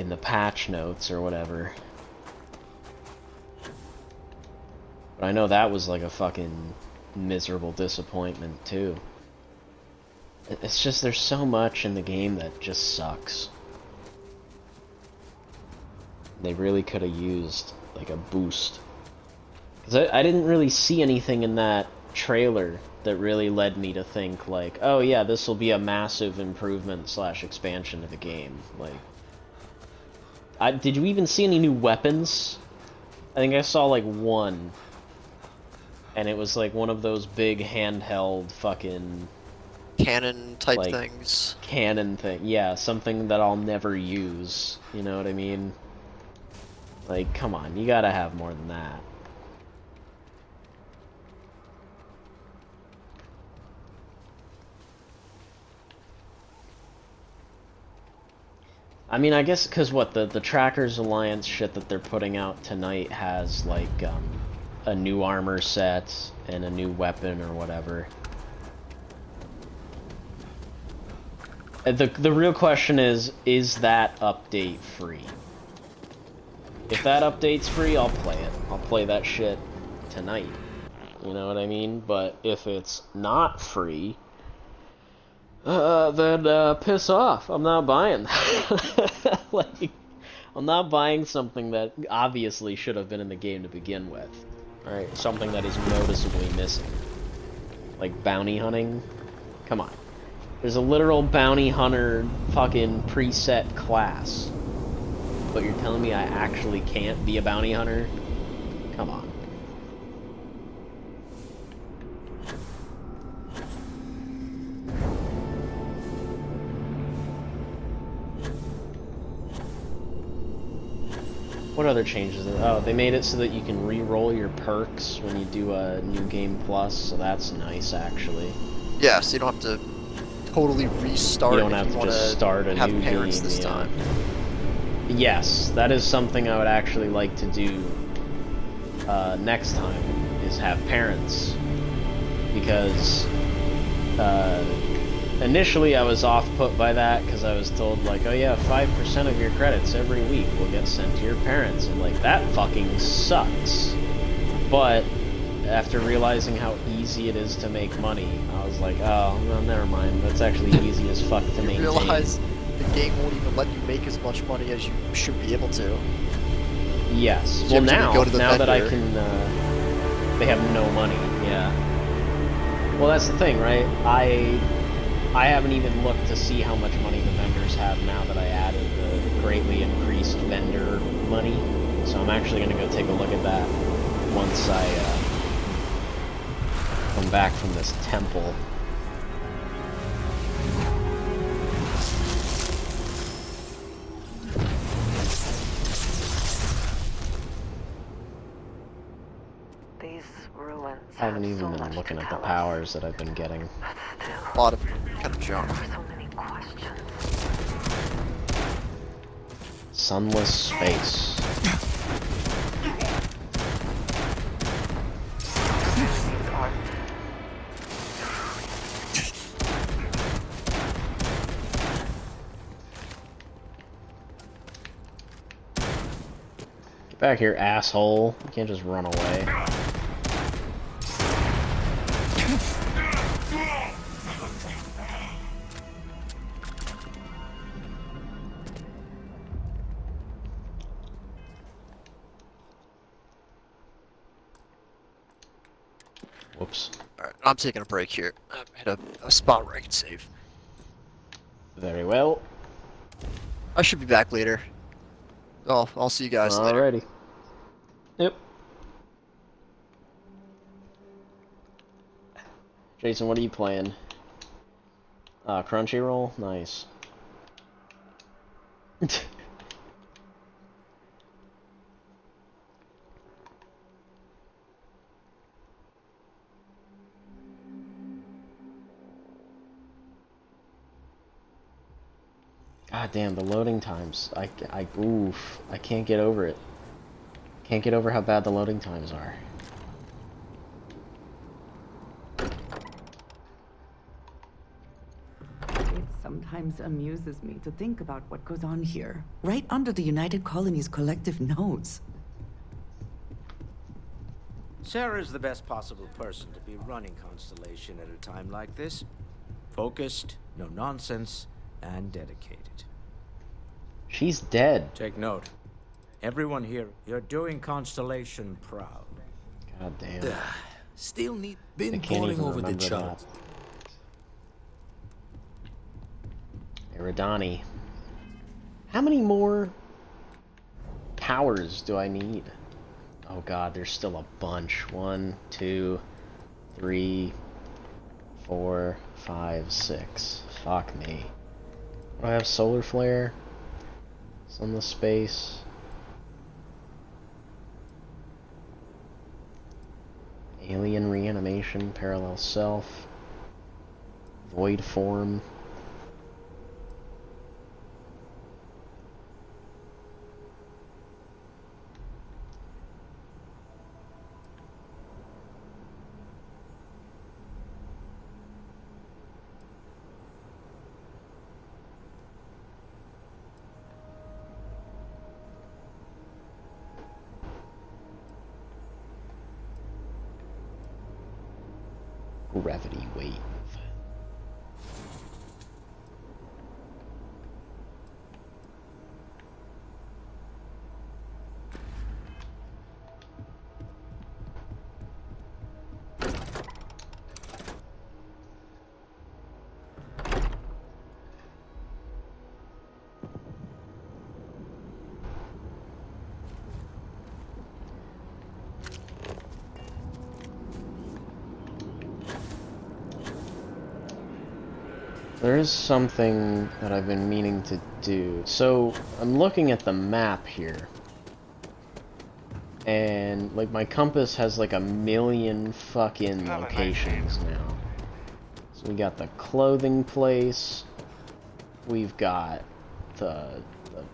the patch notes or whatever. But I know that was like a fucking miserable disappointment too. It's just, there's so much in the game that just sucks. They really could have used like a boost. Because I didn't really see anything in that trailer that really led me to think, like, oh yeah, this will be a massive improvement / expansion to the game. Like, did you even see any new weapons? I think I saw, like, one. And it was, like, one of those big handheld fucking... Cannon type like, things. Cannon thing. Yeah, something that I'll never use. You know what I mean? Like, come on, you gotta have more than that. I mean, I guess because what the Trackers Alliance shit that they're putting out tonight has like a new armor set and a new weapon or whatever. The real question is that update free? If that update's free, I'll play it. I'll play that shit tonight. You know what I mean? But if it's not free, then piss off. I'm not buying that. Like, I'm not buying something that obviously should have been in the game to begin with. Alright, something that is noticeably missing. Like bounty hunting? Come on. There's a literal bounty hunter fucking preset class. But you're telling me I actually can't be a bounty hunter? Come on. What other changes? Oh, they made it so that you can re-roll your perks when you do a new game plus, so that's nice actually. Yeah, so you don't have to totally restart. You don't have to just start a new game this time. Yes, that is something I would actually like to do next time, is have parents. Because initially I was off-put by that, because I was told, like, oh yeah, 5% of your credits every week will get sent to your parents, and like, that fucking sucks. But after realizing how easy it is to make money, I was like, oh, well, never mind, that's actually easy as fuck to maintain. You realize the game won't even let you make as much money as you should be able to. Yes. So well, now that I can, they have no money, yeah. Well, that's the thing, right? I haven't even looked to see how much money the vendors have now that I added the greatly increased vendor money. So I'm actually going to go take a look at that once I come back from this temple. These ruins. I haven't even been looking at the powers that I've been getting. A lot of kind of junk. So many questions. Sunless space. Get back here, asshole. You can't just run away. Whoops. Alright, I'm taking a break here. Hit a spot where I can save. Very well. I should be back later. I'll see you guys later. Alrighty. Yep. Jason, what are you playing? Crunchyroll? Nice. God damn, the loading times. Oof. I can't get over it. Can't get over how bad the loading times are. It sometimes amuses me to think about what goes on here, right under the United Colonies' collective nose. Sarah's the best possible person to be running Constellation at a time like this. Focused, no nonsense, and dedicated. She's dead. Take note. Everyone here, you're doing Constellation proud. God damn. Still need... I Been can't poring even over the remember that. chart. Eridani. How many more powers do I need? Oh god, there's still a bunch. 1, 2, 3, 4, 5, 6. Fuck me. Do I have solar flare? Sunless space. Alien reanimation, parallel self. Void form. Gravity wave. There is something that I've been meaning to do. So, I'm looking at the map here. And, like, my compass has like a million fucking locations now. So we got the clothing place. We've got the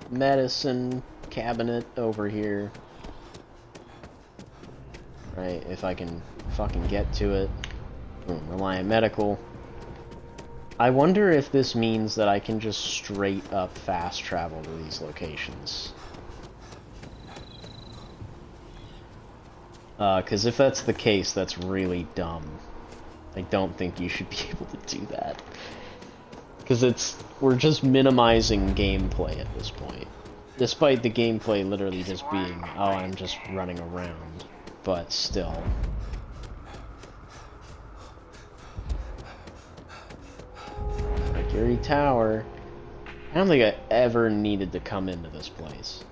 medicine cabinet over here. Right, if I can fucking get to it. Boom, Reliant Medical. I wonder if this means that I can just straight up fast travel to these locations. Because if that's the case, that's really dumb. I don't think you should be able to do that. Because we're just minimizing gameplay at this point. Despite the gameplay literally just being, oh, I'm just running around. But still. Mercury Tower. I don't think I ever needed to come into this place.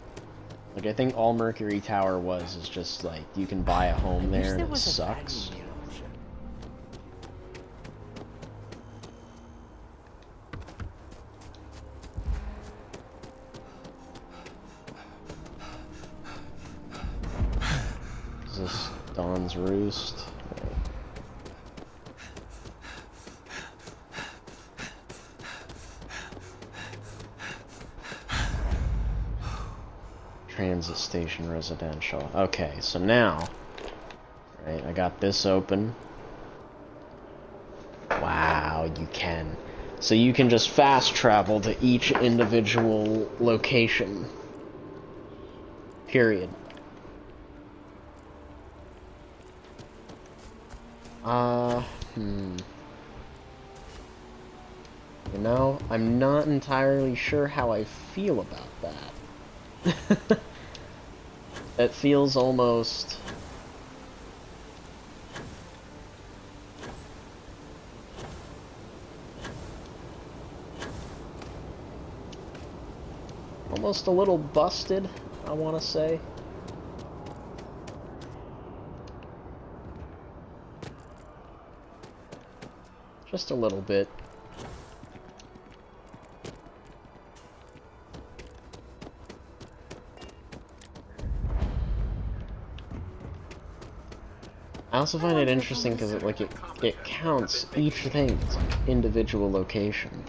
Like, I think all Mercury Tower was is just, like, you can buy a home there and it sucks. Is this Dawn's Roost? Right. Transit station residential. Okay, so now, right, I got this open. Wow, you can. So you can just fast travel to each individual location. Period. You know, I'm not entirely sure how I feel about that. It feels almost... almost a little busted, I want to say. Just a little bit. I also find it interesting because it counts each thing as an individual location.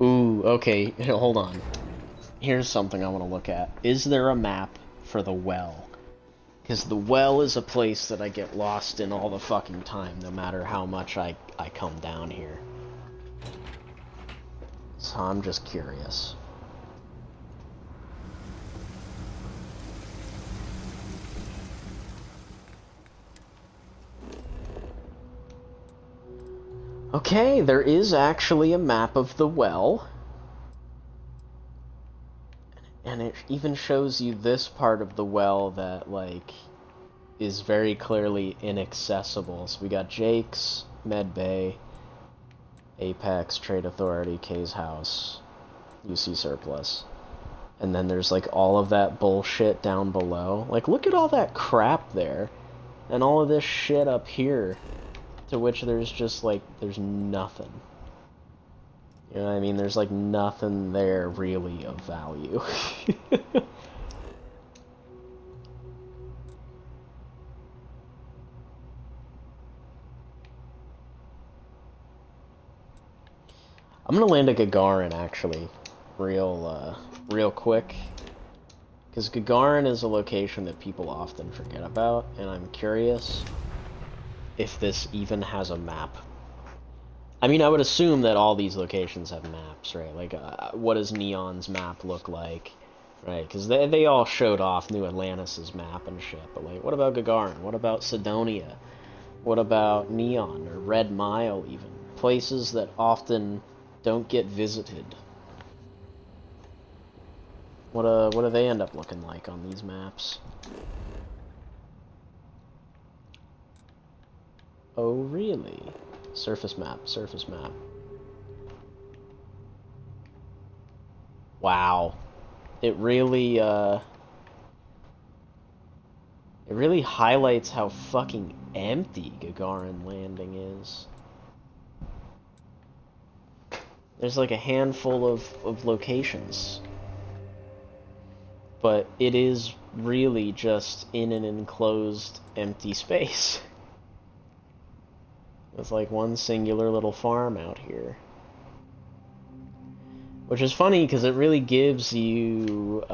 Ooh, okay, hold on. Here's something I want to look at. Is there a map for the well? Because the well is a place that I get lost in all the fucking time, no matter how much I come down here. So I'm just curious. Okay, there is actually a map of the well. And it even shows you this part of the well that, like, is very clearly inaccessible. So we got Jake's, Med Bay, Apex, Trade Authority, K's House, UC Surplus. And then there's like all of that bullshit down below. Like, look at all that crap there. And all of this shit up here. To which there's just like, there's nothing. You know what I mean? There's like nothing there really of value. I'm gonna land a Gagarin, actually, real quick, because Gagarin is a location that people often forget about, and I'm curious if this even has a map. I mean, I would assume that all these locations have maps, right? Like, what does Neon's map look like, right? Because they all showed off New Atlantis' map and shit, but like, what about Gagarin? What about Sidonia? What about Neon, or Red Mile, even? Places that often don't get visited. What do they end up looking like on these maps? Oh, really? Surface map, surface map. Wow. It really highlights how fucking empty Gagarin Landing is. There's like a handful of locations. But it is really just in an enclosed, empty space. With like one singular little farm out here. Which is funny because it really gives you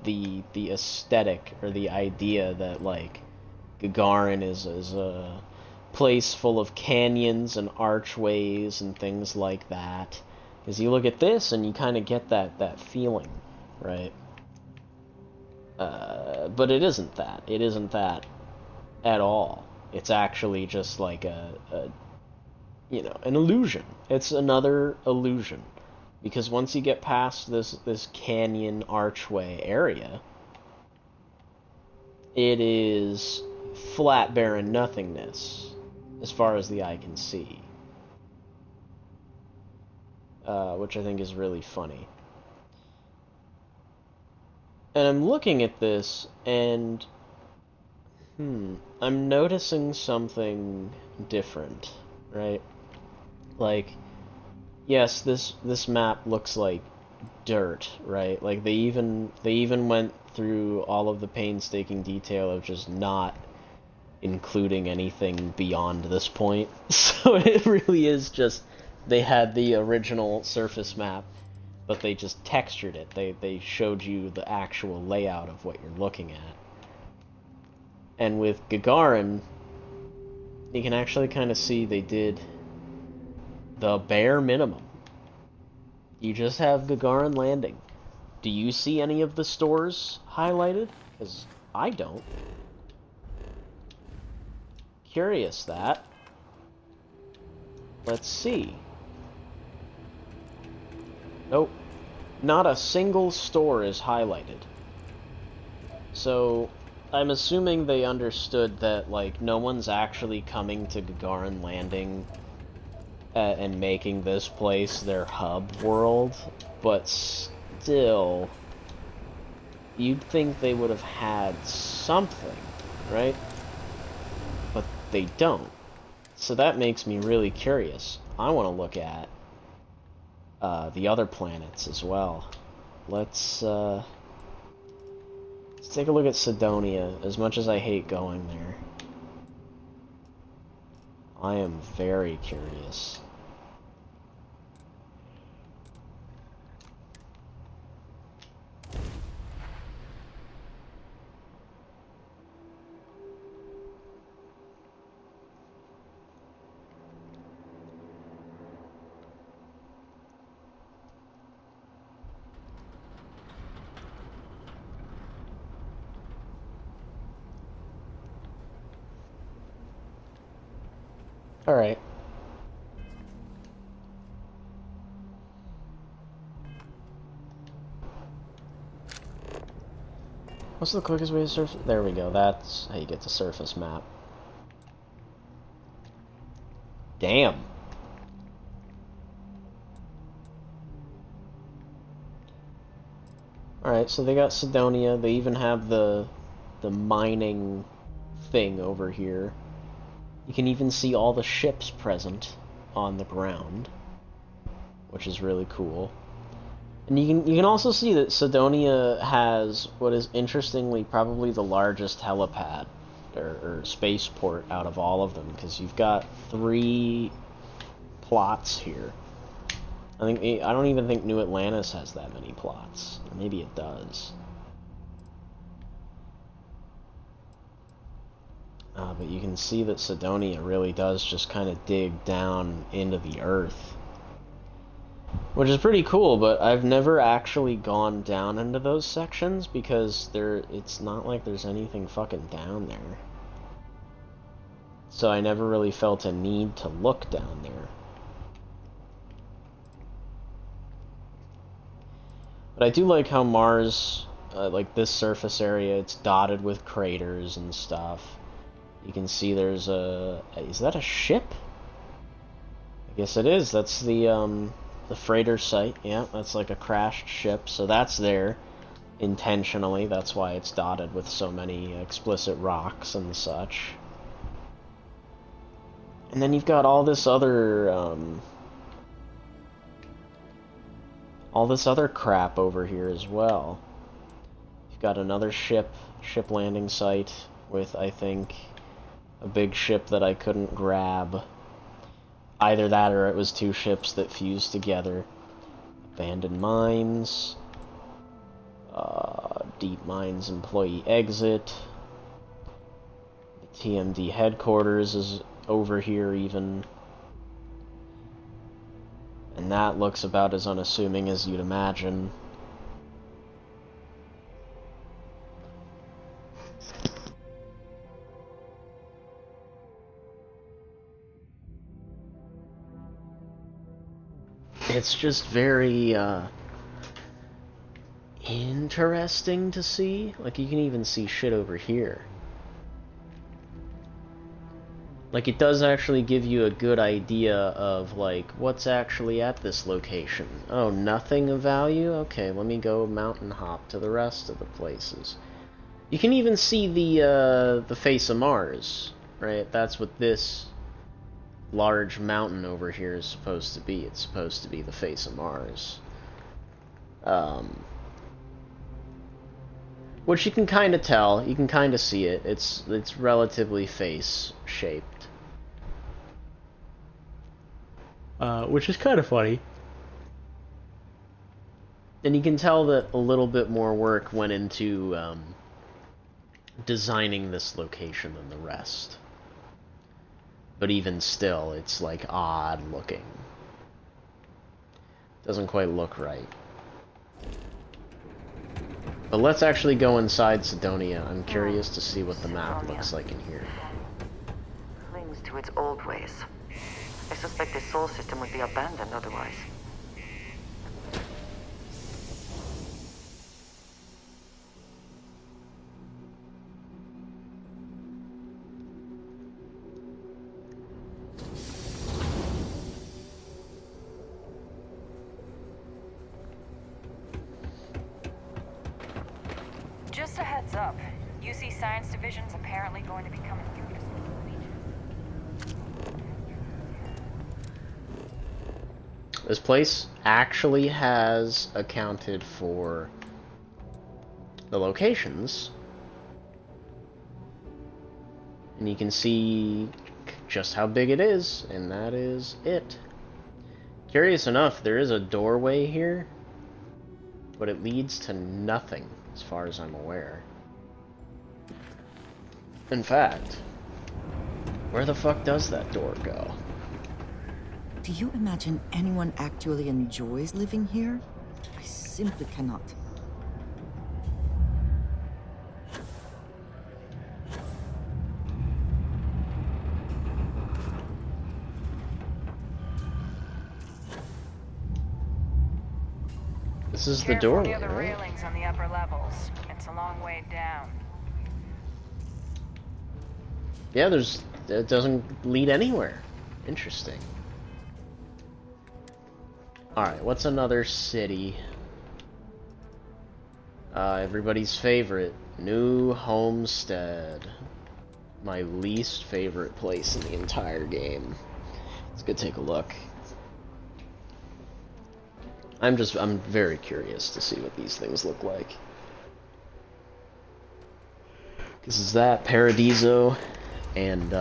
the aesthetic or the idea that like Gagarin is a place full of canyons and archways and things like that. Because you look at this and you kind of get that feeling, right? But it isn't that. It isn't that at all. It's actually just like a you know, an illusion. It's another illusion. Because once you get past this canyon archway area, it is flat, barren nothingness, as far as the eye can see. Which I think is really funny. And I'm looking at this, and I'm noticing something different, right? Like, yes, this map looks like dirt, right? Like they even went through all of the painstaking detail of just not including anything beyond this point. So it really is just they had the original surface map, but they just textured it. They showed you the actual layout of what you're looking at. And with Gagarin, you can actually kind of see they did the bare minimum. You just have Gagarin Landing. Do you see any of the stores highlighted? Because I don't. Curious that. Let's see. Nope. Not a single store is highlighted. So, I'm assuming they understood that, like, no one's actually coming to Gagarin Landing and making this place their hub world, but still, you'd think they would have had something, right? But they don't. So that makes me really curious. I want to look at the other planets as well. Let's take a look at Sidonia, as much as I hate going there. I am very curious. Alright. What's the quickest way to surface? There we go. That's how you get the surface map. Damn. Alright, so they got Sidonia. They even have the mining thing over here. You can even see all the ships present on the ground, which is really cool. And you can also see that Sidonia has what is interestingly probably the largest helipad or spaceport out of all of them, because you've got 3 plots here. I don't even think New Atlantis has that many plots. Or maybe it does. But you can see that Sidonia really does just kind of dig down into the earth. Which is pretty cool, but I've never actually gone down into those sections because it's not like there's anything fucking down there. So I never really felt a need to look down there. But I do like how Mars, like this surface area, it's dotted with craters and stuff. You can see there's is that a ship? I guess it is. That's the freighter site. Yeah, that's like a crashed ship, so that's there intentionally. That's why it's dotted with so many explicit rocks and such. And then you've got all this other crap over here as well. You've got another ship landing site with, I think, a big ship that I couldn't grab. Either that or it was 2 ships that fused together. Abandoned mines. Deep mines employee exit. The TMD headquarters is over here even. And that looks about as unassuming as you'd imagine. It's just very, interesting to see. Like, you can even see shit over here. Like, it does actually give you a good idea of, like, what's actually at this location. Oh, nothing of value? Okay, let me go mountain hop to the rest of the places. You can even see the face of Mars, right? That's what this large mountain over here is supposed to be. It's supposed to be the face of Mars. Which you can kind of tell. You can kind of see it. It's relatively face-shaped. Which is kind of funny. And you can tell that a little bit more work went into designing this location than the rest. But even still, it's like odd looking. Doesn't quite look right. But let's actually go inside Sidonia. I'm curious to see what the map looks like in here. Clings to its old ways. I suspect the soul system would be abandoned otherwise. Just a heads up. UC Science Division's apparently going to be coming through this region. This place actually has accounted for the locations. And you can see just how big it is, and that is it. Curious enough, there is a doorway here, but it leads to nothing, as far as I'm aware. In fact, where the fuck does that door go? Do you imagine anyone actually enjoys living here? I simply cannot. This is the doorway, Careful near the right? railings on the upper levels. It's a long way down. Yeah, it doesn't lead anywhere. Interesting. Alright, what's another city? Everybody's favorite, New Homestead. My least favorite place in the entire game. Let's go take a look. I'm very curious to see what these things look like. This is that, Paradiso, and,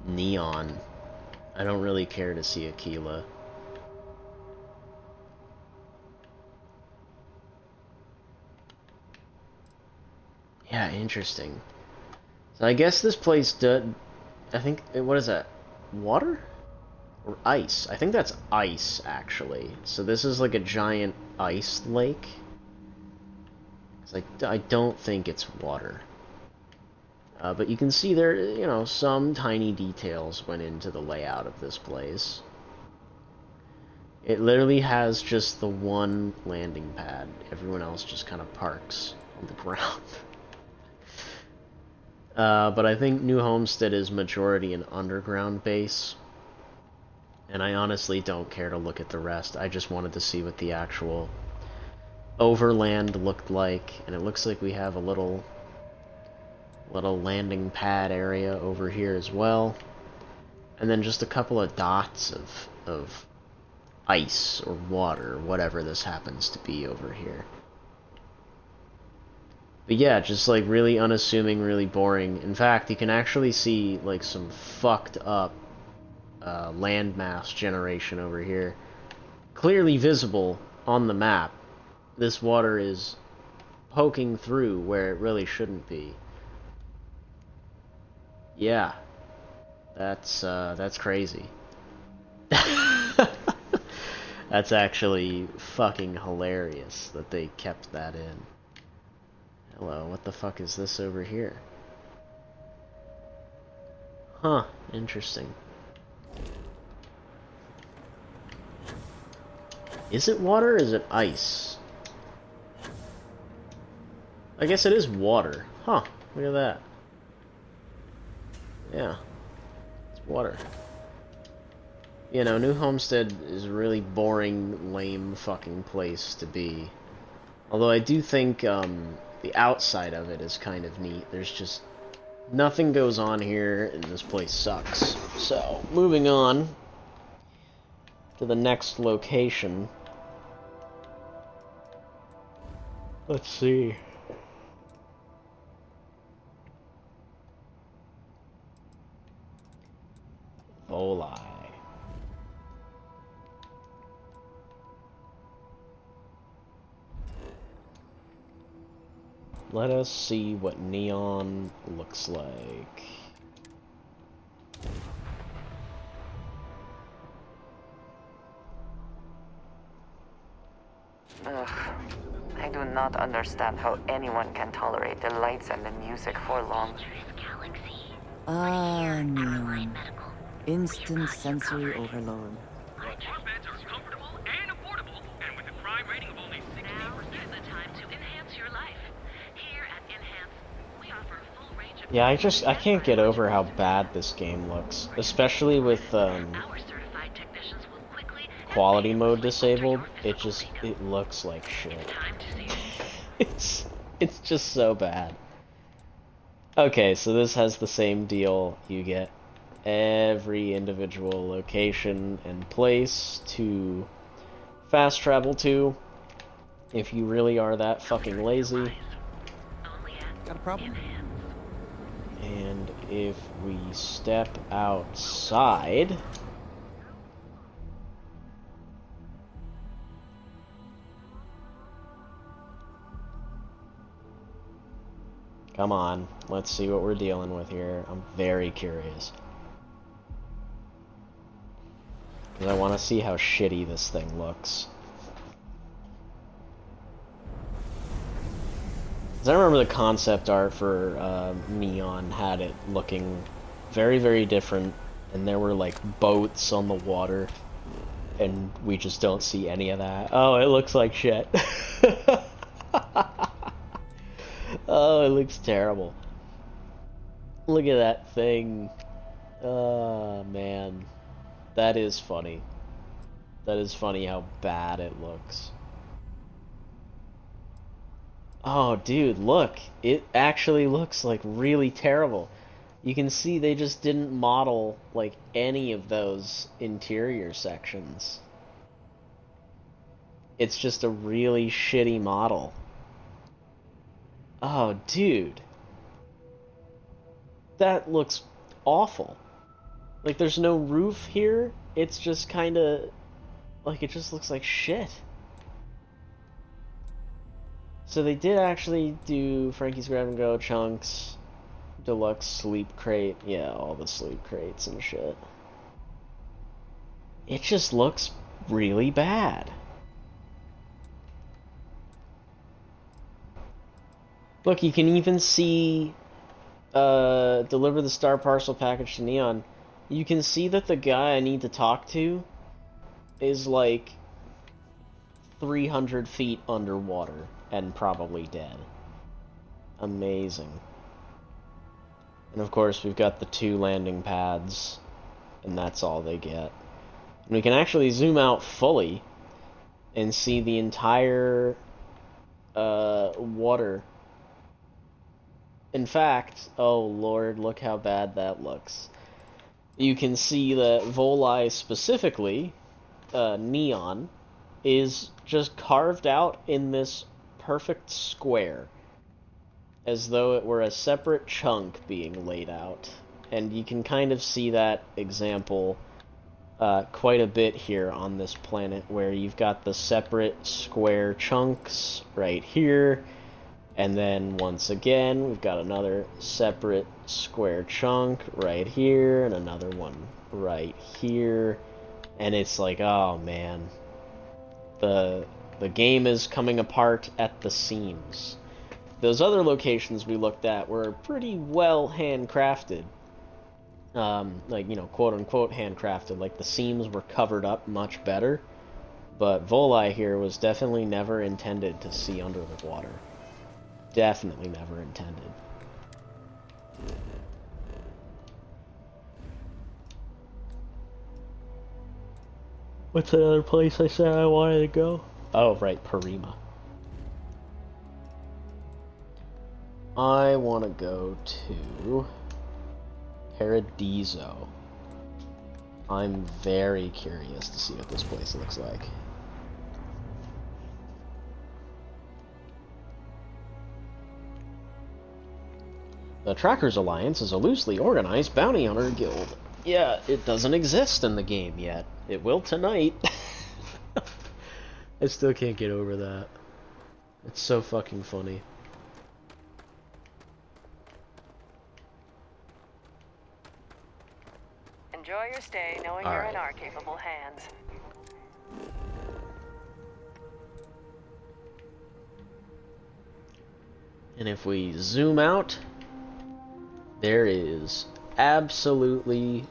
Neon. I don't really care to see Aquila. Yeah, interesting. So I guess this place did... I think... What is that? Water? Or ice? I think that's ice, actually. So this is like a giant ice lake. I don't think it's water. But you can see there, you know, some tiny details went into the layout of this place. It literally has just the one landing pad. Everyone else just kind of parks on the ground. But I think New Homestead is majority an underground base. And I honestly don't care to look at the rest. I just wanted to see what the actual overland looked like. And it looks like we have a little landing pad area over here as well. And then just a couple of dots of ice or water, whatever this happens to be over here. But yeah, just like really unassuming, really boring. In fact, you can actually see like some fucked up landmass generation over here. Clearly visible on the map. This water is poking through where it really shouldn't be. Yeah. That's crazy. That's actually fucking hilarious that they kept that in. Hello, what the fuck is this over here? Huh, interesting. Is it water or is it ice? I guess it is water. Huh, look at that. Yeah, it's water. You know, New Homestead is a really boring, lame fucking place to be. Although I do think, the outside of it is kind of neat. There's just nothing goes on here, and this place sucks. So, moving on to the next location. Let's see. Voli. Let us see what Neon looks like. Ugh. I do not understand how anyone can tolerate the lights and the music for long. Ah, Neon. Instant sensory overload. Our beds are comfortable and affordable, and with a crime rating of only 60%. Now is the time to enhance your life. Here at Enhance, we offer a full range of... Yeah, I can't get over how bad this game looks, especially with quality mode disabled. It looks like shit. It's just so bad. Okay, so this has the same deal. You get every individual location and place to fast travel to if you really are that fucking lazy. Got a problem? And if we step outside, come on, let's see what we're dealing with here. I'm very curious. Because I want to see how shitty this thing looks. Because I remember the concept art for Neon had it looking very, very different. And there were like boats on the water. And we just don't see any of that. Oh, it looks like shit. Oh, it looks terrible. Look at that thing. Oh, man. That is funny. That is funny how bad it looks. Oh, dude, look. It actually looks, like, really terrible. You can see they just didn't model, like, any of those interior sections. It's just a really shitty model. Oh, dude. That looks awful. Like, there's no roof here. It's just kind of... like, it just looks like shit. So they did actually do Frankie's Grab and Go, Chunks, Deluxe Sleep Crate. Yeah, all the sleep crates and shit. It just looks really bad. Look, you can even see deliver the Star Parcel package to Neon. You can see that the guy I need to talk to is like 300 feet underwater and probably dead. Amazing. And of course we've got the 2 landing pads, and that's all they get. And we can actually zoom out fully and see the entire water. In fact, oh lord, look how bad that looks. You can see that Volii specifically, Neon, is just carved out in this perfect square, as though it were a separate chunk being laid out. And you can kind of see that example quite a bit here on this planet, where you've got the separate square chunks right here, and then once again we've got another separate square chunk right here, and another one right here, and it's like, oh man, the game is coming apart at the seams. Those other locations we looked at were pretty well handcrafted. Like, you know, quote-unquote handcrafted. Like, the seams were covered up much better. But Volii here was definitely never intended to see under the water. Definitely never intended. What's the other place I said I wanted to go? Oh, right, Parima. I want to go to Paradiso. I'm very curious to see what this place looks like. The Trackers Alliance is a loosely organized bounty hunter guild. Yeah, it doesn't exist in the game yet. It will tonight. I still can't get over that. It's so fucking funny. Enjoy your stay, knowing you're in our capable hands. And if we zoom out, there is absolutely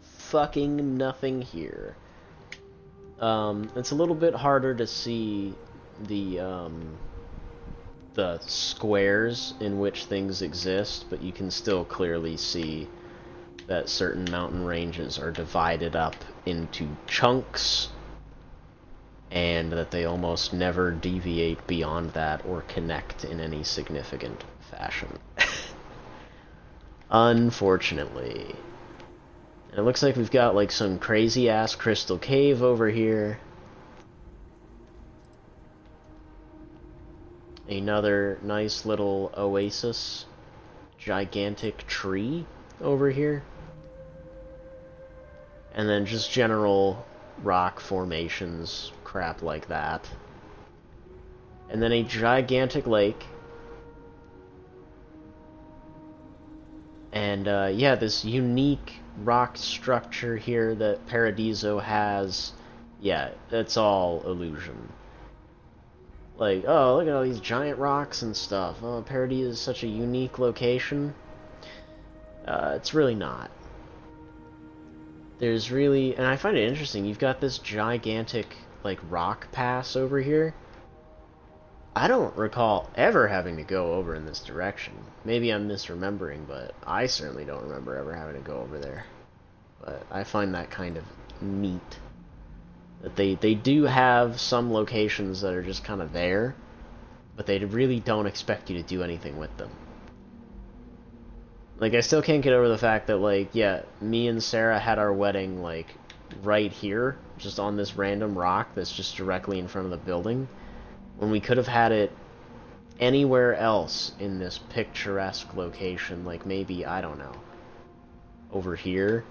fucking nothing here. It's a little bit harder to see the squares in which things exist, but you can still clearly see that certain mountain ranges are divided up into chunks, and that they almost never deviate beyond that or connect in any significant fashion. Unfortunately. And it looks like we've got like some crazy ass crystal cave over here. Another nice little oasis. Gigantic tree over here. And then just general rock formations, crap like that. And then a gigantic lake. And yeah, this unique rock structure here that Paradiso has, yeah, it's all illusion. Like, oh, look at all these giant rocks and stuff. Oh, Paradiso is such a unique location. It's really not. There's really, and I find it interesting, you've got this gigantic, like, rock pass over here. I don't recall ever having to go over in this direction. Maybe I'm misremembering, but I certainly don't remember ever having to go over there. But I find that kind of neat. That they do have some locations that are just kind of there, but they really don't expect you to do anything with them. Like, I still can't get over the fact that, like, yeah, me and Sarah had our wedding, like, right here, just on this random rock that's just directly in front of the building, when we could have had it anywhere else in this picturesque location, like maybe, I don't know, over here,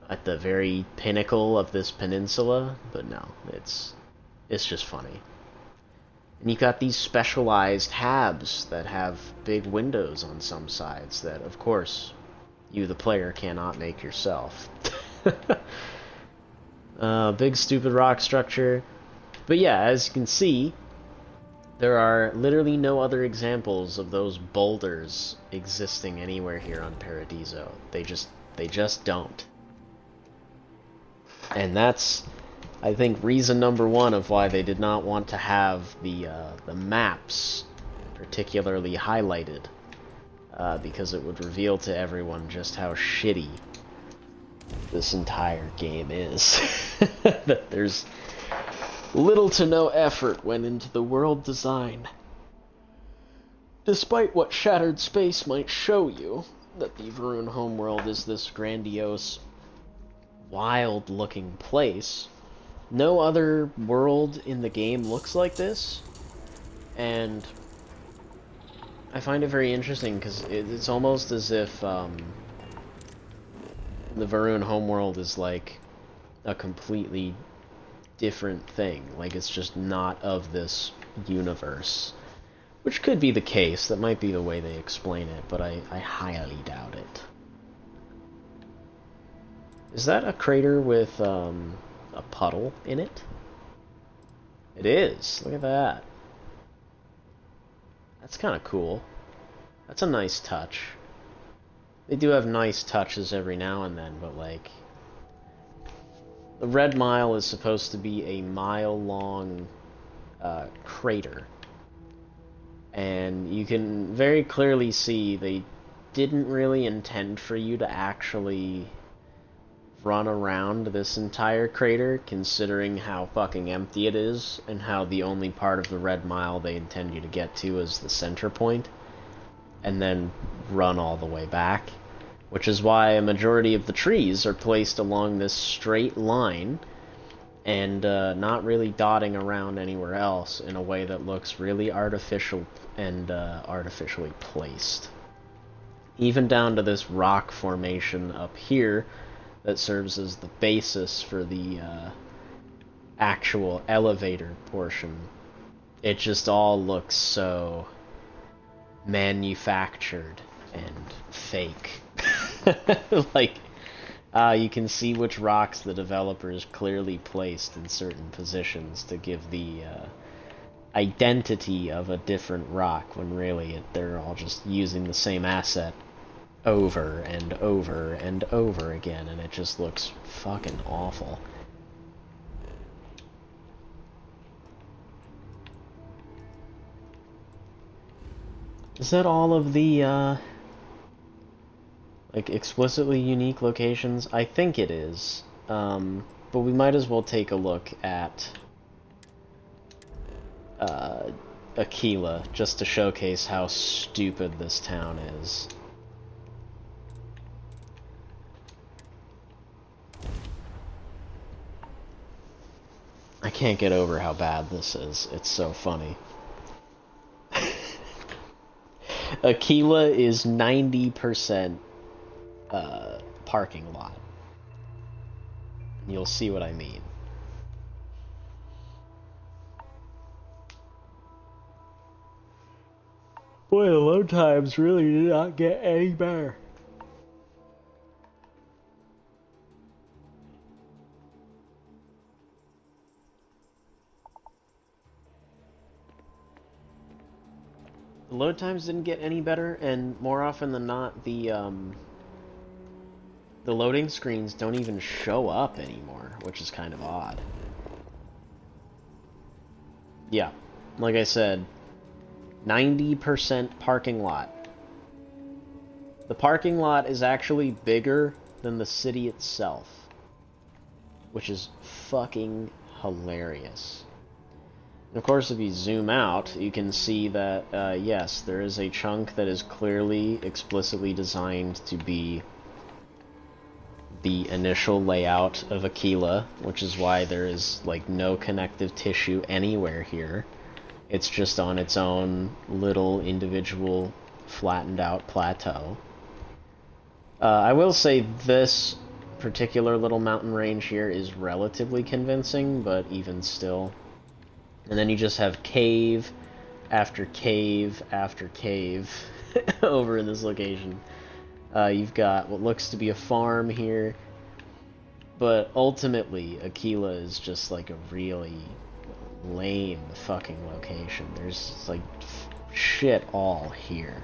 at the very pinnacle of this peninsula, but no, it's just funny. And you've got these specialized habs that have big windows on some sides that, of course, you, the player, cannot make yourself. Big stupid rock structure. But yeah, as you can see, there are literally no other examples of those boulders existing anywhere here on Paradiso. They just don't. And that's, I think, reason number one of why they did not want to have the maps particularly highlighted, because it would reveal to everyone just how shitty this entire game is. That there's little to no effort went into the world design. Despite what Shattered Space might show you, that the Varun homeworld is this grandiose, wild-looking place, no other world in the game looks like this, and I find it very interesting because it's almost as if the Varun homeworld is like a completely different thing, like it's just not of this universe, which could be the case. That might be the way they explain it, but I highly doubt it. Is that a crater with a puddle in it? It is. Look at that. That's kind of cool. That's a nice touch. They do have nice touches every now and then, but like, the Red Mile is supposed to be a mile-long crater. And you can very clearly see they didn't really intend for you to actually run around this entire crater, considering how fucking empty it is, and how the only part of the Red Mile they intend you to get to is the center point, and then run all the way back. Which is why a majority of the trees are placed along this straight line, and not really dotting around anywhere else in a way that looks really artificial and artificially placed. Even down to this rock formation up here that serves as the basis for the actual elevator portion. It just all looks so manufactured and fake. Like, you can see which rocks the developers clearly placed in certain positions to give the identity of a different rock, when really they're all just using the same asset over and over and over again, and it just looks fucking awful. Is that all of the like explicitly unique locations? I think it is. But we might as well take a look at Aquila, just to showcase how stupid this town is. I can't get over how bad this is. It's so funny. Aquila is 90% parking lot. You'll see what I mean. Boy, the load times really did not get any better. The load times didn't get any better, and more often than not, the loading screens don't even show up anymore, which is kind of odd. Yeah, like I said, 90% parking lot. The parking lot is actually bigger than the city itself, which is fucking hilarious. And of course, if you zoom out, you can see that, yes, there is a chunk that is clearly, explicitly designed to be the initial layout of Aquila, which is why there is, like, no connective tissue anywhere here. It's just on its own little individual flattened out plateau. I will say this particular little mountain range here is relatively convincing, but even still. And then you just have cave after cave after cave over in this location. You've got what looks to be a farm here, but ultimately Aquila is just like a really lame fucking location. There's like shit all here.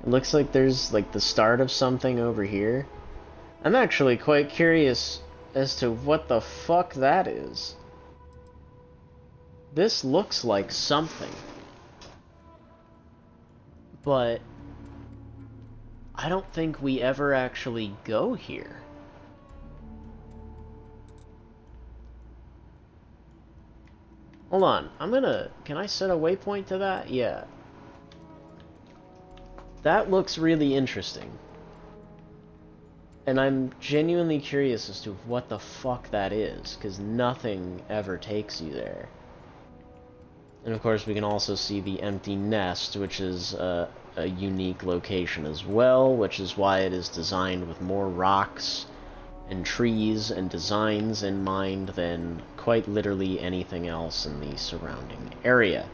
It looks like there's like the start of something over here. I'm actually quite curious as to what the fuck that is. This looks like something, but I don't think we ever actually go here. Hold on, can I set a waypoint to that? Yeah. That looks really interesting. And I'm genuinely curious as to what the fuck that is, because nothing ever takes you there. And of course we can also see the empty nest, which is a unique location as well, which is why it is designed with more rocks and trees and designs in mind than quite literally anything else in the surrounding area.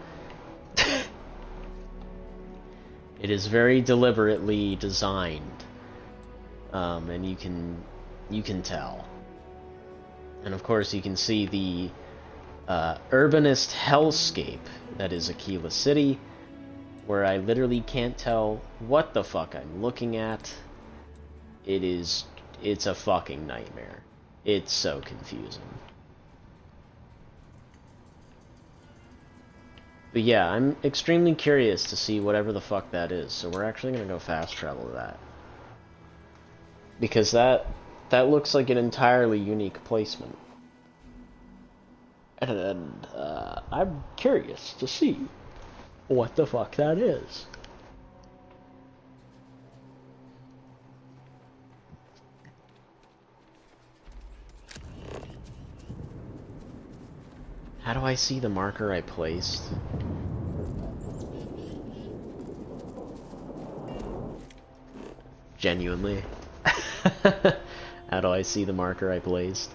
It is very deliberately designed, and you can tell. And of course you can see the urbanist hellscape that is Aquila City, where I literally can't tell what the fuck I'm looking at. It's a fucking nightmare. It's so confusing. But yeah, I'm extremely curious to see whatever the fuck that is, so we're actually gonna go fast travel to that. Because that looks like an entirely unique placement. And I'm curious to see what the fuck that is. How do I see the marker I placed? Genuinely. How do I see the marker I placed?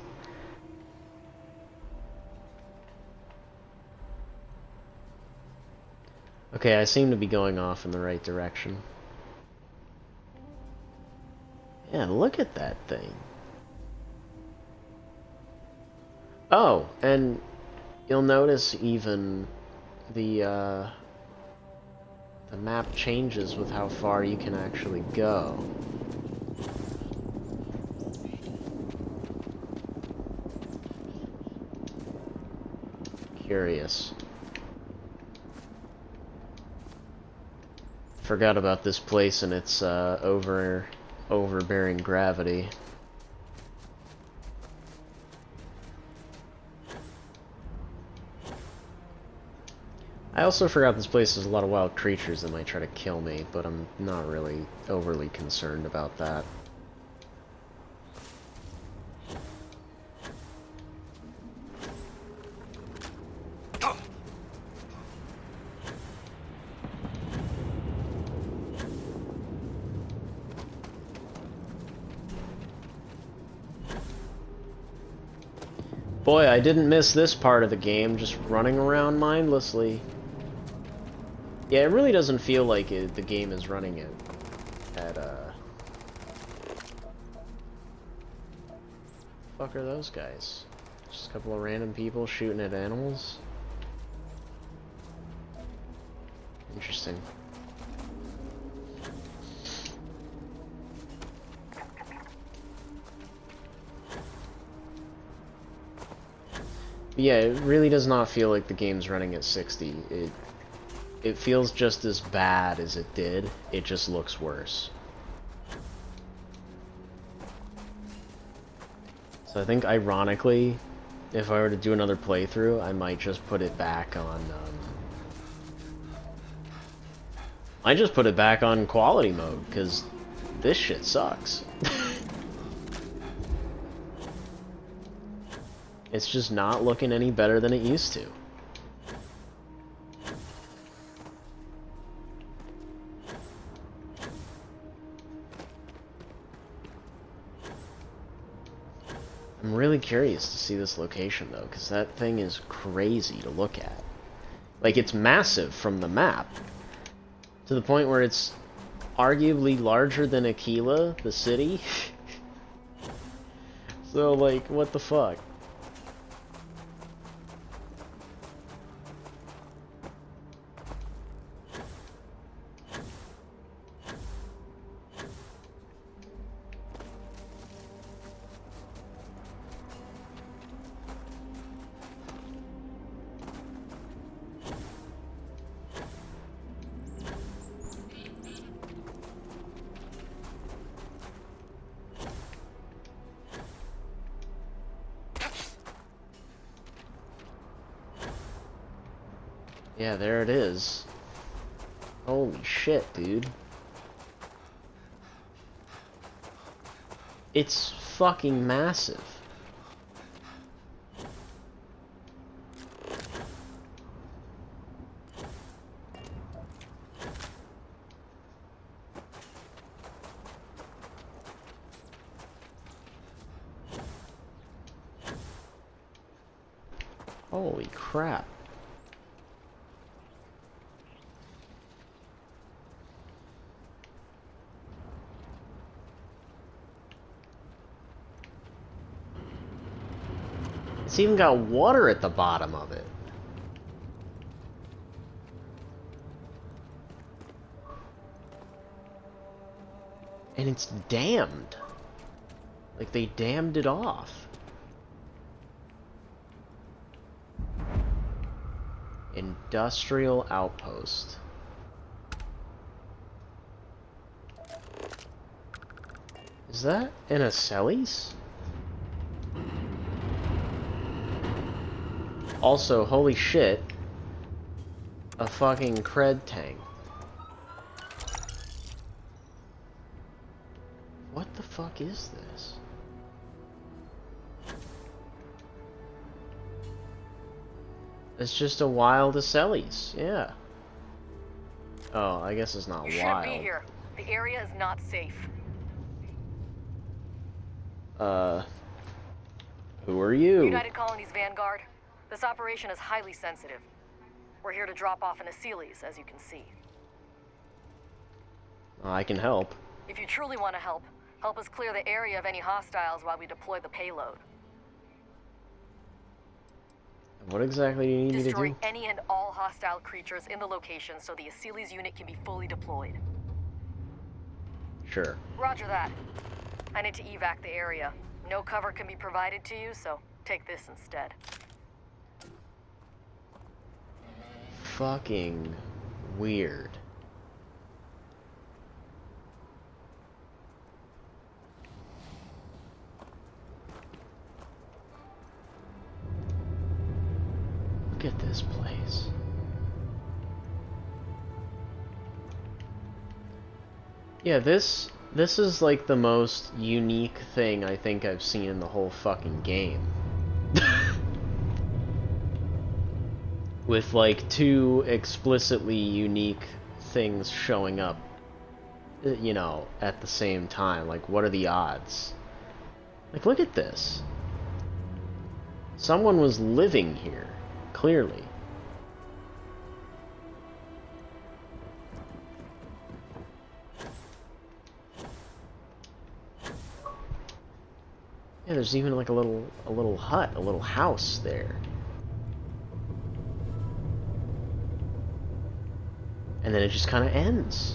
Okay, I seem to be going off in the right direction. Yeah, look at that thing. Oh, and you'll notice even the map changes with how far you can actually go. Curious. Forgot about this place and its overbearing gravity. I also forgot this place has a lot of wild creatures that might try to kill me, but I'm not really overly concerned about that. Boy, I didn't miss this part of the game, just running around mindlessly. Yeah, it really doesn't feel like the game is running it at, fuck are those guys? Just a couple of random people shooting at animals? Interesting. Yeah, it really does not feel like the game's running at 60. It feels just as bad as it did. It just looks worse. So I think, ironically, if I were to do another playthrough, I might just put it back on, I just put it back on quality mode, because this shit sucks. It's just not looking any better than it used to. I'm really curious to see this location, though, because that thing is crazy to look at. Like, it's massive from the map, to the point where it's arguably larger than Aquila, the city. So, like, what the fuck? Yeah, there it is. Holy shit, dude. It's fucking massive. Holy crap. It's even got water at the bottom of it. And it's dammed. Like, they dammed it off. Industrial outpost. Is that an Aceli's? Also, holy shit, a fucking cred tank. What the fuck is this? It's just a wild Aceli's, yeah. Oh, I guess it's not You wild. shouldn't be here. The area is not safe. Who are you? United Colonies Vanguard. This operation is highly sensitive. We're here to drop off an Aceli's, as you can see. I can help. If you truly want to help us clear the area of any hostiles while we deploy the payload. What exactly do you need me to Destroy do? any and all hostile creatures in the location so the Aceli's unit can be fully deployed. Sure. Roger that. I need to evac the area. No cover can be provided to you, so take this instead. Fucking weird. Look at this place. Yeah, this is like the most unique thing I think I've seen in the whole fucking game. With like two explicitly unique things showing up, you know, at the same time. Like, what are the odds? Like, look at this. Someone was living here, clearly. Yeah, there's even like a little hut, a little house there. And then it just kind of ends.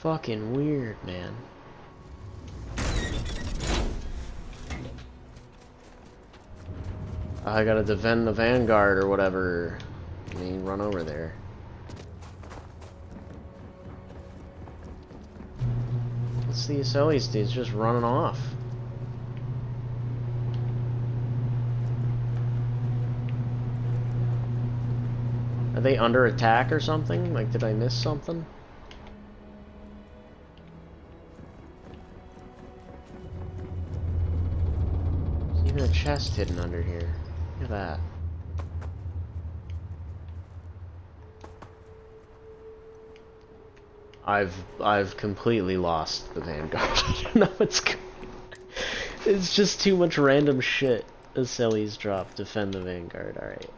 Fucking weird, man. I gotta defend the Vanguard or whatever. I mean, run over there. What's these Ellie's dudes just running off? Are they under attack or something? Like, did I miss something? There's even a chest hidden under here. Look at that. I've completely lost the Vanguard. I don't know what's going on. It's just too much random shit. The Sellies drop. Defend the Vanguard. Alright.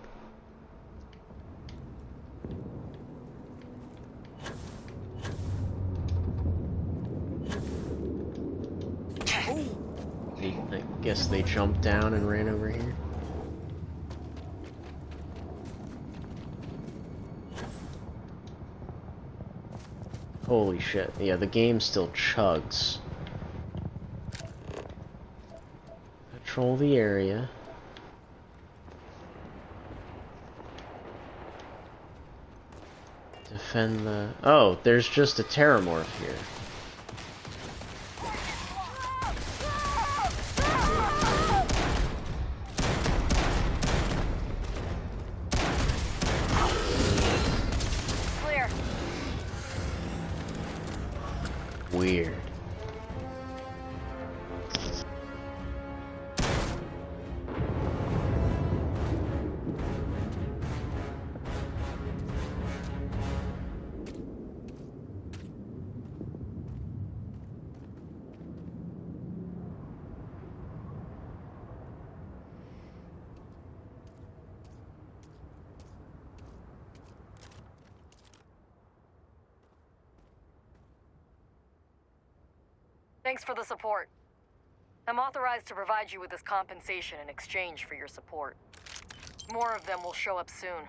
I guess they jumped down and ran over here. Holy shit. Yeah, the game still chugs. Patrol the area. Defend the... Oh, there's just a Terramorph here. Weird. Thanks for the support. I'm authorized to provide you with this compensation in exchange for your support. More of them will show up soon.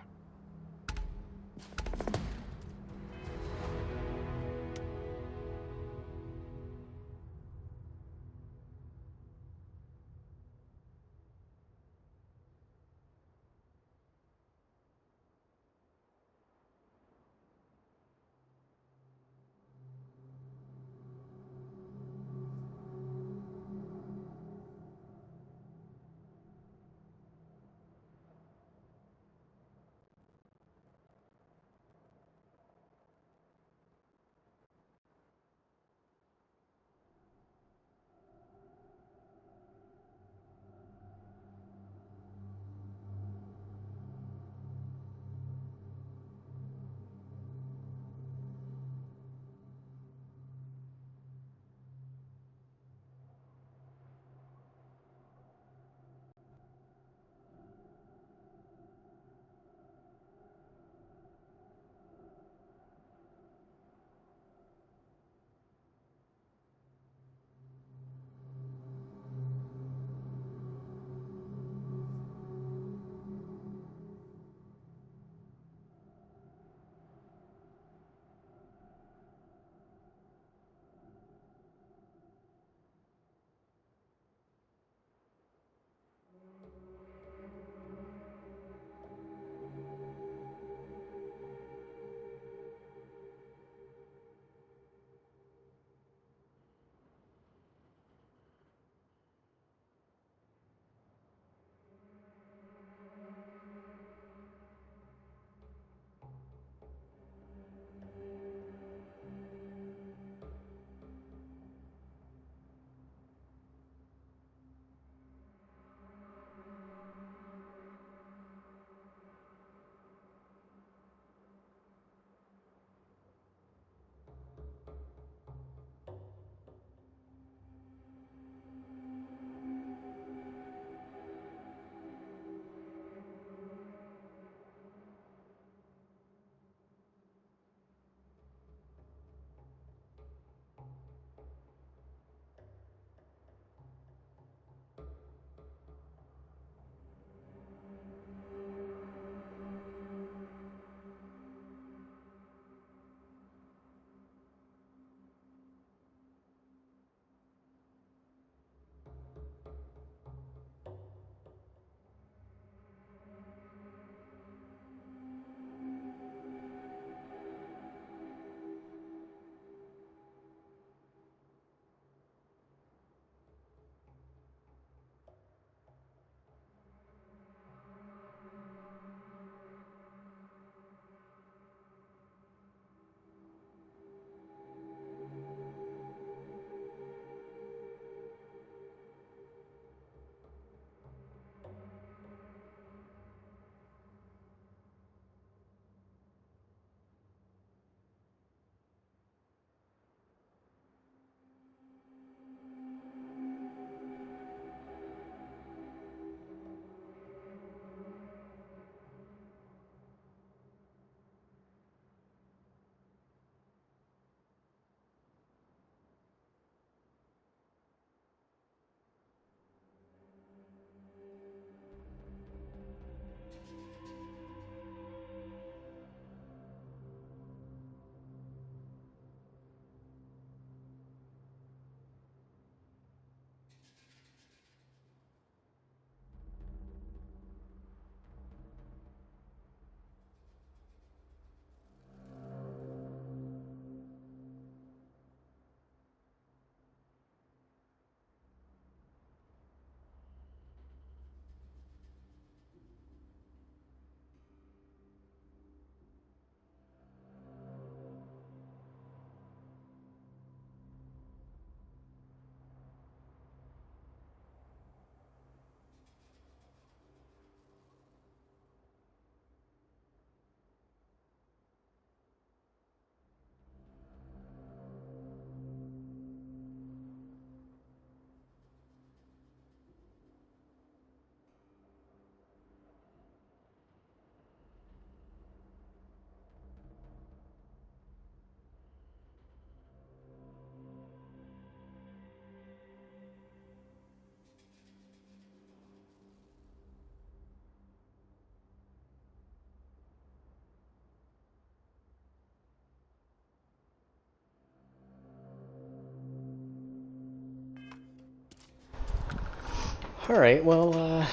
Alright, well,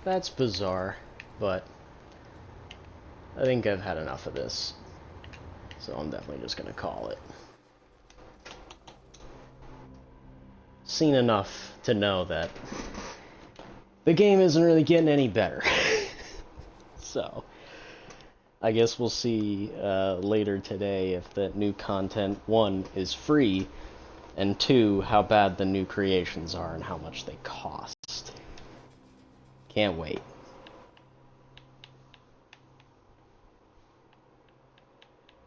that's bizarre, but I think I've had enough of this. So I'm definitely just gonna call it. Seen enough to know that the game isn't really getting any better. So, I guess we'll see later today if the new content, 1, is free, and 2, how bad the new creations are and how much they cost. Can't wait.